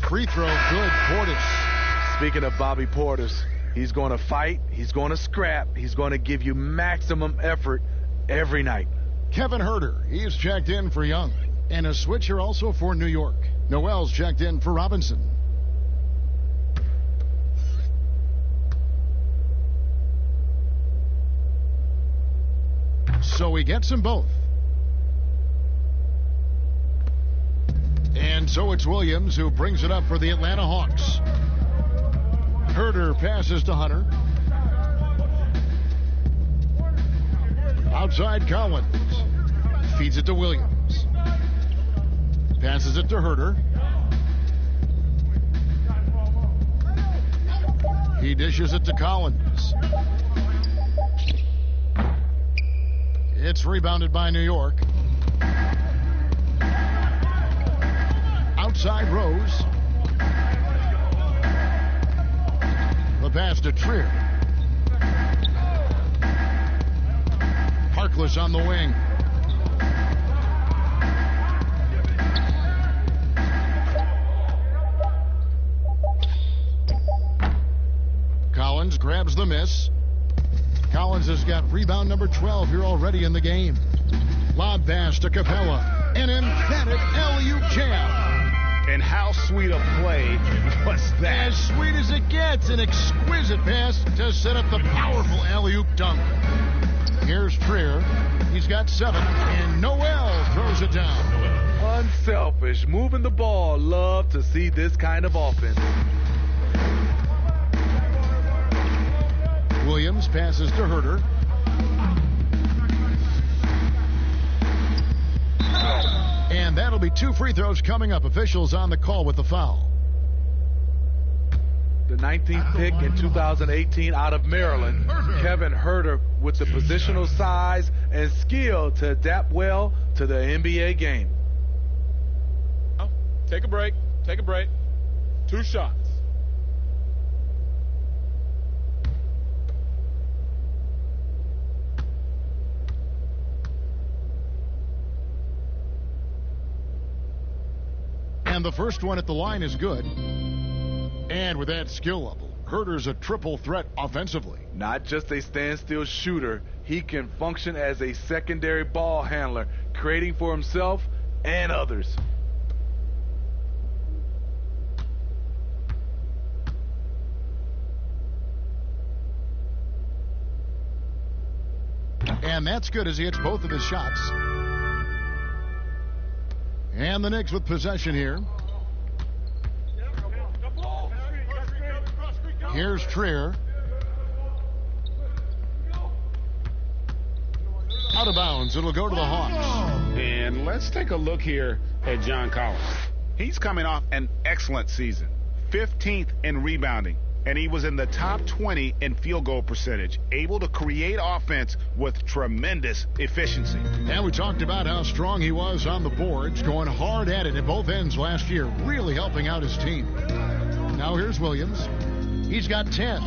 Free throw, good. Portis. Speaking of Bobby Portis, he's going to fight, he's going to scrap, he's going to give you maximum effort every night. Kevin Herter, he's checked in for Young. And a switch here also for New York. Noel's checked in for Robinson. So he gets them both. And so it's Williams who brings it up for the Atlanta Hawks. Herter passes to Hunter. Outside Collins. Feeds it to Williams. Passes it to Herter. He dishes it to Collins. It's rebounded by New York. Outside Rose. The pass to Trier. Harkless on the wing. Collins grabs the miss. Collins has got rebound number 12 here already in the game. Lob pass to Capella. An emphatic alley-oop jam. And how sweet a play was that? As sweet as it gets. An exquisite pass to set up the powerful alley-oop dunk. Here's Trier. He's got 7. And Noel throws it down. Unselfish. Moving the ball. Love to see this kind of offense. Williams passes to Herter. And that'll be 2 free throws coming up. Officials on the call with the foul. The 19th pick in 2018 out of Maryland, Kevin Herter, with the positional size and skill to adapt well to the NBA game. Take a break. Take a break. 2 shots. And the first one at the line is good. And with that skill level, Herter's a triple threat offensively. Not just a standstill shooter, he can function as a secondary ball handler, creating for himself and others. And that's good as he hits both of his shots. And the Knicks with possession here. Here's Trier. Out of bounds. It'll go to the Hawks. And let's take a look here at John Collins. He's coming off an excellent season. 15th in rebounding. And he was in the top 20 in field goal percentage, able to create offense with tremendous efficiency. And we talked about how strong he was on the boards, going hard at it at both ends last year, really helping out his team. Now here's Williams. He's got 10.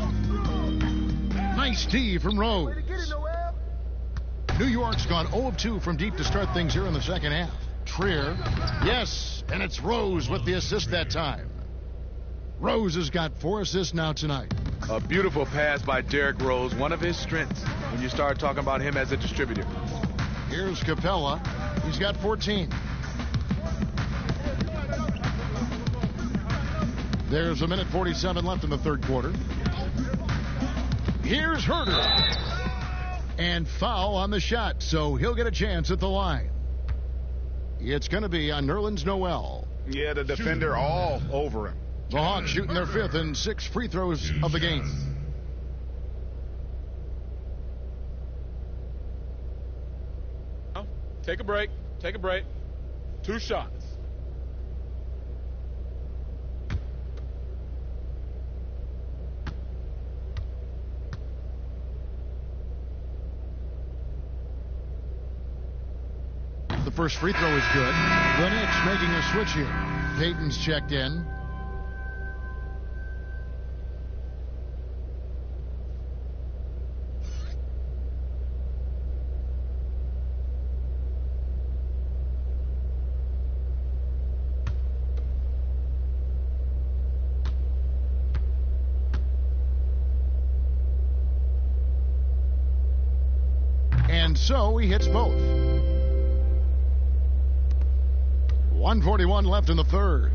Nice D from Rose. New York's gone 0 of 2 from deep to start things here in the second half. Trier. Yes, and it's Rose with the assist that time. Rose has got 4 assists now tonight. A beautiful pass by Derrick Rose, one of his strengths when you start talking about him as a distributor. Here's Capella. He's got 14. There's 1:47 left in the third quarter. Here's Herder. And foul on the shot, so he'll get a chance at the line. It's going to be on Nerlens Noel. Yeah, the defender all over him. The Hawks shooting their 5th and 6th free throws of the game. Take a break. Take a break. 2 shots. The first free throw is good. The Knicks making a switch here. Payton's checked in. And so he hits both. 1:41 left in the third.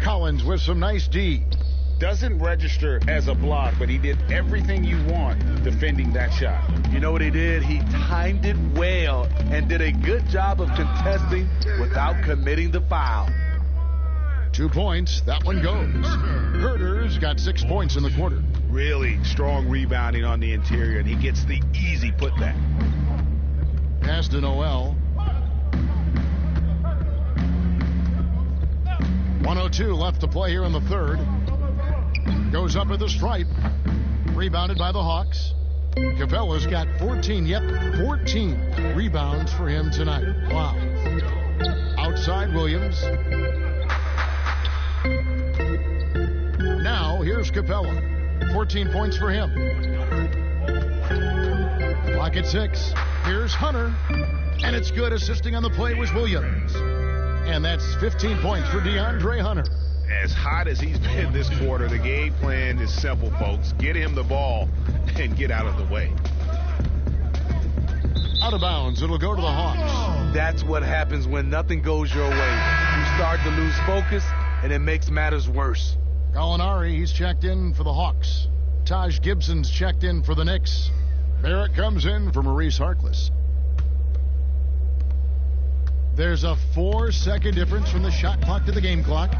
Collins with some nice D. Doesn't register as a block, but he did everything you want defending that shot. You know what he did? He timed it well and did a good job of contesting without committing the foul. 2 points. That one goes. Herder's got 6 points in the quarter. Really strong rebounding on the interior, and he gets the easy putback. Pass to Noel. 1:02 left to play here in the third. Goes up at the stripe. Rebounded by the Hawks. Capella's got 14. Yep, 14 rebounds for him tonight. Wow. Outside Williams. Now here's Capella. 14 points for him. Clock at 6. Here's Hunter. And it's good. Assisting on the play was Williams. And that's 15 points for DeAndre Hunter. As hot as he's been this quarter, the game plan is simple, folks. Get him the ball and get out of the way. Out of bounds. It'll go to the Hawks. That's what happens when nothing goes your way. You start to lose focus, and it makes matters worse. Gallinari, he's checked in for the Hawks. Taj Gibson's checked in for the Knicks. Barrett comes in for Maurice Harkless. There's a 4-second difference from the shot clock to the game clock.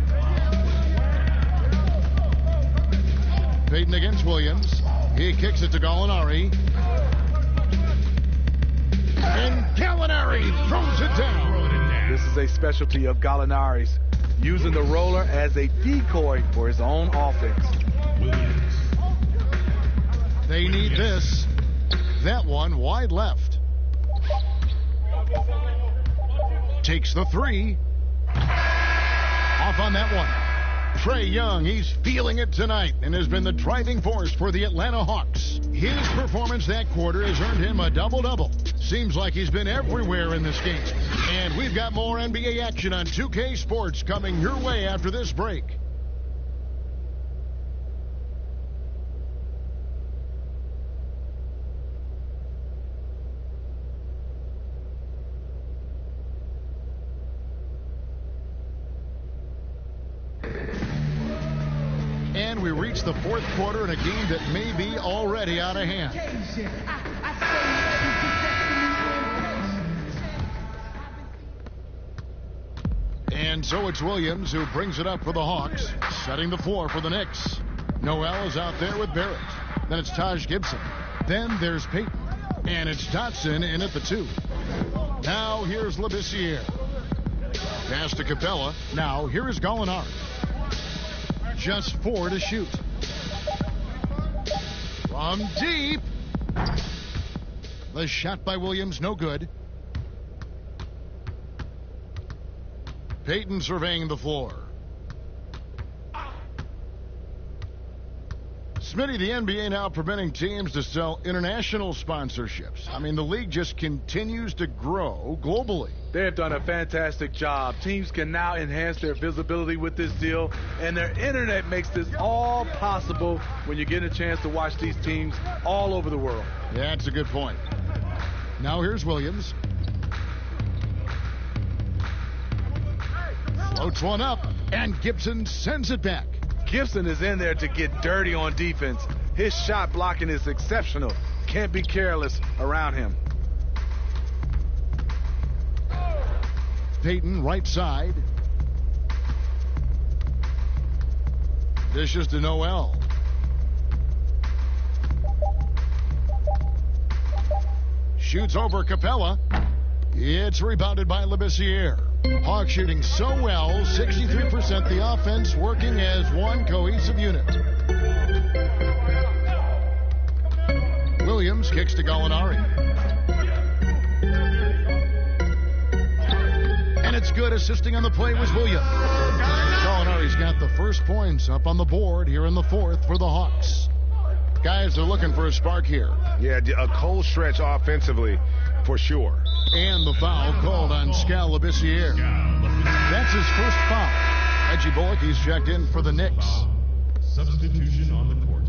Payton against Williams. He kicks it to Gallinari. And Gallinari throws it down. This is a specialty of Gallinari's, using the roller as a decoy for his own offense. They need this. That one wide left. Takes the 3. Off on that one. Trae Young, he's feeling it tonight and has been the driving force for the Atlanta Hawks. His performance that quarter has earned him a double-double. Seems like he's been everywhere in this game. And we've got more NBA action on 2K Sports coming your way after this break. And we reach the fourth quarter in a game that may be already out of hand. And so it's Williams who brings it up for the Hawks, setting the floor for the Knicks. Noel is out there with Barrett. Then it's Taj Gibson. Then there's Payton. And it's Dotson in at the 2. Now here's Labissiere. Pass to Capella. Now here is Gallinari. Just 4 to shoot. From deep. The shot by Williams, no good. Payton surveying the floor. Smitty, the NBA now permitting teams to sell international sponsorships. I mean, the league just continues to grow globally. They have done a fantastic job. Teams can now enhance their visibility with this deal, and their internet makes this all possible when you get a chance to watch these teams all over the world. Yeah, that's a good point. Now here's Williams. Floats one up, and Gibson sends it back. Gibson is in there to get dirty on defense. His shot blocking is exceptional. Can't be careless around him. Payton, right side. Dishes to Noel. Shoots over Capella. It's rebounded by Labissiere. Hawks shooting so well, 63%, the offense working as one cohesive unit. Williams kicks to Gallinari. And it's good. Assisting on the play was Williams. Gallinari's got the first points up on the board here in the fourth for the Hawks. Guys are looking for a spark here. Yeah, a cold stretch offensively for sure. And the foul called on Skal Labissiere. That's his first foul. Reggie Bullock, he's checked in for the Knicks. Substitution on the court.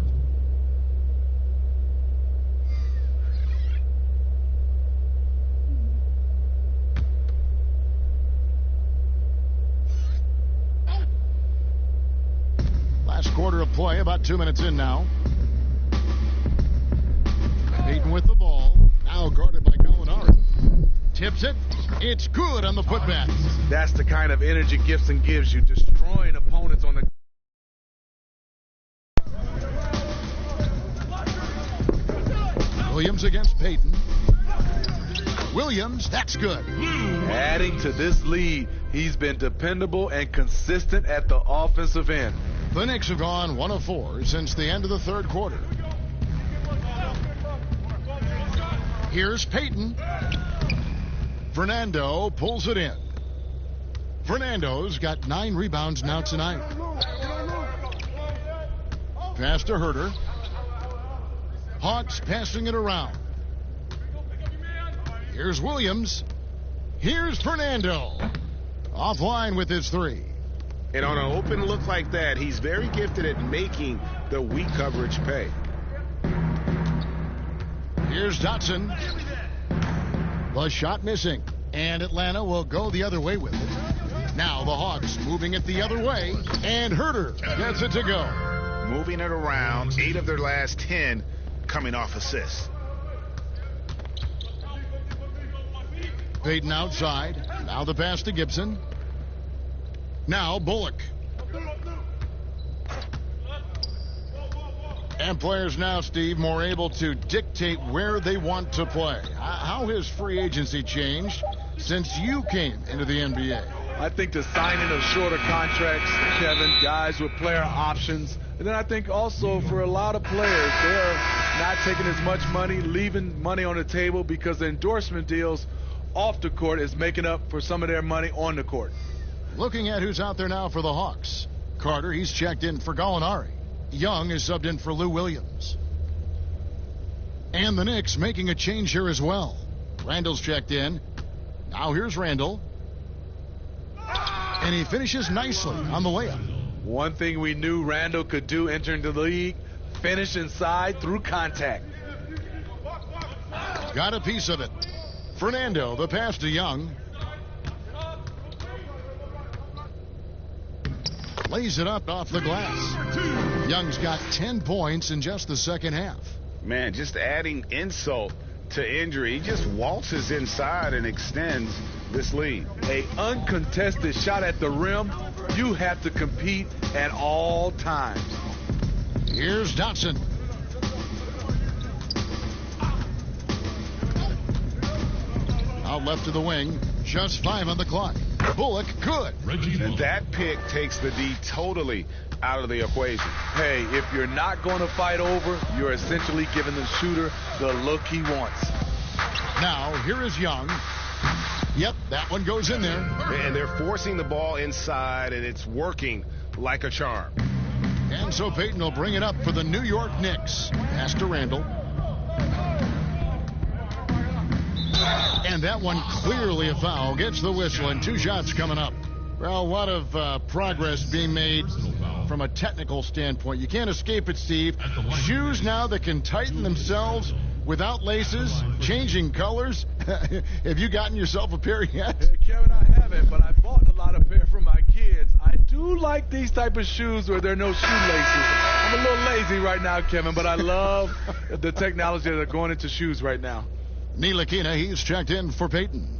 Last quarter of play, about 2 minutes in now. Payton with the ball, now guarded by Gallinari. Tips it. It's good on the putback. That's the kind of energy Gibson gives you, destroying opponents on the... Williams against Payton. Williams, that's good. Adding to this lead, he's been dependable and consistent at the offensive end. The Knicks have gone 1 of 4 since the end of the third quarter. Here's Payton. Fernando pulls it in. Fernando's got 9 rebounds now tonight. Pass to Herter. Hawks passing it around. Here's Williams. Here's Fernando. Offline with his 3. And on an open look like that, he's very gifted at making the weak coverage pay. Here's Dotson. The shot missing. And Atlanta will go the other way with it. Now the Hawks moving it the other way. And Herter gets it to go. Moving it around. 8 of their last 10 coming off assists. Payton outside. Now the pass to Gibson. Now Bullock. And players now, Steve, more able to dictate where they want to play. How has free agency changed since you came into the NBA? I think the signing of shorter contracts, Kevin, guys with player options. And then I think also for a lot of players, they're not taking as much money, leaving money on the table because the endorsement deals off the court is making up for some of their money on the court. Looking at who's out there now for the Hawks. Carter, he's checked in for Gallinari. Young is subbed in for Lou Williams. And the Knicks making a change here as well. Randall's checked in. Now here's Randall. And he finishes nicely on the layup. One thing we knew Randall could do entering the league, finish inside through contact. Got a piece of it. Fernando, the pass to Young. Lays it up off the glass. Young's got 10 points in just the second half. Man, just adding insult to injury. He just waltzes inside and extends this lead. A uncontested shot at the rim, you have to compete at all times. Here's Dotson. Out left to the wing. Just 5 on the clock. Bullock, good. And that pick takes the D totally out of the equation. Hey, if you're not going to fight over, you're essentially giving the shooter the look he wants. Now, here is Young. Yep, that one goes in there. And they're forcing the ball inside, and it's working like a charm. And so Payton will bring it up for the New York Knicks. Pass to Randall. And that one clearly a foul. Gets the whistle, and 2 shots coming up. Well, a lot of progress being made from a technical standpoint. You can't escape it, Steve. Shoes now that can tighten themselves without laces, changing colors. Have you gotten yourself a pair yet? Kevin, I haven't, but I bought a lot of pair for my kids. I do like these type of shoes where there are no shoelaces. I'm a little lazy right now, Kevin, but I love the technology that are going into shoes right now. Ntilikina, he's checked in for Payton.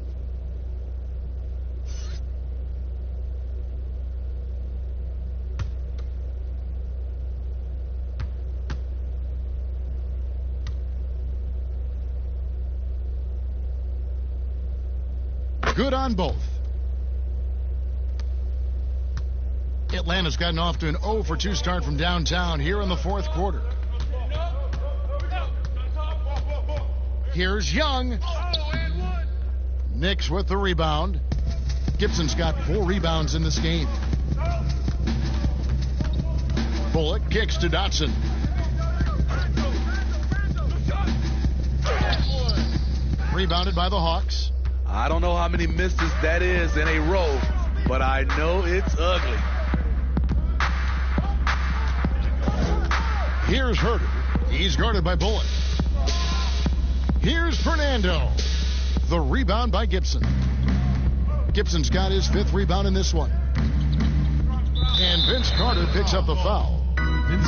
Good on both. Atlanta's gotten off to an 0 for 2 start from downtown here in the 4th quarter. Here's Young. Knicks with the rebound. Gibson's got 4 rebounds in this game. Bullock kicks to Dotson. Rebounded by the Hawks. I don't know how many misses that is in a row, but I know it's ugly. Here's Herter. He's guarded by Bullock. Here's Fernando. The rebound by Gibson. Gibson's got his 5th rebound in this one. And Vince Carter picks up the foul.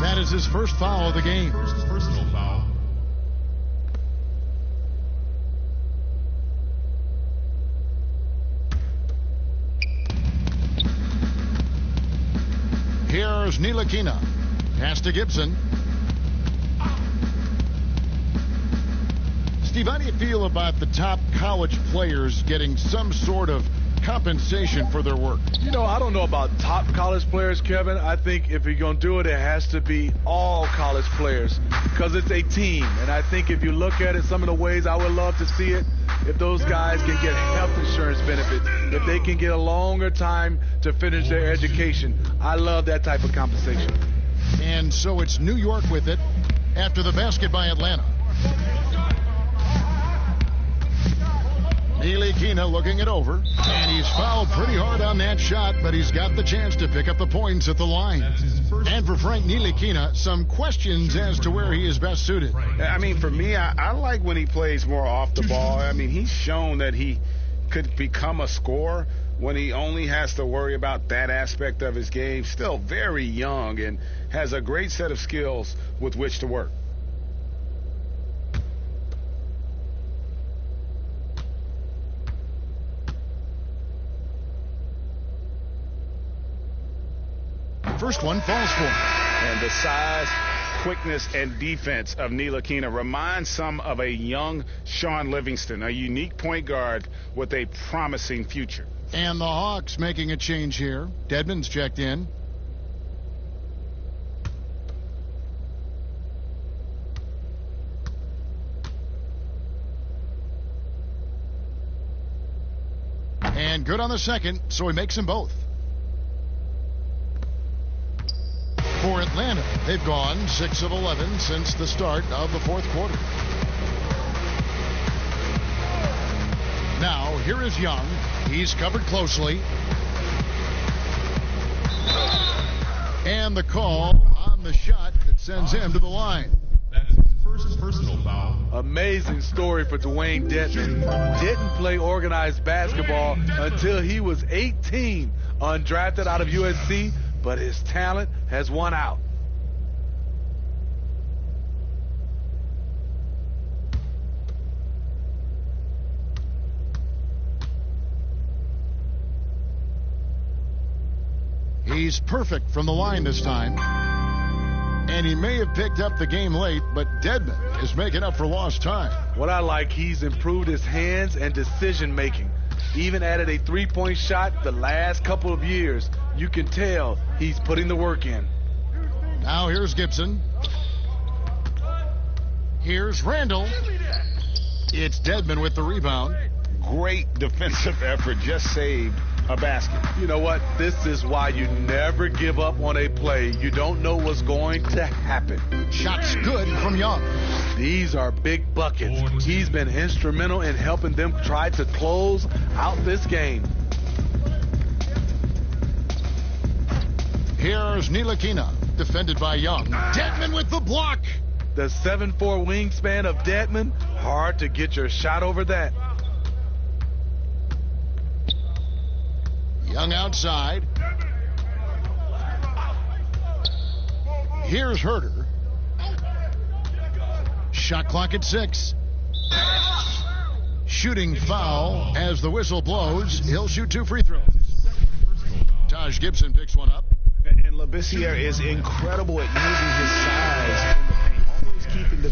That is his first foul of the game. First personal foul. Here's Ntilikina. Pass to Gibson. Steve, how do you feel about the top college players getting some sort of compensation for their work? You know, I don't know about top college players, Kevin. I think if you're going to do it, it has to be all college players because it's a team. And I think if you look at it, some of the ways I would love to see it, if those guys can get health insurance benefits, if they can get a longer time to finish their education. I love that type of compensation. And so it's New York with it after the basket by Atlanta. Ntilikina looking it over, and he's fouled pretty hard on that shot, but he's got the chance to pick up the points at the line. And for Frank Ntilikina, some questions as to where he is best suited. I mean, for me, I like when he plays more off the ball. I mean, he's shown that he could become a scorer when he only has to worry about that aspect of his game. Still very young and has a great set of skills with which to work. First one falls for him. And the size, quickness, and defense of Ntilikina reminds some of a young Sean Livingston, a unique point guard with a promising future. And the Hawks making a change here. Dedmon's checked in. And good on the second, so he makes them both. For Atlanta, they've gone 6 of 11 since the start of the 4th quarter. Now, here is Young. He's covered closely. And the call on the shot that sends him to the line. That is his first personal foul. Amazing story for Dwayne Dedmon. Didn't play organized basketball until he was 18, undrafted out of USC. But his talent has won out. He's perfect from the line this time. And he may have picked up the game late, but Dedmon is making up for lost time. What I like, he's improved his hands and decision making. Even added a three-point shot the last couple of years. You can tell he's putting the work in. Now here's Gibson. Here's Randall. It's Dedmon with the rebound. Great defensive effort, just saved a basket. You know what? This is why you never give up on a play. You don't know what's going to happen. Shots good from Young. These are big buckets. He's been instrumental in helping them try to close out this game. Here's Ntilikina, defended by Young. Dedmon with the block. The 7'4" wingspan of Dedmon, hard to get your shot over that. Young outside. Here's Herter. Shot clock at 6. Shooting foul as the whistle blows. He'll shoot 2 free throws. Taj Gibson picks one up. And Labissiere is incredible at using his size in the paint, always keeping the